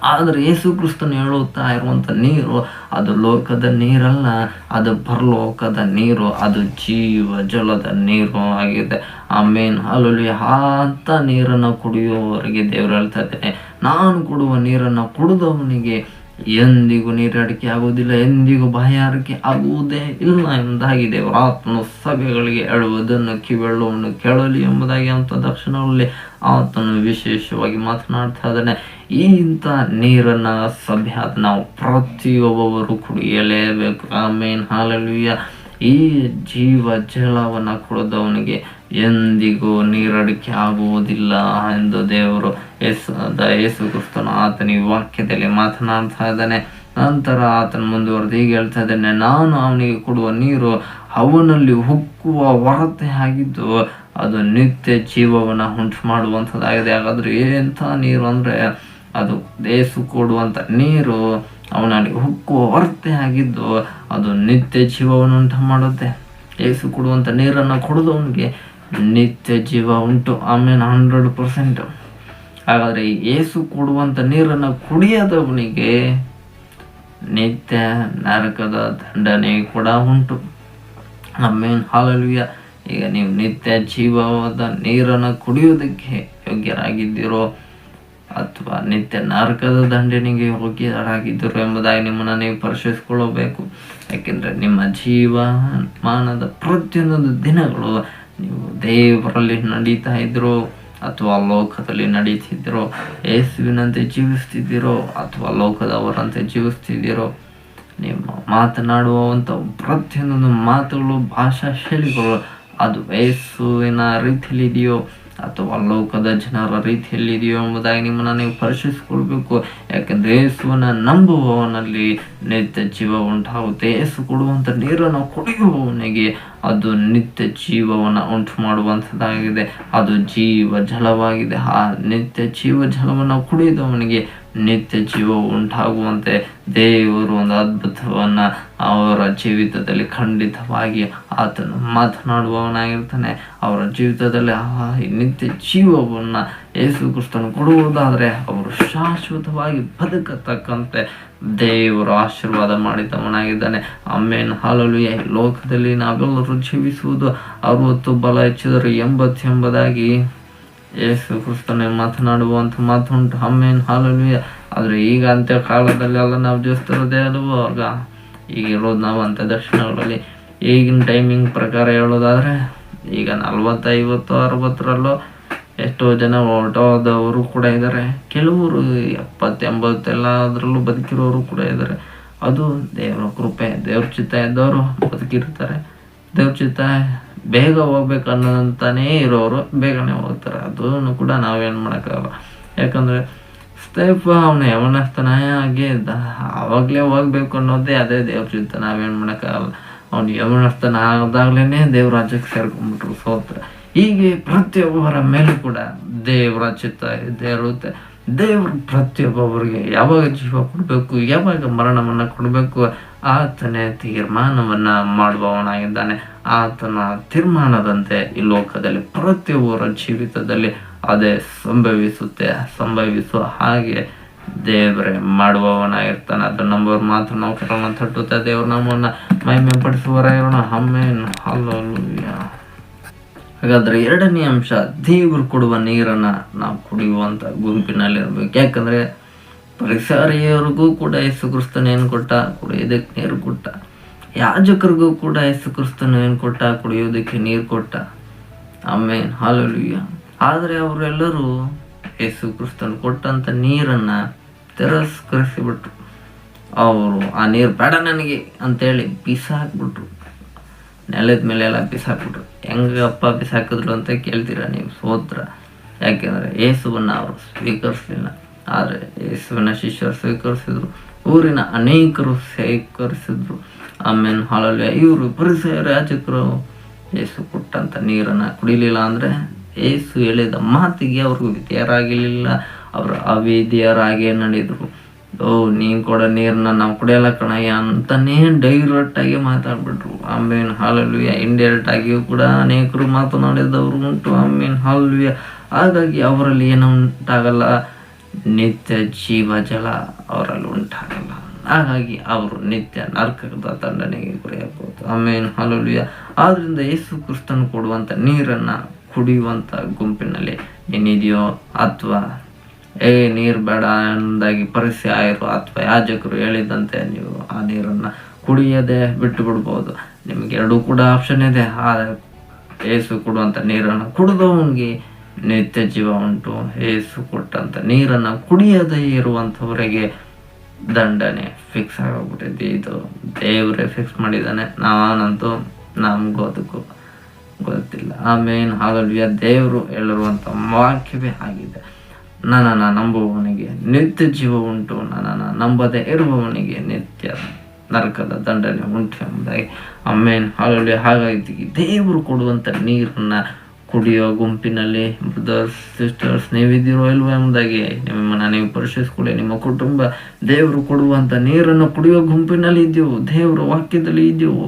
A: ಆದರೆ ಯೇಸು ಕ್ರಿಸ್ತನು ಹೇಳುತ್ತಾ ಇರುವಂಥ ನೀರು ಅದು ಲೋಕದ ನೀರಲ್ಲ, ಅದು ಪರಲೋಕದ ನೀರು, ಅದು ಜೀವ ಜಲದ ನೀರು ಆಗಿದೆ. ಆಮೇನ್, ಹಲ್ಲೆಲೂಯಾ. ಅಂತ ನೀರನ್ನು ಕುಡಿಯುವವರಿಗೆ ದೇವರು ಹೇಳ್ತಾ ಇದ್ದೇನೆ, ನಾನು ಕೊಡುವ ನೀರನ್ನು ಕುಡಿದವನಿಗೆ ಎಂದಿಗೂ ನೀರಡಿಕೆ ಆಗುವುದಿಲ್ಲ, ಎಂದಿಗೂ ಬಾಯಾರಿಕೆ ಆಗುವುದೇ ಇಲ್ಲ ಎಂಬುದಾಗಿ ದೇವರ ಆತ್ಮನು ಸಭೆಗಳಿಗೆ ಹೇಳುವುದನ್ನು ಕಿವಿಯುಳ್ಳವನು ಕೇಳಲಿ ಎಂಬುದಾಗಿ ಅಂತ ದರ್ಶನದಲ್ಲಿ ಆತನು ವಿಶೇಷವಾಗಿ ಮಾತನಾಡ್ತಾ ಇದ್ದಾನೆ. ಇಂಥ ನೀರನ್ನ ಸಭೆಯಾದ ನಾವು ಪ್ರತಿಯೊಬ್ಬರು ಕುಡಿಯಲೇಬೇಕು. ಆಮೇನ್, ಹಲ್ಲೆಲೂಯಾ. ಈ ಜೀವ ಜಲವನ್ನ ಕುಡಿದವನಿಗೆ ಎಂದಿಗೂ ನೀರಡಿಕೆ ಆಗುವುದಿಲ್ಲ ಎಂದು ದೇವರು ಯೇಸು ಕ್ರಿಸ್ತನು ಆತನ ಈ ವಾಕ್ಯದಲ್ಲಿ ಮಾತನಾಡ್ತಾ ಇದ್ದಾನೆ. ನಂತರ ಆತನ ಮುಂದುವರೆದು ಹೀಗೆ ಹೇಳ್ತಾ ಇದ್ದಾನೆ, ನಾನು ಅವನಿಗೆ ಕೊಡುವ ನೀರು ಅವನಲ್ಲಿ ಉಕ್ಕುವ ಹೊರತೆ ಆಗಿದ್ದು ಅದು ನಿತ್ಯ ಜೀವವನ್ನ ಉಂಟು ಮಾಡುವಂಥದ್ದಾಗಿದೆ. ಹಾಗಾದ್ರೆ ಎಂಥ ನೀರು ಅಂದ್ರೆ ಅದು ಯೇಸು ಕೊಡುವಂಥ ನೀರು ಅವನಲ್ಲಿ ಉಕ್ಕುವ ಹೊರತೆ ಆಗಿದ್ದು ಅದು ನಿತ್ಯ ಜೀವವನ್ನು ಉಂಟು ಮಾಡುತ್ತೆ. ಯೇಸು ಕೊಡುವಂಥ ನೀರನ್ನು ಕುಡಿದವನಿಗೆ ನಿತ್ಯ ಜೀವ ಉಂಟು. ಆಮೇಲೆ 100%. ಹಾಗಾದ್ರೆ ಯೇಸು ಕೊಡುವಂಥ ನೀರನ್ನು ಕುಡಿಯದವನಿಗೆ ನಿತ್ಯ ನರಕದ ದಂಡನೆ ಕೂಡ ಉಂಟು. ಆಮೇಲೆ ಹಲ್ಲೆಲೂಯಾ. ಈಗ ನೀವು ನಿತ್ಯ ಜೀವವಾದ ನೀರನ್ನು ಕುಡಿಯುವುದಕ್ಕೆ ಯೋಗ್ಯರಾಗಿದ್ದೀರೋ ಅಥವಾ ನಿತ್ಯ ನರಕದ ದಂಡನೆಗೆ ಯೋಗ್ಯರಾಗಿದ್ದರು ಎಂಬುದಾಗಿ ನಿಮ್ಮನ್ನು ನೀವು ಪರಿಶೀಲಿಸಿಕೊಳ್ಳಬೇಕು. ಯಾಕೆಂದರೆ ನಿಮ್ಮ ಜೀವಮಾನದ ಪ್ರತಿಯೊಂದು ದಿನಗಳು ನೀವು ದೇವರಲ್ಲಿ ನಡೀತಾ ಇದ್ರೋ ಅಥವಾ ಲೋಕದಲ್ಲಿ ನಡೀತಿದ್ದೀರೋ, ಯೇಸುವಿನಂತೆ ಜೀವಿಸ್ತಿದ್ದೀರೋ ಅಥವಾ ಲೋಕದವರಂತೆ ಜೀವಿಸ್ತಿದ್ದೀರೋ, ನಿಮ್ಮ ಮಾತನಾಡುವಂಥ ಪ್ರತಿಯೊಂದೊಂದು ಮಾತುಗಳು, ಭಾಷಾ ಶೈಲಿಗಳು ಅದು ಯೇಸುವಿನ ರೀತಿಯಲ್ಲಿದೆಯೋ ಅಥವಾ ಲೋಕದ ಜನರ ರೀತಿಯಲ್ಲಿದೆಯೋ ಎಂಬುದಾಗಿ ನಿಮ್ಮನ್ನು ನೀವು ಪರಿಶೀಲಿಸಿಕೊಳ್ಬೇಕು. ಯಾಕೆಂದರೆ ಯೇಸುವನ್ನು ನಂಬುವವನಲ್ಲಿ ನಿತ್ಯ ಜೀವ ಉಂಟಾಗುತ್ತೆ. ಯೇಸು ಕೊಡುವಂಥ ನೀರನ್ನು ಕುಡಿಯುವವನಿಗೆ ಅದು ನಿತ್ಯ ಜೀವವನ್ನು ಉಂಟು ಮಾಡುವಂಥದ್ದಾಗಿದೆ. ಅದು ಜೀವ ಜಲವಾಗಿದೆ. ಆ ನಿತ್ಯ ಜೀವ ಜಲವನ್ನು ಕುಡಿದವನಿಗೆ ನಿತ್ಯ ಜೀವ ಉಂಟಾಗುವಂತೆ ದೇವರು ಒಂದು ಅದ್ಭುತವನ್ನ ಅವರ ಜೀವಿತದಲ್ಲಿ ಖಂಡಿತವಾಗಿ ಆತನು ಮಾತನಾಡುವವನಾಗಿರ್ತಾನೆ. ಅವರ ಜೀವಿತದಲ್ಲಿ ನಿತ್ಯ ಜೀವವನ್ನ ಯೇಸು ಕ್ರಿಸ್ತನು ಕೊಡುವುದಾದರೆ ಅವರು ಶಾಶ್ವತವಾಗಿ ಬದುಕತಕ್ಕಂತೆ ದೇವರು ಆಶೀರ್ವಾದ ಮಾಡಿದವನಾಗಿದ್ದಾನೆ. ಆಮೇನ್, ಹಲ್ಲೆಲೂಯಾ. ಲೋಕದಲ್ಲಿ ನಾವೆಲ್ಲರೂ ಜೀವಿಸುವುದು 60 ಬಲ ಹೆಚ್ಚಿದರು 80 ಎಂಬುದಾಗಿ ಯೇಸು ಕ್ರಿಸ್ತನೇ ಮಾತನಾಡುವಂಥ ಮಾತುಂಟು. ಆಮೇನ್, ಹಲ್ಲೆಲೂಯಾ. ಆದರೆ ಈಗ ಅಂತ್ಯ ಕಾಲದಲ್ಲಿ ಎಲ್ಲ ನಾವು ಜೀವಿಸ್ತಿರೋದೇ ಅಲ್ವೋ, ಆಗ ಈಗ ಇರೋದು ನಾವು ಅಂತ್ಯ ದರ್ಶನಗಳಲ್ಲಿ ಈಗಿನ ಟೈಮಿಂಗ್ ಪ್ರಕಾರ ಹೇಳೋದಾದ್ರೆ ಈಗ 40, 50, 60ರಲ್ಲೋ ಎಷ್ಟೋ ಜನ ಹೊರಟೋದವರು ಕೂಡ ಇದ್ದಾರೆ, ಕೆಲವರು 70-80 ಎಲ್ಲದರಲ್ಲೂ ಬದುಕಿರೋರು ಕೂಡ ಇದ್ದಾರೆ. ಅದು ದೇವರ ಕೃಪೆ. ದೇವ್ರ ಚಿತ್ತ ಇದ್ದವರು ಬದುಕಿರ್ತಾರೆ, ದೇವ್ರ ಚಿತ್ತ ಬೇಗ ಹೋಗ್ಬೇಕು ಅನ್ನೋದಂತಾನೇ ಇರೋರು ಬೇಗನೆ ಹೋಗ್ತಾರೆ. ಅದನ್ನು ಕೂಡ ನಾವೇನು ಮಾಡೋಕ್ಕಾಗಲ್ಲ. ಯಾಕಂದರೆ ಸ್ಟೇಫ ಅವನು ಯವನಸ್ಥನಾಯ ಆಗೇ ಇದ್ದ, ಆವಾಗಲೇ ಹೋಗ್ಬೇಕು ಅನ್ನೋದೇ ಅದೇ ದೇವ್ರ ಚಿತ್ತ. ನಾವೇನು ಮಾಡೋಕ್ಕಾಗಲ್ಲ. ಅವನು ಯವನಸ್ಥನ ಆದಾಗಲೇ ದೇವ್ರ ರಾಜ್ಯಕ್ಕೆ ಸೇರ್ಕೊಂಡ್ಬಿಟ್ರು, ಸೋತ್ರ. ಹೀಗೆ ಪ್ರತಿಯೊಬ್ಬರ ಮೇಲೂ ಕೂಡ ದೇವರ ಚಿತ್ತ ಇದ್ದೇ ಇರುತ್ತೆ. ದೇವರು ಪ್ರತಿಯೊಬ್ಬೊಬ್ಬರಿಗೆ ಯಾವಾಗ ಜೀವ ಕೊಡಬೇಕು, ಯಾವಾಗ ಮರಣವನ್ನು ಕೊಡಬೇಕು, ಆತನೇ ತೀರ್ಮಾನವನ್ನು ಮಾಡುವವನಾಗಿದ್ದಾನೆ. ಆತನ ತೀರ್ಮಾನದಂತೆ ಈ ಲೋಕದಲ್ಲಿ ಪ್ರತಿಯೊಬ್ಬರ ಜೀವಿತದಲ್ಲಿ ಅದೇ ಸಂಭವಿಸುವ ಹಾಗೆ ದೇವರೇ ಮಾಡುವವನಾಗಿರ್ತಾನೆ. ಅದು ನಂಬರ್ ಮಾತ್ರ ನಾವು ಕರಣ ತಟ್ಟುತ್ತಾ ದೇವರು ನಮ್ಮನ್ನು ಮಹಿಮೆ ಪಡಿಸುವರ ಇರೋಣ. Amen, hallelujah. ಹಾಗಾದ್ರೆ ಎರಡನೇ ಅಂಶ, ದೇವರು ಕೊಡುವ ನೀರನ್ನ ನಾವು ಕುಡಿಯುವಂತ ಗುಂಪಿನಲ್ಲಿರ್ಬೇಕು. ಯಾಕಂದ್ರೆ ಪರಿಸರಿಯರಿಗೂ ಕೂಡ ಯೇಸು ಕ್ರಿಸ್ತನ ಏನು ಕೊಟ್ಟ? ಕುಡಿಯೋದಕ್ಕೆ ನೀರು ಕೊಟ್ಟ. ಯಾಜಕರಿಗೂ ಕೂಡ ಯೇಸು ಕ್ರಿಸ್ತನ ಏನು ಕೊಟ್ಟ? ಕುಡಿಯೋದಕ್ಕೆ ನೀರು ಕೊಟ್ಟ. Amen, hallelujah. ಆದರೆ ಅವರೆಲ್ಲರೂ ಯೇಸು ಕ್ರಿಸ್ತನ ಕೊಟ್ಟಂತ ನೀರನ್ನ ತಿರಸ್ಕರಿಸಿಬಿಟ್ರು. ಅವರು ಆ ನೀರು ಬೇಡ ನನಗೆ ಅಂತೇಳಿ ಬಿಸಾಕ್ಬಿಟ್ರು. ನೆಲದ ಮೇಲೆ ಎಲ್ಲ ಬಿಸಾಕ್ಬಿಟ್ರು. ಹೆಂಗಪ್ಪ ಬಿಸಾಕಿದ್ರು ಅಂತ ಕೇಳ್ತೀರ ನೀವು? ಸೋತ್ರ. ಯಾಕೆಂದರೆ ಯೇಸುವನ್ನು ಅವರು ಸ್ವೀಕರಿಸಲಿಲ್ಲ. ಆದರೆ ಯೇಸುವಿನ ಶಿಷ್ಯರು ಸ್ವೀಕರಿಸಿದ್ರು, ಊರಿನ ಅನೇಕರು ಸ್ವೀಕರಿಸಿದ್ರು. ಆಮೇಲೆ ಹಾಲಲ್ಲಿ ಇವರು ಪರಿಸರ ಯಾಜಕರು ಯೇಸು ಕೊಟ್ಟಂಥ ನೀರನ್ನು ಕುಡಿಲಿಲ್ಲ. ಅಂದರೆ ಯೇಸು ಹೇಳಿದ ಮಾತಿಗೆ ಅವ್ರಿಗೂ ವಿಧೇಯರಾಗಿರಲಿಲ್ಲ. ಅವರು ಅವಿಧೇಯರಾಗೇ ನಡೆದರು. ನೀನು ಕೊಡೋ ನೀರನ್ನ ನಾವು ಕುಡಿಯಲ್ಲ ಕಣಯ್ಯ ಅಂತಾನೇ ಡೈರೆಕ್ಟ್ ಆಗಿ ಮಾತಾಡ್ಬಿಟ್ರು. ಆಮೇನ್, ಹಲ್ಲೆಲೂಯಾ. ಇಂಡೈರೆಕ್ಟ್ ಆಗಿಯೂ ಕೂಡ ಅನೇಕರು ಮಾತನಾಡಿದವರು ಉಂಟು. ಆಮೇನ್, ಹಲ್ಲೆಲೂಯಾ. ಹಾಗಾಗಿ ಅವರಲ್ಲಿ ಏನು ಉಂಟಾಗಲ್ಲ? ನಿತ್ಯ ಜೀವ ಜಲ ಅವರಲ್ಲಿ ಉಂಟಾಗಲ್ಲ. ಹಾಗಾಗಿ ಅವರು ನಿತ್ಯ ನರಕದ ದಂಡನೆಗೆ ಗುರಿಯಾಗಬಹುದು. ಆಮೇನ್, ಹಲ್ಲೆಲೂಯಾ. ಆದ್ರಿಂದ ಯೇಸು ಕ್ರಿಸ್ತನು ಕೊಡುವಂತ ನೀರನ್ನ ಕುಡಿಯುವಂತ ಗುಂಪಿನಲ್ಲಿ ಏನಿದೆಯೋ, ಅಥವಾ ನೀರು ಬೇಡ ಎಂದಾಗಿ ಪರಿಸೆಯರು ಅಥವಾ ಯಾಜಕರು ಹೇಳಿದಂತೆ ನೀವು ಆ ನೀರನ್ನು ಕುಡಿಯದೆ ಬಿಟ್ಟು ಬಿಡ್ಬೋದು. ನಿಮಗೆ ಎರಡೂ ಕೂಡ ಆಪ್ಷನ್ ಇದೆ. ಏಸು ಕೊಡುವಂಥ ನೀರನ್ನು ಕುಡಿದವನಿಗೆ ನಿತ್ಯ ಜೀವ ಉಂಟು. ಏಸು ಕೊಟ್ಟಂಥ ನೀರನ್ನು ಕುಡಿಯದೇ ಇರುವಂಥವರಿಗೆ ದಂಡನೆ ಫಿಕ್ಸ್ ಆಗೋಗ್ಬಿಟ್ಟಿದೆ. ಇದು ದೇವರೇ ಫಿಕ್ಸ್ ಮಾಡಿದ್ದಾನೆ. ನಾನಂತೂ ನಮಗೂ ಅದಕ್ಕೂ ಗೊತ್ತಿಲ್ಲ. ಆಮೇನ್, ಹಲ್ಲೆಲೂಯಾ. ದೇವರು ಹೇಳಿರುವಂಥ ವಾಕ್ಯವೇ ಆಗಿದೆ. ನನ್ನನ್ನು ನಂಬುವವನಿಗೆ ನಿತ್ಯ ಜೀವ ಉಂಟು, ನನ್ನನ್ನು ನಂಬದೇ ಇರುವವನಿಗೆ ನಿತ್ಯ ನರಕದ ದಂಡನೆ ಉಂಟು ಎಂಬುದಾಗಿ. ಆಮೇನ್, ಹಲ್ಲೆಲೂಯಾ. ಹಾಗಾಗಿ ದೇವರು ಕೊಡುವಂಥ ನೀರನ್ನು ಕುಡಿಯೋ ಗುಂಪಿನಲ್ಲಿ ಬ್ರದರ್ಸ್ ಸಿಸ್ಟರ್ಸ್ ನೀವಿದ್ದೀರೋ ಇಲ್ವೋ ಎಂಬುದಾಗಿ ನಿಮ್ಮನ್ನು ನೀವು ಪರಿಶೀಲಿಸ್ಕೊಳ್ಳಿ. ನಿಮ್ಮ ಕುಟುಂಬ ದೇವರು ಕೊಡುವಂಥ ನೀರನ್ನು ಕುಡಿಯೋ ಗುಂಪಿನಲ್ಲಿ ಇದೆಯೋ? ದೇವರ ವಾಕ್ಯದಲ್ಲಿ ಇದೆಯೋ?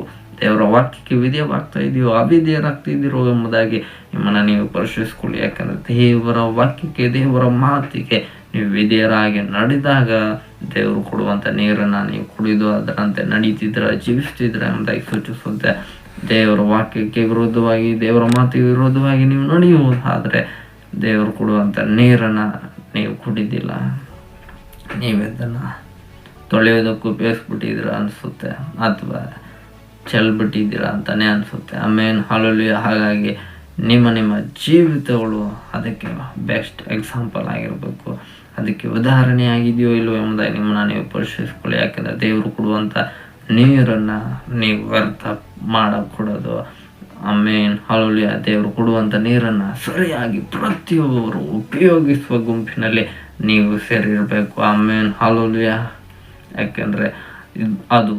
A: ದೇವರ ವಾಕ್ಯಕ್ಕೆ ವಿಧೇಯವಾಗ್ತಾ ಇದೆಯೋ, ಅವಿಧೇಯರಾಗ್ತಾ ಇದ್ದೀರೋ ಎಂಬುದಾಗಿ ನಿಮ್ಮನ್ನು ನೀವು ಪರಿಶೀಲಿಸ್ಕೊಳ್ಳಿ. ಯಾಕಂದರೆ ದೇವರ ವಾಕ್ಯಕ್ಕೆ, ದೇವರ ಮಾತಿಗೆ ನೀವು ವಿಧೇಯರಾಗಿ ನಡೆದಾಗ ದೇವರು ಕೊಡುವಂಥ ನೀರನ್ನು ನೀವು ಕುಡಿದು ಅದರಂತೆ ನಡೀತಿದ್ರೆ, ಜೀವಿಸ್ತಿದ್ರೆ ಎಂಬುದಾಗಿ ಸೂಚಿಸುತ್ತೆ. ದೇವರ ವಾಕ್ಯಕ್ಕೆ ವಿರೋಧವಾಗಿ, ದೇವರ ಮಾತಿಗೆ ವಿರೋಧವಾಗಿ ನೀವು ನಡೆಯುವುದಾದರೆ ದೇವರು ಕೊಡುವಂಥ ನೀರನ್ನು ನೀವು ಕುಡಿದಿಲ್ಲ, ನೀವೆದನ್ನು ತೊಳೆಯೋದಕ್ಕೂ ಉಪಯೋಗಿಸ್ಬಿಟ್ಟಿದ್ದೀರ ಅನಿಸುತ್ತೆ, ಅಥವಾ ಚೆಲ್ಬಿಟ್ಟಿದ್ದೀರಾ ಅಂತಾನೆ ಅನಿಸುತ್ತೆ. ಆಮೇನ್, ಹಲ್ಲೆಲೂಯಾ. ಹಾಗಾಗಿ ನಿಮ್ಮ ಜೀವಿತಗಳು ಅದಕ್ಕೆ ಬೆಸ್ಟ್ ಎಕ್ಸಾಂಪಲ್ ಆಗಿರಬೇಕು. ಅದಕ್ಕೆ ಉದಾಹರಣೆ ಆಗಿದೆಯೋ ಇಲ್ಲವೋ ಎಂಬುದಾಗಿ ನಿಮ್ಮನ್ನು ನೀವು ಪರಿಶೀಲಿಸ್ಕೊಳ್ಳಿ. ಯಾಕೆಂದರೆ ದೇವರು ಕೊಡುವಂಥ ನೀರನ್ನು ನೀವು ವ್ಯರ್ಥ ಮಾಡக்கூಡದು. ಆಮೇನ್, ಹಲ್ಲೆಲೂಯಾ. ದೇವರು ಕೊಡುವಂಥ ನೀರನ್ನು ಸರಿಯಾಗಿ ಪ್ರತಿಯೊಬ್ಬರು ಉಪಯೋಗಿಸುವ ಗುಂಪಿನಲ್ಲಿ ನೀವು ಸೇರಿರಬೇಕು. ಆಮೇನ್, ಹಲ್ಲೆಲೂಯಾ. ಯಾಕೆಂದರೆ ಅದು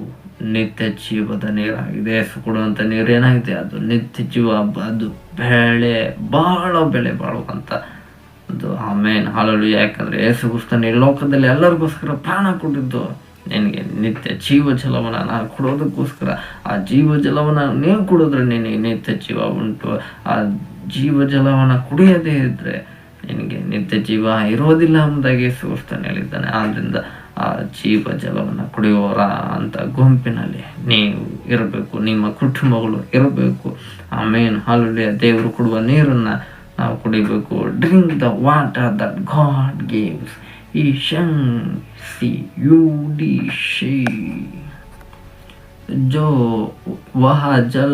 A: ನಿತ್ಯ ಜೀವದ ನೀರಾಗಿದೆ. ಯೇಸು ಕೊಡುವಂಥ ನೀರು ಏನಾಗಿದೆ? ಅದು ನಿತ್ಯ ಜೀವ. ಅದು ಬಹಳ ಬೆಲೆ ಬಾಳುವಂಥ ಅದು. ಆಮೇನ್, ಹಲ್ಲೆಲೂಯಾ. ಯಾಕಂದರೆ ಯೇಸು ಕ್ರಿಸ್ತನು ಈ ಲೋಕದಲ್ಲಿ ಎಲ್ಲರಿಗೋಸ್ಕರ ಪ್ರಾಣ ಕೊಟ್ಟಿದ್ದು. ನಿನಗೆ ನಿತ್ಯ ಜೀವ ಜಲವನ್ನು ನಾನು ಕೊಡೋದಕ್ಕೋಸ್ಕರ. ಆ ಜೀವ ಜಲವನ್ನು ನೀವು ಕುಡಿದ್ರೆ ನಿನಗೆ ನಿತ್ಯ ಜೀವ ಉಂಟು. ಆ ಜೀವ ಜಲವನ್ನು ಕುಡಿಯದೇ ಇದ್ದರೆ ನಿನಗೆ ನಿತ್ಯ ಜೀವ ಇರೋದಿಲ್ಲ ಎಂಬುದಾಗಿ ಯೇಸು ಕ್ರಿಸ್ತನು ಹೇಳಿದ್ದಾನೆ. ಆದ್ದರಿಂದ ಆ ಜೀವ ಜಲವನ್ನು ಕುಡಿಯುವವರ ಅಂತ ಗುಂಪಿನಲ್ಲಿ ನೀವು ಇರಬೇಕು, ನಿಮ್ಮ ಕುಟುಂಬಗಳು ಇರಬೇಕು. ಆಮೇನ್, ಹಲ್ಲೆಲೂಯಾ. ದೇವರು ಕೊಡುವ ನೀರನ್ನು ನಾವು ಕುಡಿಬೇಕು. Drink the water that god gives. जो वह जल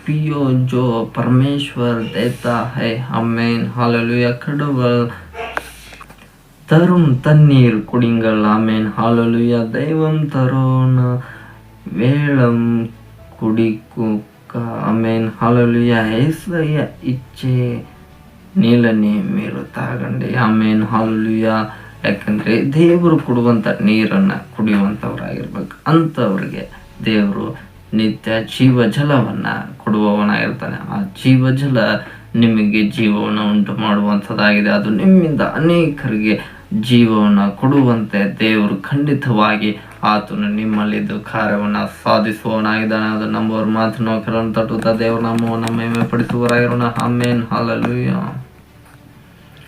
A: पियो जो परमेश्वर देता है. Amen hallelujah. கடவுள் தரும் தண்ணீர் குடிங்கள். ஆமென் ஹalleluya. தெய்வம் தரும் வேளம் కుడికుక్క. Amen hallelujah. యేసయ్య ఇచ్చే నీళ్ళని మీరు తాగండి. Amen hallelujah. ಯಾಕಂದ್ರೆ ದೇವರು ಕೊಡುವಂತ ನೀರನ್ನ ಕುಡಿಯುವಂತವರಾಗಿರ್ಬೇಕು. ಅಂಥವ್ರಿಗೆ ದೇವರು ನಿತ್ಯ ಜೀವ ಜಲವನ್ನ ಕೊಡುವವನಾಗಿರ್ತಾನೆ. ಆ ಜೀವ ಜಲ ನಿಮಗೆ ಜೀವವನ್ನು ಉಂಟು ಮಾಡುವಂಥದ್ದಾಗಿದೆ. ಅದು ನಿಮ್ಮಿಂದ ಅನೇಕರಿಗೆ ಜೀವವನ್ನು ಕೊಡುವಂತೆ ದೇವರು ಖಂಡಿತವಾಗಿ ಆತನು ನಿಮ್ಮಲ್ಲಿದ್ದು ಕಾರ್ಯವನ್ನು ಸಾಧಿಸುವವನಾಗಿದ್ದಾನೆ. ಅದು ನಂಬುವವರು ಮಾತನ್ನು ಕರನ್ನು ತಟ್ಟುತ್ತಾ ದೇವರ ನಾಮವನ್ನು ಮಹಿಮೆ ಪಡಿಸುವವರಾಗಿರೋಣ. Amen hallelujah.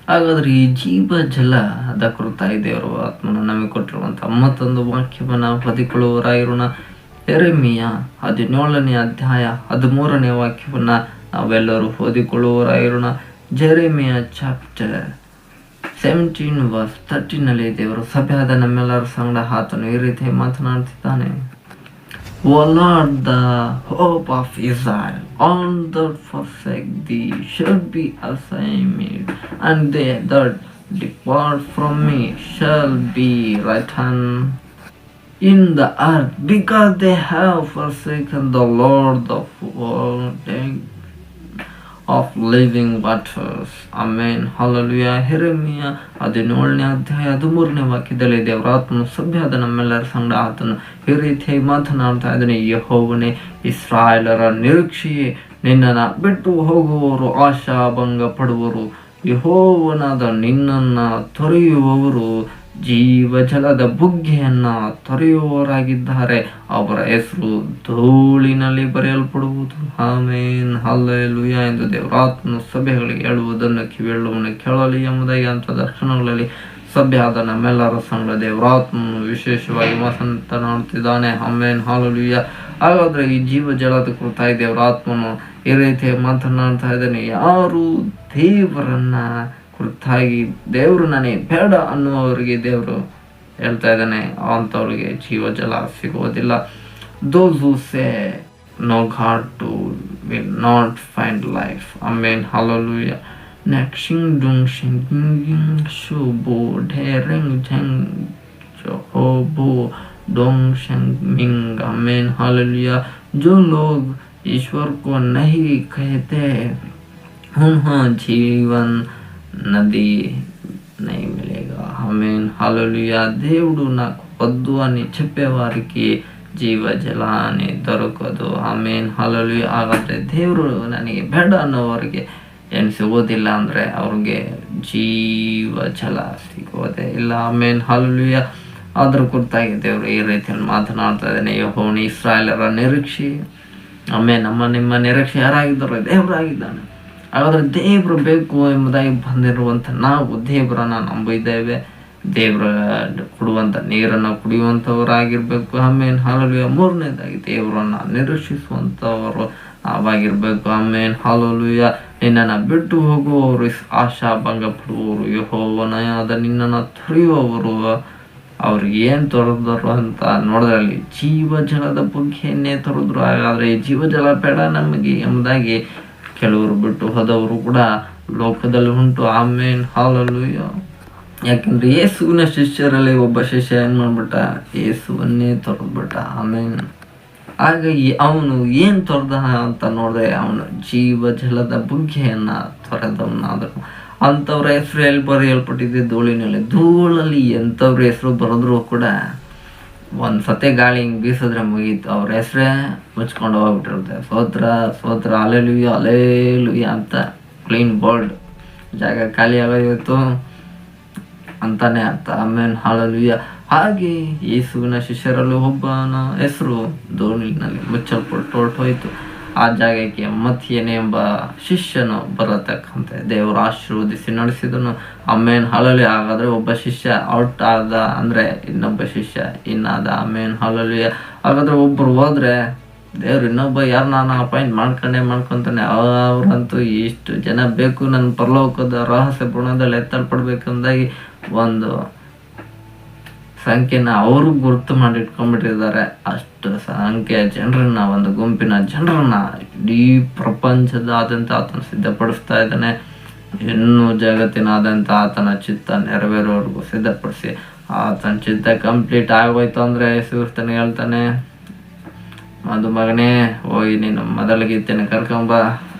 A: ಹಾಗಾದ್ರೆ ಈ ಜೀವ ಜಲದ ಕುರಿತಾಗಿ ದೇವರು ಆತ್ಮನ ನಮಗೆ ಕೊಟ್ಟಿರುವಂತಹ ಮತ್ತೊಂದು ವಾಕ್ಯವನ್ನು ಹೊದಿಕೊಳ್ಳುವವರಾಗಿರೋಣ. ಯೆರೆಮೀಯ 17ನೇ ಅಧ್ಯಾಯ 13ನೇ ವಾಕ್ಯವನ್ನ ನಾವೆಲ್ಲರೂ ಓದಿಕೊಳ್ಳುವವರಾಗಿರೋಣ. ಜೆರೆಮಿಯ ಚಾಪ್ಟರ್ 17 verse 13ನಲ್ಲಿ ದೇವರು ಸಭೆಯಾದ ನಮ್ಮೆಲ್ಲರ ಸಂಗಡ ಆತನು ಈ ರೀತಿ ಮಾತನಾಡ್ತಿದ್ದಾನೆ. O Lord, the hope of Israel, all that forsake thee shall be ashamed, and they that depart from me shall be written in the earth, because they have forsaken the Lord, the fountain of living waters. Amen hallelujah. ಯೆರೆಮೀಯ 17ನೇ ಅಧ್ಯಾಯ 13ನೇ ವಾಕ್ಯದಲ್ಲಿ ದೇವರ ಆತ್ಮನು ಸಭೆಯಾದ ನಮ್ಮೆಲ್ಲರ ಸಂಗಡ ಆತನು ಈ ರೀತಿಯಾಗಿ ಮಾತನಾಡ್ತಾ ಇದ್ದಾನೆ. ಯೆಹೋವನೇ, ಇಸ್ರಾಯೇಲರ ನಿರೀಕ್ಷೆಯೇ, ನಿನ್ನನ್ನು ಬಿಟ್ಟು ಹೋಗುವವರು ಆಶಾಭಂಗ ಪಡುವರು. ಯೆಹೋವನಾದ ನಿನ್ನನ್ನು ತೊರೆಯುವವರು ಜೀವ ಜಲದ ಬುಗ್ಗೆಯನ್ನ ತೊರೆಯುವವರಾಗಿದ್ದಾರೆ. ಅವರ ಹೆಸರು ಧೂಳಿನಲ್ಲಿ ಬರೆಯಲ್ಪಡುವುದು. ಆಮೆನ್ ಹಲ್ಲೆಲೂಯಾ ಎಂದು ದೇವರಾತ್ಮನು ಸಭೆಗಳಿಗೆ ಹೇಳುವುದನ್ನು ಕಿವಿಯುಳ್ಳವನು ಕೇಳಲಿ ಎಂಬುದಾಗಿ ಅಂತ ದರ್ಶನಗಳಲ್ಲಿ ಸಭೆಯಾದ ನಮ್ಮೆಲ್ಲರ ಸಂಗಡ ದೇವರಾತ್ಮನು ವಿಶೇಷವಾಗಿ ಮಾತನಾಡುತ್ತಿದ್ದಾನೆ. Amen hallelujah. ಹಾಗಾದ್ರೆ ಈ ಜೀವ ಜಲದ ಕುರಿತಾಗಿ ದೇವರಾತ್ಮನು ಈ ರೀತಿ ಮಾತನಾಡ್ತಾ ಇದ್ದಾನೆ. ಯಾರು ದೇವರನ್ನ ಕುರಿತಾಗಿ ದೇವರು ನನಗೆ ಬೇಡ ಅನ್ನುವವರಿಗೆ ದೇವರು ಹೇಳ್ತಾ ಇದ್ದಾನೆ, ಅಂಥವ್ರಿಗೆ ಜೀವ ಜಲ ಸಿಗೋದಿಲ್ಲ. Those who say no God to will not find life. Amen hallelujah. Nak shing dung shing ging shu bo de ring jang jo bo dong shing ming. Amen hallelujah. जो लोग ईश्वर को नहीं कहते उन्हें जीवन నది నై మిలేగా. Amen hallelujah. దేవుడు నాకు వద్దు అని చెప్పేవారికి జీవ జల అని దొరకదు. Amen hallelujah. ಹಾಗಾದ್ರೆ ದೇವರು ನನಗೆ ಬೇಡ ಅನ್ನೋವರಿಗೆ ಏನು ಸಿಗೋದಿಲ್ಲ ಅಂದ್ರೆ ಅವ್ರಿಗೆ ಜೀವ ಜಲ ಸಿಗೋದೇ ಇಲ್ಲ. Amen hallelujah. ಅದ್ರ ಕುರಿತಾಗಿ ದೇವರು ಈ ರೀತಿಯಲ್ಲಿ ಮಾತನಾಡ್ತಾ ಇದ್ದಾನೆ. ಯೆಹೋವನೇ, ಇಸ್ರಾಯೇಲರ ನಿರೀಕ್ಷೆ. ಆಮೆನ್. ನಿಮ್ಮ ನಿರೀಕ್ಷೆ ಯಾರಾಗಿದ್ದಾರೆ? ದೇವರಾಗಿದ್ದಾನೆ. ಹಾಗಾದ್ರೆ ದೇವರು ಬೇಕು ಎಂಬುದಾಗಿ ಬಂದಿರುವಂಥ ನಾವು ದೇವರನ್ನ ನಂಬಿದ್ದೇವೆ. ದೇವರ ಕೊಡುವಂಥ ನೀರನ್ನು ಕುಡಿಯುವಂಥವರಾಗಿರ್ಬೇಕು. ಆಮೇನ್ ಹಲ್ಲೆಲೂಯಾ. ಮೂರನೇದಾಗಿ ದೇವರನ್ನ ನಿರೀಕ್ಷಿಸುವಂಥವರು ನಾವಾಗಿರ್ಬೇಕು. ಆಮೇನ್ ಹಲ್ಲೆಲೂಯಾ. ನಿನ್ನನ್ನು ಬಿಟ್ಟು ಹೋಗುವವರು ಆಶಾಭಂಗ ಪಡುವವರು, ಯೆಹೋವನಾದ ನಿನ್ನನ್ನು ತೊರೆಯುವವರು ಅವ್ರಿಗೆ ಏನು ತೊರೆದರು ಅಂತ ನೋಡಿದ್ರಲ್ಲಿ ಜೀವ ಜಲದ ಬುಗ್ಗೆಯನ್ನೇ ತೊರೆದ್ರು. ಹಾಗಾದ್ರೆ ಈ ಜೀವ ಜಲ ಬೇಡ ನಮಗೆ ಎಂಬುದಾಗಿ ಕೆಲವರು ಬಿಟ್ಟು ಹೋದವರು ಕೂಡ ಲೋಕದಲ್ಲಿ ಉಂಟು. ಆಮೇನ್ ಹಲ್ಲೆಲೂಯಾ. ಯಾಕಂದ್ರೆ ಯೇಸುವಿನ ಶಿಷ್ಯರಲ್ಲಿ ಒಬ್ಬ ಶಿಷ್ಯ ಏನ್ ಮಾಡ್ಬಿಟ್ಟ? ಯೇಸುವನ್ನೇ ತೊರೆದ್ಬಿಟ್ಟ. ಆಮೇನ್. ಹಾಗಾಗಿ ಅವನು ಏನ್ ತೊರೆದ ಅಂತ ನೋಡಿದ್ರೆ ಅವನು ಜೀವ ಜಲದ ಬುಗ್ಗೆಯನ್ನ ತೊರೆದವನಾದನು. ಅಂಥವ್ರ ಹೆಸರು ಎಲ್ಲಿ ಬರೆಯಲ್ಪಟ್ಟಿದೆ? ಧೂಳಿನಲ್ಲಿ. ಧೂಳಲ್ಲಿ ಎಂಥವ್ರ ಹೆಸರು ಬರೆದ್ರು ಕೂಡ ಒಂದ್ಸತಿ ಗಾಳಿ ಹಿಂಗೆ ಬೀಸಿದ್ರೆ ಮುಗೀತು, ಅವ್ರ ಹೆಸರೇ ಮುಚ್ಕೊಂಡು ಹೋಗ್ಬಿಟ್ಟಿರುತ್ತೆ. ಸ್ತೋತ್ರ ಸ್ತೋತ್ರ ಹಲ್ಲೆಲೂಯಾ ಹಲ್ಲೆಲೂಯಾ ಅಂತ ಕ್ಲೀನ್ ಬೋಲ್ಡ್ ಜಾಗ ಖಾಲಿ ಆಗೋಯ್ತು ಅಂತಾನೆ ಅರ್ಥ. ಆಮೇನ್ ಹಲ್ಲೆಲೂಯಾ. ಹಾಗೆ ಯೇಸುವಿನ ಶಿಷ್ಯರಲ್ಲಿ ಒಬ್ಬನ ಹೆಸರು ಧೂಳಿನಲ್ಲಿ ಮುಚ್ಚಲ್ಪಟ್ಟು ಹೊರಟೋಯ್ತು. ಆ ಜಾಗಕ್ಕೆ ಮತ್ತಿಯನೇ ಎಂಬ ಶಿಷ್ಯನು ಬರತಕ್ಕಂತೆ ದೇವರು ಆಶೀರ್ವದಿಸಿ ನಡೆಸಿದನು. ಆಮೇನ್ ಹಲ್ಲೆಲೂಯಾ. ಹಾಗಾದ್ರೆ ಒಬ್ಬ ಶಿಷ್ಯ ಔಟ್ ಆದ ಅಂದ್ರೆ ಇನ್ನೊಬ್ಬ ಶಿಷ್ಯ ಇನ್ನಾದ. ಆಮೇನ್ ಹಲ್ಲೆಲೂಯಾ. ಹಾಗಾದ್ರೆ ಒಬ್ರು ಹೋದ್ರೆ ದೇವ್ರು ಇನ್ನೊಬ್ಬ ಯಾರು ನಾನು ಅಪಾಯಿಂಟ್ ಮಾಡ್ಕೊಂತಾನೆ. ಅವ್ರಂತೂ ಇಷ್ಟು ಜನ ಬೇಕು ನನ್ನ ಪರಲೋಕದ ರಹಸ್ಯ ಪುಣದಲ್ಲಿ ಎತ್ತಲ್ಪಡ್ಬೇಕಂದಾಗಿ ಒಂದು ಸಂಖ್ಯೆನ ಅವರು ಗುರುತು ಮಾಡಿಟ್ಕೊಂಡ್ಬಿಟ್ಟಿದ್ದಾರೆ. ಅಷ್ಟು ಸಂಖ್ಯೆಯ ಜನರನ್ನ, ಒಂದು ಗುಂಪಿನ ಜನರನ್ನ ಇಡೀ ಪ್ರಪಂಚದಾದ್ಯಂತ ಆತನ ಸಿದ್ಧಪಡಿಸ್ತಾ ಇದ್ದಾನೆ. ಇನ್ನೂ ಜಗತ್ತಿನಾದ್ಯಂತ ಆತನ ಚಿತ್ತ ನೆರವೇರೋವರೆಗೂ ಸಿದ್ಧಪಡಿಸಿ, ಆತನ ಚಿತ್ತ ಕಂಪ್ಲೀಟ್ ಆಗೋಯ್ತು ಅಂದ್ರೆ ಯೇಸುಕ್ರಿಸ್ತನು ಹೇಳ್ತಾನೆ, ಮಗನೇ ಹೋಗಿ ನೀನು ಮೊದಲ ಗೀತೆನ ಕರ್ಕೊಂಬ,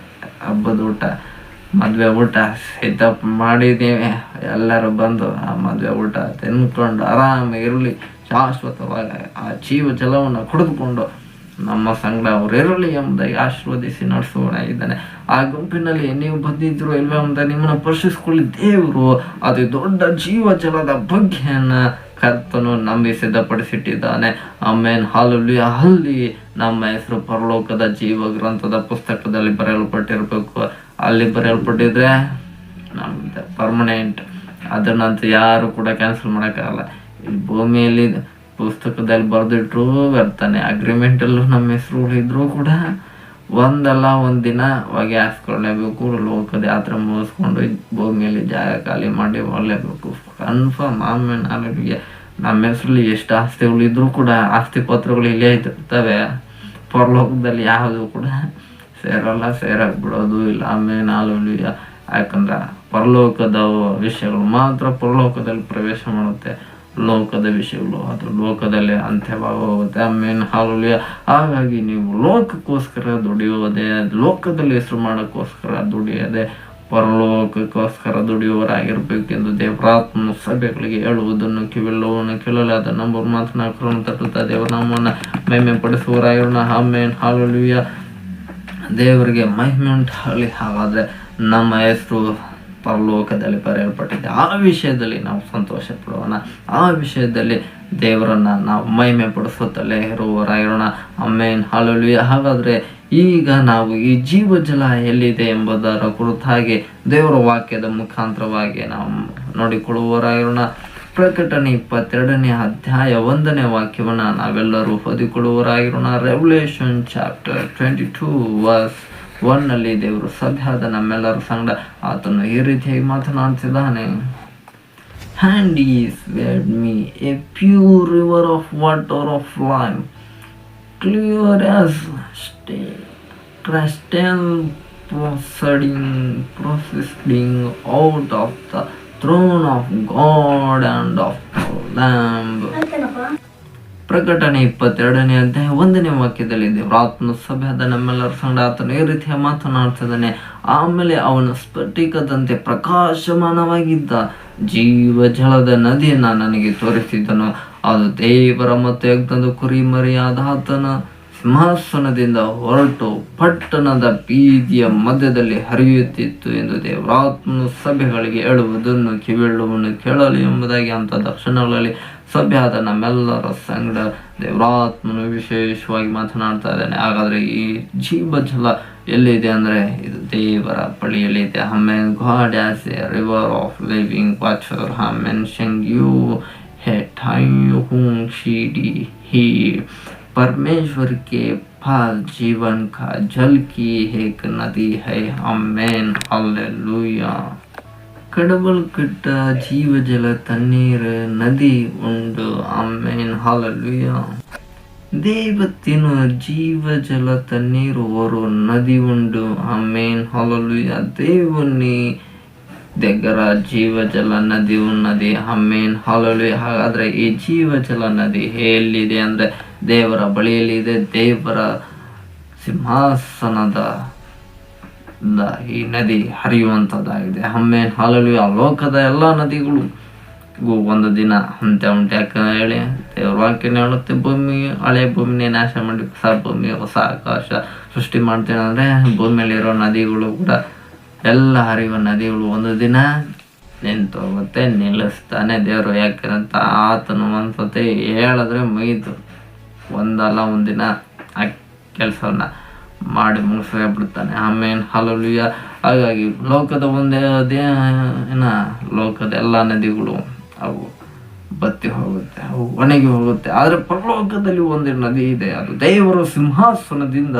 A: ಹಬ್ಬದ ಊಟ, ಮದುವೆ ಊಟ ಸಿದ್ಧ ಮಾಡಿದ್ದೀವಿ, ಎಲ್ಲರೂ ಬಂದು ಆ ಮದುವೆ ಊಟ ತಿನ್ಕೊಂಡು ಆರಾಮಾಗಿರಲಿ, ಶಾಶ್ವತವಾಗಿ ಆ ಜೀವ ಜಲವನ್ನು ಕುಡಿದುಕೊಂಡು ನಮ್ಮ ಸಂಗಡ ಅವರು ಇರಲಿ ಎಂಬುದಾಗಿ ಆಶೀರ್ವದಿಸಿ ನಡೆಸೋಣ ಇದ್ದಾನೆ. ಆ ಗುಂಪಿನಲ್ಲಿ ನೀವು ಬಂದಿದ್ರು ಇಲ್ವೇ ಅಂತ ನಿಮ್ಮನ್ನು ಪರೀಕ್ಷಿಸಿಕೊಳ್ಳಿ. ದೇವರು ಅದು ದೊಡ್ಡ ಜೀವ ಜಲದ ಬಗ್ಗೆಯನ್ನ ಕರ್ತನು ನಂಬಿ ಸಿದ್ಧಪಡಿಸಿಟ್ಟಿದ್ದಾನೆ. ಆಮೇನ್, ಹಲ್ಲೆಲೂಯಾ. ಅಲ್ಲಿ ನಮ್ಮ ಹೆಸರು ಪರಲೋಕದ ಜೀವ ಗ್ರಂಥದ ಪುಸ್ತಕದಲ್ಲಿ ಬರೆಯಲ್ಪಟ್ಟಿರ್ಬೇಕು. ಅಲ್ಲಿ ಬರೆಯಲ್ಪಟ್ಟಿದ್ರೆ ನಮ್ದು ಪರ್ಮನೆಂಟ್, ಅದನ್ನಂತೂ ಯಾರು ಕೂಡ ಕ್ಯಾನ್ಸಲ್ ಮಾಡೋಕ್ಕಾಗಲ್ಲ. ಈ ಭೂಮಿಯಲ್ಲಿ ಪುಸ್ತಕದಲ್ಲಿ ಬರೆದಿಟ್ರು ಬರ್ತಾನೆ, ಅಗ್ರಿಮೆಂಟಲ್ಲೂ ನಮ್ಮ ಹೆಸರು ಇದ್ರೂ ಕೂಡ ಒಂದಲ್ಲ ಒಂದು ದಿನ ಹೊಗೆ ಹಾಕ್ಸ್ಕೊಳ್ಳೇಬೇಕು. ಲೋಕದ ಯಾತ್ರೆ ಮುಗಿಸ್ಕೊಂಡು ಭೂಮಿಯಲ್ಲಿ ಜಾಗ ಖಾಲಿ ಮಾಡಿ ಒಳ್ಳೇಬೇಕು, ಕನ್ಫರ್ಮ್. ಆಮೇಲೆ ನಾಲ್ಗೆ ನಮ್ಮ ಹೆಸರಲ್ಲಿ ಎಷ್ಟು ಆಸ್ತಿಗಳು ಇದ್ರೂ ಕೂಡ ಆಸ್ತಿ ಪತ್ರಗಳು ಇಲ್ಲೇ ಇರ್ತವೆ. ಪರಲೋಕದಲ್ಲಿ ಯಾವುದು ಕೂಡ ಸೇರಲ್ಲ, ಸೇರಕ್ಕೆ ಬಿಡೋದು ಇಲ್ಲ. ಆಮೇಲೆ ನಾಲ್ಕು, ಯಾಕಂದ್ರೆ ಪರಲೋಕದ ವಿಷಯಗಳು ಮಾತ್ರ ಪರಲೋಕದಲ್ಲಿ ಪ್ರವೇಶ ಮಾಡುತ್ತೆ. ಲೋಕದ ವಿಷಯಗಳು ಅದು ಲೋಕದಲ್ಲೇ ಅಂತ್ಯವಾಗೋಗುತ್ತೆ. ಆಮೇಲೆ ಹಾಲುಲಿಯ. ಹಾಗಾಗಿ ನೀವು ಲೋಕಕ್ಕೋಸ್ಕರ ದುಡಿಯೋದೆ, ಲೋಕದಲ್ಲಿ ಹೆಸರು ಮಾಡೋಕ್ಕೋಸ್ಕರ ದುಡಿಯೋದೆ, ಪರಲೋಕಕ್ಕೋಸ್ಕರ ದುಡಿಯುವವರಾಗಿರ್ಬೇಕೆಂದು ದೇವರಾತ್ಮನ ಸಭೆಗಳಿಗೆ ಹೇಳುವುದನ್ನು ಕಿವಿಲ್ಲವನ್ನು ಕೇಳಲು ಅದ ನಂಬರ್ ಮಾತನಾಡನ್ನು ತಟ್ಟುತ್ತಾ ದೇವರ ನಾಮವನ್ನು ಮಹಿಮೆ ಪಡಿಸುವವರಾಗಿರೋಣ. ಆಮೇಲೆ ಹಾಲುಲಿಯ. ದೇವರಿಗೆ ಮಹಿಮೆ ಉಂಟಾಗಲಿ. ಹಾಗಾದರೆ ನಮ್ಮ ಹೆಸರು ಪರಲೋಕದಲ್ಲಿ ಬರೆಯಲ್ಪಟ್ಟಿದೆ. ಆ ವಿಷಯದಲ್ಲಿ ನಾವು ಸಂತೋಷ ಪಡೋಣ. ಆ ವಿಷಯದಲ್ಲಿ ದೇವರನ್ನ ನಾವು ಮಹಿಮೆ ಪಡಿಸುತ್ತಲೇ ಇರುವವರಾಗಿರೋಣ. ಆಮೇನ್, ಹಲ್ಲೆಲೂಯಾ. ಹಾಗಾದರೆ ಈಗ ನಾವು ಈ ಜೀವ ಜಲ ಎಲ್ಲಿದೆ ಎಂಬುದರ ಕುರಿತಾಗಿ ದೇವರ ವಾಕ್ಯದ ಮುಖಾಂತರವಾಗಿ ನಾವು ನೋಡಿಕೊಳ್ಳುವವರಾಗಿರೋಣ. ಪ್ರಕಟಣೆ 22ನೇ ಅಧ್ಯಾಯ 1ನೇ ವಾಕ್ಯವನ್ನು ನಾವೆಲ್ಲರೂ ಓದಿಕೊಳ್ಳುವವರಾಗಿರೋಣ. ರೆವಲ್ಯೂಷನ್ ಚಾಪ್ಟರ್ 22 ವರ್ಸ್ 1ನಲ್ಲಿ ದೇವರು ಸಭೆಯಾದ ನಮ್ಮೆಲ್ಲರ ಸಂಗಡ ಆತನು ಈ ರೀತಿಯಾಗಿ ಮಾತನಾಡ್ತಿದ್ದಾನೆ. And he swayed me a pure river of water of life, clear as crystal, proceeding out of the throne of God and of the Lamb. ಪ್ರಕಟಣೆ 22ನೇ ಅಧ್ಯಾಯ 1ನೇ ವಾಕ್ಯದಲ್ಲಿ ದೇವರಾತ್ಮನ ಸಭೆಯಾದ ನಮ್ಮೆಲ್ಲರ ಸಂಗಡ ಆತನು ಈ ರೀತಿಯ ಮಾತನಾಡ್ತಿದ್ದಾನೆ. ಆಮೇಲೆ ಅವನ ಸ್ಫಟಿಕದಂತೆ ಪ್ರಕಾಶಮಾನವಾಗಿದ್ದ ಜೀವ ಜಲದ ನದಿಯನ್ನ ನನಗೆ ತೋರಿಸಿದ್ದನು. ಅದು ದೇವರ ಮತ್ತು ಯಜ್ಞದ ಕುರಿಮರಿಯಾದ ಆತನ ಸಿಂಹಾಸನದಿಂದ ಹೊರಟು ಪಟ್ಟಣದ ಬೀದಿಯ ಮಧ್ಯದಲ್ಲಿ ಹರಿಯುತ್ತಿತ್ತು ಎಂದು ದೇವರಾತ್ಮನ ಸಭೆಗಳಿಗೆ ಹೇಳುವುದನ್ನು ಕಿವಿಯುಳ್ಳವನು ಕೇಳಲಿ ಎಂಬುದಾಗಿ ಅಂತ ದರ್ಶನಗಳಲ್ಲಿ ಸಭೆಯಾದ ನಮ್ಮೆಲ್ಲರ ಸಂಗಡ ದೇವರಾತ್ಮನು ವಿಶೇಷವಾಗಿ ಮಾತನಾಡ್ತಾ ಇದ್ದಾನೆ. ಹಾಗಾದ್ರೆ ಈ ಜೀವ ಜಲ ಎಲ್ಲಿದೆ ಅಂದ್ರೆ ಇದು ದೇವರ ಬಳಿಯಲ್ಲಿದೆ. Amen. God has a river of living water. Amen. ಶಂಗ್ಯೂ है ठाई हूँ शीडी ही परमेश्वर के पास जीवन का जल की एक नदी है. आमेन, हालेलुया. கடவுள் கிட்ட ஜீவ ஜல தண்ணீர் நதி உண்டு. ஆமென், ஹalleluya. ದೇವತ್ತಿನ ಜೀವ ಜಲ ತಣ್ಣೀರು ಓರೋ ನದಿ ಉಂಡು. ಆಮೇನ್, ಹಲ್ಲೆಲೂಯಾ. దేవుని దగ్గర ಜೀವ ಜಲ ನದಿ ఉన్నది. ಆಮೇನ್, ಹಲ್ಲೆಲೂಯಾ. ಹಾಗಾದ್ರೆ ಈ ಜೀವ ಜಲ ನದಿ ಎಲ್ಲಿದೆ ಅಂದ್ರೆ ದೇವರ ಬಳಿಯಲ್ಲಿ ಇದೆ. ದೇವರ ಸಿಂಹಾಸನದ ಈ ನದಿ ಹರಿಯುವಂಥದ್ದಾಗಿದೆ. ಆಮೇನ್, ಹಲ್ಲೆಲೂಯಾ. ಲೋಕದ ಎಲ್ಲ ನದಿಗಳು ಒಂದು ದಿನ ಅಂತ್ಯ ಉಂಟು. ಯಾಕೆ ಹೇಳಿ ದೇವ್ರ ವಾಕ್ಯನ ಹೇಳುತ್ತೆ, ಭೂಮಿ ಹಳೆ ಭೂಮಿನೇ ನಾಶ ಮಾಡಿ ಹೊಸ ಭೂಮಿ ಹೊಸ ಆಕಾಶ ಸೃಷ್ಟಿ ಮಾಡ್ತೇನೆ ಅಂದರೆ ಭೂಮಿಯಲ್ಲಿರೋ ನದಿಗಳು ಕೂಡ ಎಲ್ಲ ಹರಿಯುವ ನದಿಗಳು ಒಂದು ದಿನ ನಿಂತು ಹೋಗುತ್ತೆ, ನಿಲ್ಲಿಸ್ತಾನೆ ದೇವರು. ಯಾಕೆಂತ ಆತನು ಒಂದ್ಸತಿ ಹೇಳಿದ್ರೆ ಮುಗಿತು, ಒಂದಲ್ಲ ಒಂದಿನ ಆ ಕೆಲಸವನ್ನ ಮಾಡಿ ಮುಗಿಸೇ ಬಿಡ್ತಾನೆ. ಆಮೇನ್, ಹಲ್ಲೆಲೂಯಾ. ಹಾಗಾಗಿ ಲೋಕದ ಲೋಕದ ಎಲ್ಲ ನದಿಗಳು ಅವು ಬತ್ತಿ ಹೋಗುತ್ತೆ, ಅವು ಒಣಗಿ ಹೋಗುತ್ತೆ. ಆದರೆ ಪರಲೋಕದಲ್ಲಿ ಒಂದು ನದಿ ಇದೆ, ಅದು ದೇವರ ಸಿಂಹಾಸನದಿಂದ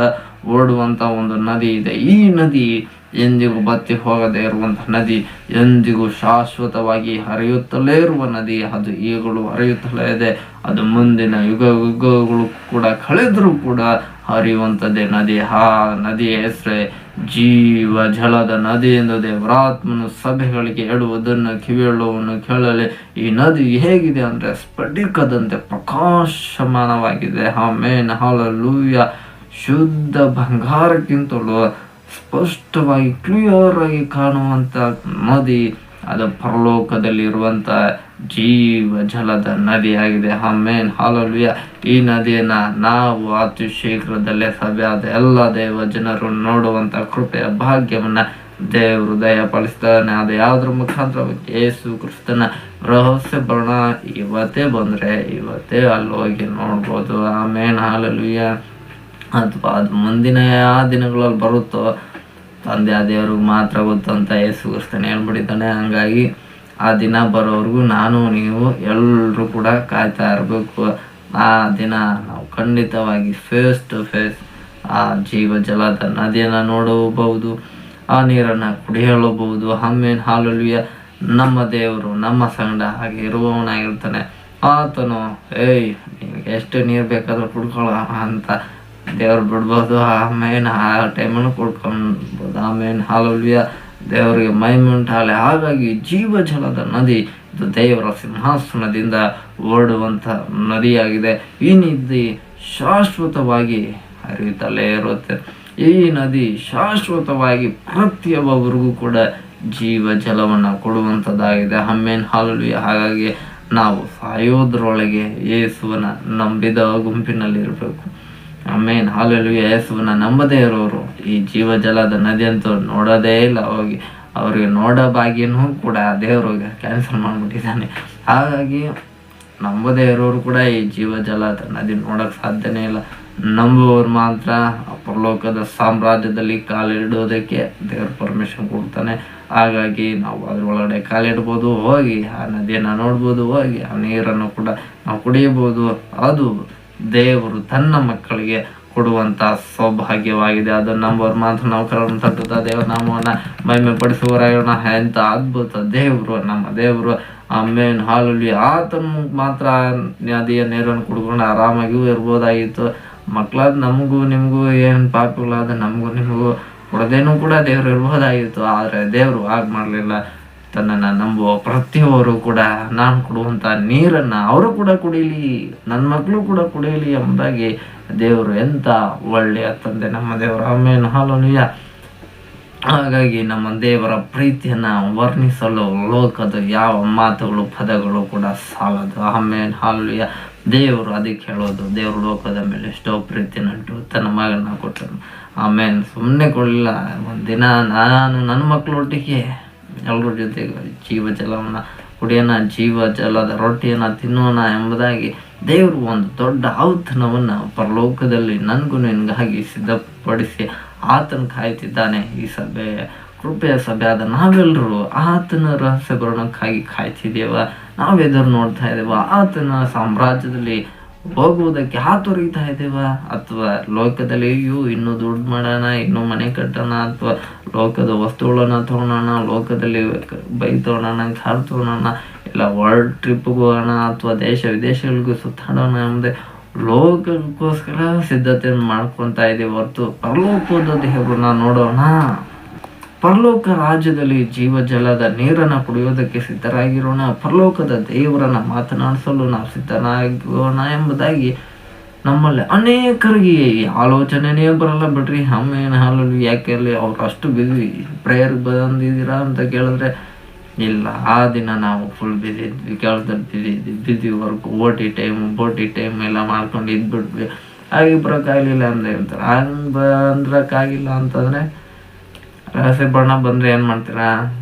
A: ಓಡುವಂತ ಒಂದು ನದಿ ಇದೆ. ಈ ನದಿ ಎಂದಿಗೂ ಬತ್ತಿ ಹೋಗದೇ ಇರುವಂತಹ ನದಿ, ಎಂದಿಗೂ ಶಾಶ್ವತವಾಗಿ ಹರಿಯುತ್ತಲೇ ಇರುವ ನದಿ, ಅದು ಈಗಲೂ ಹರಿಯುತ್ತಲೇ ಇದೆ. ಅದು ಮುಂದಿನ ಯುಗಗಳು ಕೂಡ ಕಳೆದರೂ ಕೂಡ ಹರಿಯುವಂಥದ್ದೇ ನದಿ. ಆ ನದಿಯ ಹೆಸರೇ ಜೀವ ಜಲದ ನದಿ ಎಂದು ದೇವರಾತ್ಮನು ಸಭೆಗಳಿಗೆ ಹೇಳುವುದನ್ನು ಕಿವಿಯುಳ್ಳವನು ಕೇಳಲಿ. ಈ ನದಿ ಹೇಗಿದೆ ಅಂದ್ರೆ ಸ್ಫಟಿಕದಂತೆ ಪ್ರಕಾಶಮಾನವಾಗಿದೆ. Amen, hallelujah. ಶುದ್ಧ ಬಂಗಾರಕ್ಕಿಂತಲೂ ಸ್ಪಷ್ಟವಾಗಿ ಕ್ಲಿಯರ್ ಆಗಿ ಕಾಣುವಂತ ನದಿ, ಅದು ಪರಲೋಕದಲ್ಲಿ ಇರುವಂತ ಜೀವ ಜಲದ ನದಿಯಾಗಿದೆ. Amen, hallelujah. ಈ ನದಿಯನ್ನ ನಾವು ಅತಿ ಶೀಘ್ರದಲ್ಲೇ ಸಭೆಯಾದ ಎಲ್ಲ ದೇವ ಜನರು ನೋಡುವಂತ ಕೃಪೆಯ ಭಾಗ್ಯವನ್ನ ದೇವರು ದಯಪಾಲಿಸ್ತಾನೆ. ಅದು ಯಾವ್ದ್ರ ಮುಖಾಂತರ ಯೇಸು ಕ್ರಿಸ್ತನ ರಹಸ್ಯ ಬರಣ ಇವತ್ತೇ ಬಂದ್ರೆ ಇವತ್ತೇ ಅಲ್ಲಿ ಹೋಗಿ ನೋಡ್ಬೋದು. Amen, hallelujah. ಅಥವಾ ಅದು ಮುಂದಿನ ಯಾವ ದಿನಗಳಲ್ಲಿ ಬರುತ್ತೋ ತಂದೆ ಆ ದೇವ್ರಿಗೆ ಮಾತ್ರ ಗೊತ್ತಂತ ಯೇಸು ಕ್ರಿಸ್ತನ ಹೇಳ್ಬಿಟ್ಟಿದ್ದಾನೆ. ಹಂಗಾಗಿ ಆ ದಿನ ಬರೋವರೆಗೂ ನಾನು ನೀವು ಎಲ್ಲರೂ ಕೂಡ ಕಾಯ್ತಾ ಇರಬೇಕು. ಆ ದಿನ ನಾವು ಖಂಡಿತವಾಗಿ ಫೇಸ್ ಟು ಫೇಸ್ ಆ ಜೀವ ಜಲದ ನದಿಯನ್ನು ನೋಡಬಹುದು, ಆ ನೀರನ್ನು ಕುಡಿಯಲಬಹುದು. Amen, hallelujah. ನಮ್ಮ ದೇವರು ನಮ್ಮ ಸಂಗಡ ಹಾಗೆ ಇರುವವನಾಗಿರ್ತಾನೆ. ಆತನು ನಿನಗೆ ಎಷ್ಟು ನೀರು ಬೇಕಾದ್ರೂ ಕುಡ್ಕೊಳ್ಳೋ ಅಂತ ದೇವ್ರು ಬಿಡ್ಬೋದು. ಆಮೇನ್, ಆ ಟೈಮನ್ನು ಕುಡ್ಕೊಳ್ಬೋದು. ಆಮೇನ್, ಹಲ್ಲೆಲೂಯಾ. ದೇವರಿಗೆ ಮಹಿಮೆ ಉಂಟಾಗಲಿ. ಹಾಗಾಗಿ ಜೀವ ಜಲದ ನದಿ ಇದು ದೇವರ ಸಿಂಹಾಸನದಿಂದ ಓಡುವಂಥ ನದಿಯಾಗಿದೆ. ಈ ನದಿ ಶಾಶ್ವತವಾಗಿ ಹರಿಯುತ್ತಲೇ ಇರುತ್ತೆ. ಈ ನದಿ ಶಾಶ್ವತವಾಗಿ ಪ್ರತಿಯೊಬ್ಬರಿಗೂ ಕೂಡ ಜೀವ ಜಲವನ್ನು ಕೊಡುವಂಥದ್ದಾಗಿದೆ. Amen, hallelujah. ಹಾಗಾಗಿ ನಾವು ಸಾಯೋದ್ರೊಳಗೆ ಯೇಸುವನ ನಂಬಿದ ಗುಂಪಿನಲ್ಲಿರಬೇಕು. Amen, hallelujah. ಯೇಸುವನ್ನ ನಂಬದೇ ಇರೋರು ಈ ಜೀವ ಜಲದ ನದಿ ಅಂತೂ ನೋಡೋದೇ ಇಲ್ಲ. ಅವ್ರಿಗೆ ನೋಡೋ ಭಾಗ್ಯನೂ ಕೂಡ ದೇವ್ರಿಗೆ ಕ್ಯಾನ್ಸಲ್ ಮಾಡಿಬಿಟ್ಟಿದ್ದಾನೆ. ಹಾಗಾಗಿ ನಂಬದೇ ಇರೋರು ಕೂಡ ಈ ಜೀವ ಜಲದ ನದಿ ನೋಡೋಕೆ ಸಾಧ್ಯನೇ ಇಲ್ಲ. ನಂಬುವವರು ಮಾತ್ರ ಪರಲೋಕದ ಸಾಮ್ರಾಜ್ಯದಲ್ಲಿ ಕಾಲಿಡೋದಕ್ಕೆ ದೇವ್ರ ಪರ್ಮಿಷನ್ ಕೊಡ್ತಾನೆ. ಹಾಗಾಗಿ ನಾವು ಅದ್ರೊಳಗಡೆ ಕಾಲಿಡ್ಬೋದು, ಹೋಗಿ ಆ ನದಿಯನ್ನು ನೋಡ್ಬೋದು, ಹೋಗಿ ಆ ನೀರನ್ನು ಕೂಡ ನಾವು ಕುಡಿಯಬಹುದು. ಅದು ದೇವರು ತನ್ನ ಮಕ್ಕಳಿಗೆ ಕೊಡುವಂತ ಸೌಭಾಗ್ಯವಾಗಿದೆ. ಅದನ್ನು ನಂಬೋರು ಮಾತ್ರ ನಾವು ಕರನ್ನು ತಟ್ಟುತ್ತಾ ದೇವರ ನಾಮವನ್ನು ಮಹಿಮೆ ಪಡಿಸುವವರಾಗೋಣ. ಎಂತ ಅದ್ಭುತ ದೇವರು ನಮ್ಮ ದೇವರು. Amen, hallelujah. ಆತನು ಮಾತ್ರ ನದಿಯ ನೀರನ್ನು ಕುಡ್ಕೊಂಡು ಆರಾಮಾಗಿಯೂ ಇರ್ಬೋದಾಗಿತ್ತು. ಮಕ್ಕಳಾದ ನಮಗೂ ನಿಮಗೂ ಏನು ಪಾಪಗಳಾದ ನಮಗೂ ನಿಮಗೂ ಕೊಡದೇನೂ ಕೂಡ ದೇವರು ಇರ್ಬೋದಾಗಿತ್ತು. ಆದರೆ ದೇವರು ಹಾಗೆ ಮಾಡಲಿಲ್ಲ. ತನ್ನನ್ನು ನಂಬುವ ಪ್ರತಿಯೊಬ್ಬರು ಕೂಡ ನಾನು ಕೊಡುವಂಥ ನೀರನ್ನು ಅವರು ಕೂಡ ಕುಡೀಲಿ, ನನ್ನ ಮಕ್ಕಳು ಕೂಡ ಕುಡಿಯಲಿ ಎಂಬುದಾಗಿ ದೇವರು ಎಂಥ ಒಳ್ಳೆಯ ತಂದೆ ನಮ್ಮ ದೇವರು. Amen, hallelujah. ಹಾಗಾಗಿ ನಮ್ಮ ದೇವರ ಪ್ರೀತಿಯನ್ನು ವರ್ಣಿಸಲು ಲೋಕದ ಯಾವ ಮಾತುಗಳು ಪದಗಳು ಕೂಡ ಸಾಲದು. Amen, hallelujah. ದೇವರು ಅದಕ್ಕೆ ಹೇಳೋದು, ದೇವರು ಲೋಕದ ಮೇಲೆ ಎಷ್ಟೋ ಪ್ರೀತಿಯನ್ನುಂಟು ತನ್ನ ಮಗನ ಕೊಟ್ಟನು. ಆಮೇನ್, ಸುಮ್ಮನೆ ಕೊಡಲಿಲ್ಲ. ಒಂದಿನ ನಾನು ನನ್ನ ಮಕ್ಕಳೊಟ್ಟಿಗೆ ಎಲ್ಲರ ಜೊತೆಗೆ ಜೀವ ಜಲವನ್ನು ಕುಡಿಯೋಣ, ಜೀವ ಜಲದ ರೊಟ್ಟಿಯನ್ನು ತಿನ್ನೋಣ ಎಂಬುದಾಗಿ ದೇವರು ಒಂದು ದೊಡ್ಡ ಔತಣವನ್ನು ಪರಲೋಕದಲ್ಲಿ ನನಗೂ ನಿನಗಾಗಿ ಸಿದ್ಧಪಡಿಸಿ ಆತನ ಕಾಯ್ತಿದ್ದಾನೆ. ಈ ಸಭೆ ಕೃಪೆಯ ಸಭೆ ಆದ ನಾವೆಲ್ಲರೂ ಆತನ ರಹಸ್ಯ ಬರೋಣಕ್ಕಾಗಿ ಕಾಯ್ತಿದ್ದೇವ. ನಾವೆದುರು ನೋಡ್ತಾ ಇದ್ದೇವ ಆತನ ಸಾಮ್ರಾಜ್ಯದಲ್ಲಿ ಹೋಗುವುದಕ್ಕೆ ಹಾತೊರಿತಾ ಇದ್ದೇವ, ಅಥವಾ ಲೋಕದಲ್ಲಿ ಇನ್ನೂ ದುಡ್ಡು ಮಾಡೋಣ, ಇನ್ನೂ ಮನೆ ಕಟ್ಟೋಣ, ಅಥವಾ ಲೋಕದ ವಸ್ತುಗಳನ್ನ ತೊಗೊಳೋಣ, ಲೋಕದಲ್ಲಿ ಬೈಕ್ ತೊಗೊಳೋಣ, ಕಾರ್ ತೊಗೊಳೋಣ, ಇಲ್ಲ ವರ್ಲ್ಡ್ ಟ್ರಿಪ್ಗೆ ಹೋಗೋಣ, ಅಥವಾ ದೇಶ ವಿದೇಶಗಳಿಗೂ ಸುತ್ತಾಡೋಣ ಎಂಬುದೇ ಲೋಕಕ್ಕೋಸ್ಕರ ಸಿದ್ಧತೆಯನ್ನು ಮಾಡ್ಕೊತಾ ಇದ್ದೀವಿ ಹೊರತು ಪರಲೋಕದ ದೇವರನ್ನ ನೋಡೋಣ, ಪರಲೋಕ ರಾಜ್ಯದಲ್ಲಿ ಜೀವ ಜಲದ ನೀರನ್ನು ಕುಡಿಯೋದಕ್ಕೆ ಸಿದ್ಧರಾಗಿರೋಣ, ಪರಲೋಕದ ದೇವರನ್ನ ಮಾತನಾಡಿಸಲು ನಾವು ಸಿದ್ಧರಾಗೋಣ ಎಂಬುದಾಗಿ ನಮ್ಮಲ್ಲಿ ಅನೇಕರಿಗೆ ಈ ಆಲೋಚನೆನೇ ಬರಲ್ಲ ಬಿಡ್ರಿ. ಆಮೇಲೆ ಹಾಲಲ್ಲಿ ಯಾಕೆ ಅಲ್ಲಿ ಅವ್ರು ಅಷ್ಟು ಬಿಸಿ ಪ್ರೇಯರ್ಗೆ ಬಂದಿದ್ದೀರಾ ಅಂತ ಕೇಳಿದ್ರೆ ಇಲ್ಲ, ಆ ದಿನ ನಾವು ಫುಲ್ ಬಿಸಿ ಇದ್ವಿ, ಕೆಲಸದಲ್ಲಿ ಬಿಸಿ ವರ್ಕ್, ಬೋಟಿ ಟೈಮ್ ಎಲ್ಲ ಮಾಡ್ಕೊಂಡು ಇದ್ಬಿಟ್ವಿ, ಹಾಗೆ ಬರೋಕ್ಕಾಗಲಿಲ್ಲ ಅಂತ ಹೇಳ್ತಾರೆ. ಹಂಗೆ ಬಂದ್ರಕ್ಕಾಗಿಲ್ಲ ಅಂತಂದರೆ ರಹಸ್ಯ ಬಣ್ಣ ಬಂದರೆ ಏನು ಮಾಡ್ತೀರಾ,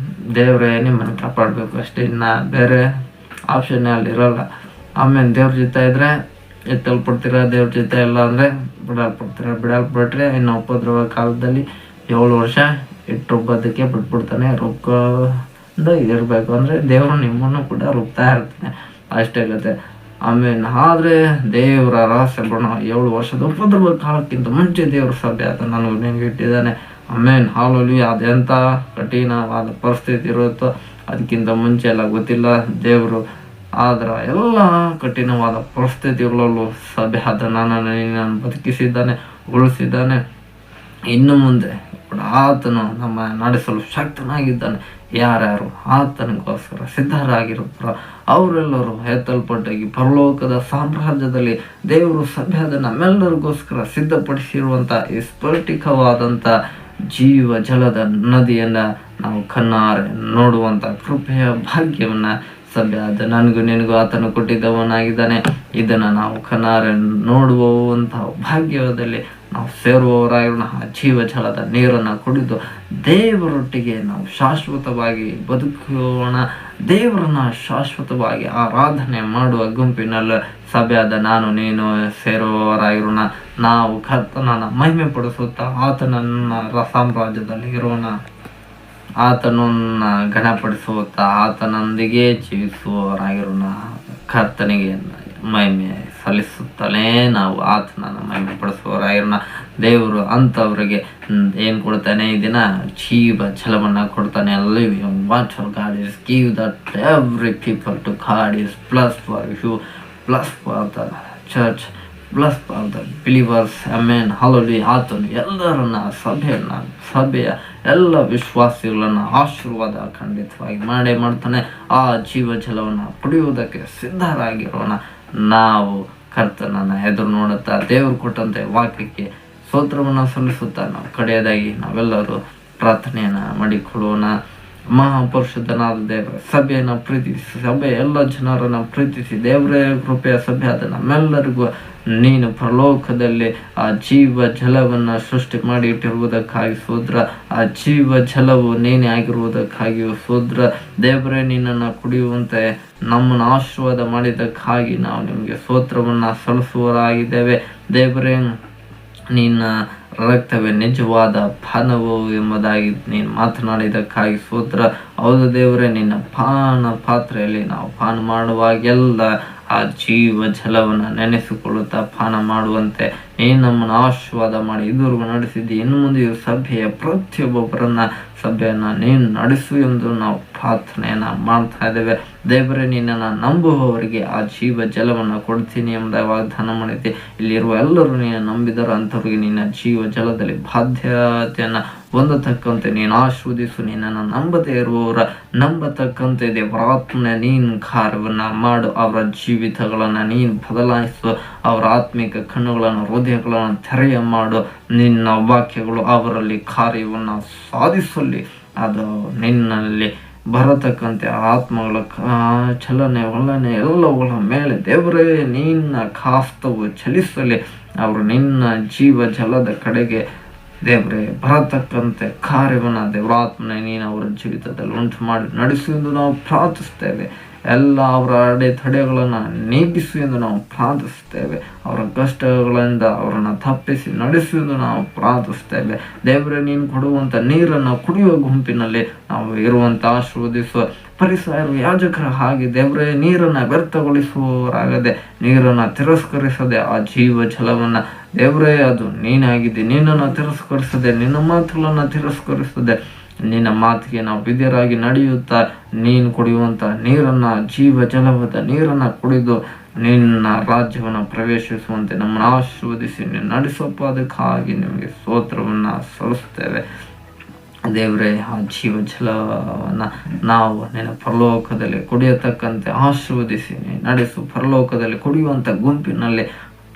A: ದೇವರೇ ನಿಮ್ಮನ್ನು ಕಾಪಾಡಬೇಕು ಅಷ್ಟೇ, ಇನ್ನು ಬೇರೆ ಆಪ್ಷನ್ನೇ ಅಲ್ಲಿ ಇರೋಲ್ಲ. ಆಮೇಲೆ ದೇವ್ರ ಜೊತೆ ಇದ್ದರೆ ಎತ್ತಲ್ಪಡ್ತೀರಾ, ದೇವ್ರ ಜೊತೆ ಇಲ್ಲ ಅಂದರೆ ಬಿಡಲ್ಪಡ್ತೀರಾ. ಬಿಡಲ್ಪಟ್ರೆ ಇನ್ನು ಉಪದ್ರವ ಕಾಲದಲ್ಲಿ 7 ವರ್ಷ ಇಟ್ಟೊಬ್ಬದಕ್ಕೆ ಬಿಟ್ಬಿಡ್ತಾನೆ. ರೊಕ್ಕದ ಇರಬೇಕು ಅಂದರೆ ದೇವರು ನಿಮ್ಮನ್ನು ಕೂಡ ರುಬ್ತಾ ಇರ್ತಾನೆ, ಅಷ್ಟೇ ಕತೆ. ಆಮೇಲೆ ಆದರೆ ದೇವರ ರಹಸ್ಯ ಬಣ್ಣ 7 ವರ್ಷದ ಉಪದ್ರವ ಕಾಲಕ್ಕಿಂತ ಮುಂಚೆ ದೇವ್ರ ಸಭೆ ಆತ ನನಗೆ ಇಟ್ಟಿದ್ದಾನೆ. ಆಮೇನ್ ಹಾಲೆಲೂಯಾ. ಅದೆಂಥ ಕಠಿಣವಾದ ಪರಿಸ್ಥಿತಿ ಇರುತ್ತೋ ಅದಕ್ಕಿಂತ ಮುಂಚೆ ಎಲ್ಲ ಗೊತ್ತಿಲ್ಲ ದೇವರು. ಆದ್ರೆ ಎಲ್ಲ ಕಠಿಣವಾದ ಪರಿಸ್ಥಿತಿಗಳಲ್ಲೂ ಸಭೆ ಅದನ್ನು ಬದುಕಿಸಿದ್ದಾನೆ, ಉಳಿಸಿದ್ದಾನೆ. ಇನ್ನು ಮುಂದೆ ಕೂಡ ಆತನು ನಮ್ಮ ನಡೆಸಲು ಶಕ್ತನಾಗಿದ್ದಾನೆ. ಯಾರ್ಯಾರು ಆತನಿಗೋಸ್ಕರ ಸಿದ್ಧರಾಗಿರುತ್ತಾರೋ ಅವರೆಲ್ಲರೂ ಎತ್ತಲ್ಪಟ್ಟಾಗಿ ಪರಲೋಕದ ಸಾಮ್ರಾಜ್ಯದಲ್ಲಿ ದೇವರು ಸಭೆ ನಮ್ಮೆಲ್ಲರಿಗೋಸ್ಕರ ಸಿದ್ಧಪಡಿಸಿರುವಂಥ ಈ ಸ್ಫಟಿಕವಾದಂಥ ಜೀವ ಜಲದ ನದಿಯನ್ನು ನಾವು ಕಣ್ಣಾರೆ ನೋಡುವಂಥ ಕೃಪೆಯ ಭಾಗ್ಯವನ್ನು ಸಭೆ ನನಗೂ ನಿನಗೂ ಆತನು ಕೊಟ್ಟಿದ್ದವನಾಗಿದ್ದಾನೆ. ಇದನ್ನು ನಾವು ಕಣ್ಣಾರೆ ನೋಡುವಂತಹ ಭಾಗ್ಯದಲ್ಲಿ ನಾವು ಸೇರುವವರಾಗಿರೋಣ. ಆ ಜೀವ ಜಲದ ನೀರನ್ನು ಕುಡಿದು ದೇವರೊಟ್ಟಿಗೆ ನಾವು ಶಾಶ್ವತವಾಗಿ ಬದುಕೋಣ. ದೇವರನ್ನ ಶಾಶ್ವತವಾಗಿ ಆರಾಧನೆ ಮಾಡುವ ಗುಂಪಿನಲ್ಲಿ ಸಭೆಯಾದ ನಾನು ನೀನು ಸೇರುವವರಾಗಿರೋಣ. ನಾವು ಕರ್ತನನ್ನು ಮಹಿಮೆ ಪಡಿಸುತ್ತಾ ಆತನನ್ನ ಸಾಮ್ರಾಜ್ಯದಲ್ಲಿ ಇರೋಣ. ಆತನನ್ನ ಘನಪಡಿಸುತ್ತಾ ಆತನೊಂದಿಗೆ ಜೀವಿಸುವವರಾಗಿರೋಣ. ಕರ್ತನಿಗೆ ಮಹಿಮೆ ಸಲ್ಲಿಸುತ್ತಲೇ ನಾವು ಆತನನ್ನು ಮಹಿಮೆ ಪಡಿಸುವವರಾಗಿರೋಣ. ದೇವರು ಅಂಥವ್ರಿಗೆ ಏನು ಕೊಡ್ತಾನೆ? ಈ ದಿನ ಜೀವ ಜಲವನ್ನು ಕೊಡ್ತಾನೆ. Living water God is give that every people to God is plus for you, plus for the church, plus for the believers. ಆಮೇನ್ ಹಾಲೆಲೂಯಾ. ಆತನು ಎಲ್ಲರನ್ನ ಸಭೆಯ ಎಲ್ಲ ವಿಶ್ವಾಸಿಗಳನ್ನು ಆಶೀರ್ವಾದ ಖಂಡಿತವಾಗಿ ಮಾಡ್ತಾನೆ. ಆ ಜೀವ ಜಲವನ್ನು ಕುಡಿಯುವುದಕ್ಕೆ ಸಿದ್ಧರಾಗಿರೋಣ. ನಾವು ಕರ್ತನನ್ನು ಎದುರು ನೋಡುತ್ತಾ ದೇವರು ಕೊಟ್ಟಂತೆ ವಾಕ್ಯಕ್ಕೆ ಸ್ತೋತ್ರವನ್ನು ಸಲ್ಲಿಸುತ್ತಾ ನಾವು ಕಡೆಯದಾಗಿ ನಾವೆಲ್ಲರೂ ಪ್ರಾರ್ಥನೆಯನ್ನು ಮಾಡಿಕೊಳ್ಳೋಣ. ಮಹಾಪರಿಶುದ್ಧನಾದ ದೇವರ ಸಭೆಯನ್ನು ಪ್ರೀತಿಸಿ, ಸಭೆ ಎಲ್ಲ ಜನರನ್ನು ಪ್ರೀತಿಸಿ, ದೇವರೇ ಕೃಪೆಯ ಸಭೆ ಆದ ನಮ್ಮೆಲ್ಲರಿಗೂ ನೀನು ಪರಲೋಕದಲ್ಲಿ ಆ ಜೀವ ಜಲವನ್ನು ಸೃಷ್ಟಿ ಮಾಡಿ ಇಟ್ಟಿರುವುದಕ್ಕಾಗಿ ಸ್ತೋತ್ರ. ಆ ಜೀವ ಜಲವು ನೀನೇ ಆಗಿರುವುದಕ್ಕಾಗಿಯೂ ಸ್ತೋತ್ರ. ದೇವರೇ ನಿನ್ನನ್ನು ಕುಡಿಯುವಂತೆ ನಮ್ಮನ್ನು ಆಶೀರ್ವಾದ ಮಾಡಿದ್ದಕ್ಕಾಗಿ ನಾವು ನಿಮಗೆ ಸ್ತೋತ್ರವನ್ನು ಸಲ್ಲಿಸುವವರಾಗಿದ್ದೇವೆ. ದೇವರೇ ನಿನ್ನ ರಕ್ತವೇ ನಿಜವಾದ ಪಾನವು ಎಂಬುದಾಗಿ ನೀನು ಮಾತನಾಡಿದ್ದಕ್ಕಾಗಿ ಸ್ತೋತ್ರ. ಹೌದು ದೇವರೇ, ನಿನ್ನ ಪಾತ್ರೆಯಲ್ಲಿ ನಾವು ಪಾನ ಮಾಡುವಾಗೆಲ್ಲ ಆ ಜೀವ ಜಲವನ್ನು ನೆನೆಸಿಕೊಳ್ಳುತ್ತಾ ಪಾನ ಮಾಡುವಂತೆ ನೀನು ನಮ್ಮನ್ನು ಆಶೀರ್ವಾದ ಮಾಡಿ ಇದುವರೆಗೂ ನಡೆಸಿದ್ದಿ. ಇನ್ನು ಮುಂದೆಯೂ ಸಭೆಯ ಪ್ರತಿಯೊಬ್ಬೊಬ್ಬರನ್ನ ಸಭೆಯನ್ನು ನೀನು ನಡೆಸು ಎಂದು ನಾವು ಪ್ರಾರ್ಥನೆಯನ್ನು ಮಾಡ್ತಾ ಇದ್ದೇವೆ. ದೇವರೇ, ನಿನ್ನನ್ನು ನಂಬುವವರಿಗೆ ಆ ಜೀವ ಜಲವನ್ನು ಕೊಡ್ತೀನಿ ಎಂಬ ವಾಗ್ದಾನ ಮಾಡಿದ್ದೆ. ಇಲ್ಲಿರುವ ಎಲ್ಲರೂ ನೀನು ನಂಬಿದರು ಅಂಥವ್ರಿಗೆ ನಿನ್ನ ಜೀವ ಜಲದಲ್ಲಿ ಬಾಧ್ಯತೆಯನ್ನು ಹೊಂದತಕ್ಕಂತೆ ನೀನು ಆಶೀರ್ವದಿಸು. ನಿನ್ನನ್ನು ನಂಬದೇ ಇರುವವರ ನಂಬತಕ್ಕಂತೆ ದೇವರಾತ್ಮನ ನೀನು ಕಾರ್ಯವನ್ನು ಮಾಡು. ಅವರ ಜೀವಿತಗಳನ್ನು ನೀನು ಬದಲಾಯಿಸು. ಅವರ ಆತ್ಮಿಕ ಕಣ್ಣುಗಳನ್ನು, ಹೃದಯಗಳನ್ನು ತೆರೆಯ ಮಾಡು. ನಿನ್ನ ವಾಕ್ಯಗಳು ಅವರಲ್ಲಿ ಕಾರ್ಯವನ್ನು ಸಾಧಿಸಲಿ. ಅದು ನಿನ್ನಲ್ಲಿ ಬರತಕ್ಕಂತೆ ಆತ್ಮಗಳ ಚಲನೆ ವಲನೆ ಎಲ್ಲವುಗಳ ಮೇಲೆ ದೇವರೇ ನಿನ್ನ ಕಾಸ್ತವು ಚಲಿಸಲಿ. ಅವರು ನಿನ್ನ ಜೀವ ಜಲದ ಕಡೆಗೆ ದೇವರೇ ಬರತಕ್ಕಂತೆ ಕಾರ್ಯವನ್ನು ದೇವರಾತ್ಮನೆ ನೀನು ಅವರ ಜೀವಿತದಲ್ಲಿ ಉಂಟು ಮಾಡಿ ನಡೆಸು ಎಂದು ನಾವು ಪ್ರಾರ್ಥಿಸ್ತೇವೆ. ಎಲ್ಲ ಅವರ ಅಡೆತಡೆಗಳನ್ನು ನೀಗಿಸು ಎಂದು ನಾವು ಪ್ರಾರ್ಥಿಸ್ತೇವೆ. ಅವರ ಕಷ್ಟಗಳಿಂದ ಅವರನ್ನು ತಪ್ಪಿಸಿ ನಡೆಸು ಎಂದು ನಾವು ಪ್ರಾರ್ಥಿಸ್ತೇವೆ. ದೇವರೇ, ನೀನು ಕೊಡುವಂಥ ನೀರನ್ನು ಕುಡಿಯುವ ಗುಂಪಿನಲ್ಲಿ ನಾವು ಇರುವಂಥ ಆಶೀರ್ವದಿಸುವ ಪರಿಸರ ಯಾಜಕರ ಹಾಗೆ ದೇವರೇ ನೀರನ್ನು ವ್ಯರ್ಥಗೊಳಿಸುವವರಾಗದೆ, ನೀರನ್ನು ತಿರಸ್ಕರಿಸದೆ ಆ ಜೀವ ಜಲವನ್ನು ದೇವರೇ ಅದು ನೀನಾಗಿದೆ. ನಿನ್ನನ್ನು ತಿರಸ್ಕರಿಸದೆ, ನಿನ್ನ ಮಾತುಗಳನ್ನು ತಿರಸ್ಕರಿಸದೆ, ನಿನ್ನ ಮಾತಿಗೆ ನಾವು ವಿಧೇಯರಾಗಿ ನಡೆಯುತ್ತಾ ನೀನು ಕುಡಿಯುವಂಥ ನೀರನ್ನು, ಜೀವ ಜಲವಾದ ನೀರನ್ನು ಕುಡಿದು ನಿನ್ನ ರಾಜ್ಯವನ್ನು ಪ್ರವೇಶಿಸುವಂತೆ ನಮ್ಮನ್ನು ಆಶೀರ್ವದಿಸಿ ನೀನು ನಡೆಸಪ್ಪ. ಅದಕ್ಕಾಗಿ ನಿಮಗೆ ಸ್ತೋತ್ರವನ್ನು ಸಲ್ಲಿಸ್ತೇವೆ. ದೇವರೇ, ಆ ಜೀವ ಜಲವನ್ನು ನಾವು ನಿನ್ನ ಪರಲೋಕದಲ್ಲಿ ಕುಡಿಯತಕ್ಕಂತೆ ಆಶೀರ್ವದಿಸಿ ನಡೆಸು. ಪರಲೋಕದಲ್ಲಿ ಕುಡಿಯುವಂಥ ಗುಂಪಿನಲ್ಲಿ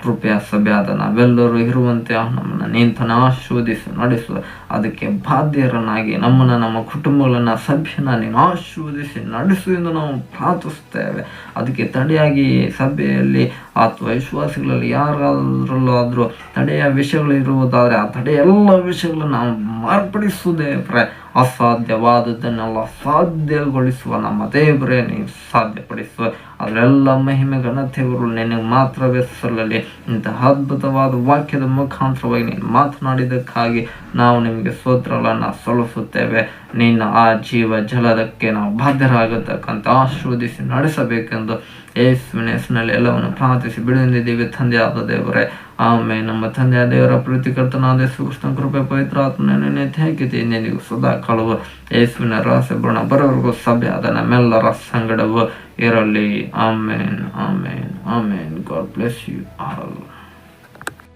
A: ಕೃಪೆಯ ಸಭೆಯಾದ ನಾವೆಲ್ಲರೂ ಇರುವಂತೆ ನಮ್ಮನ್ನು ನಿಂತನ ಆಶೀರ್ವದಿಸು, ನಡೆಸು. ಅದಕ್ಕೆ ಬಾಧ್ಯರನ್ನಾಗಿ ನಮ್ಮನ್ನು, ನಮ್ಮ ಕುಟುಂಬಗಳನ್ನು, ಸಭೆಯನ್ನು ನೀನು ಆಶೀರ್ವದಿಸಿ ನಡೆಸು ಎಂದು ನಾವು ಪ್ರಾರ್ಥಿಸ್ತೇವೆ. ಅದಕ್ಕೆ ತಡೆಯಾಗಿ ಸಭೆಯಲ್ಲಿ ಅಥವಾ ವಿಶ್ವಾಸಿಗಳಲ್ಲಿ ಯಾರಾದ್ರೂ ತಡೆಯ ವಿಷಯಗಳು ಇರುವುದಾದರೆ ಆ ತಡೆಯ ಎಲ್ಲ ವಿಷಯಗಳನ್ನು ನಾವು ಮಾರ್ಪಡಿಸುವುದೇ ಅಸಾಧ್ಯವಾದದ್ದನ್ನೆಲ್ಲ ಸಾಧ್ಯಗೊಳಿಸುವ ನಮ್ಮ ದೇವರೇ ನೀವು ಸಾಧ್ಯಪಡಿಸುವ. ಅದರೆಲ್ಲ ಮಹಿಮೆ ಘನತೆಗಳು ನಿನಗೆ ಮಾತ್ರವೇ ಸಲ್ಲಲಿ. ಇಂತಹ ಅದ್ಭುತವಾದ ವಾಕ್ಯದ ಮುಖಾಂತರವಾಗಿ ನೀನು ಮಾತನಾಡಿದ್ದಕ್ಕಾಗಿ ನಾವು ನಿಮಗೆ ಸ್ತೋತ್ರಗಳನ್ನು ಸಲ್ಲಿಸುತ್ತೇವೆ. ನಿನ್ನ ಆ ಜೀವ ಜಲದಕ್ಕೆ ನಾವು ಬಾಧ್ಯರಾಗತಕ್ಕಂಥ ಆಶೀರ್ವದಿಸಿ ನಡೆಸಬೇಕೆಂದು ಯೇಸುವಿನ ಹೆಸರಿನಲ್ಲಿ ಎಲ್ಲವನ್ನು ಪ್ರಾರ್ಥಿಸಿ ಬಿಡುತ್ತಿದ್ದೀವಿ. ತಂದೆಯಾದ ದೇವರೇ, ಆಮೇಲೆ ನಮ್ಮ ತಂದೆಯ ದೇವರ ಪ್ರೀತಿಕರ್ತನಾದ ಯೇಸು ಕ್ರಿಸ್ತನ ಕೃಪೆ ಪವಿತ್ರ ಆತ್ಮನ ನೆನಪಿಗೆ ನಿನಗೂ ಸದಾ ಕಾಲವು ಯೇಸುವಿನ ರಹಸ್ಯ ಬಣ ಬರೋವರೆಗೂ ಸಭೆ ಆದ ನಮ್ಮೆಲ್ಲರ ಸಂಗಡವು ಇರಲಿ. Amen amen amen. God bless you all.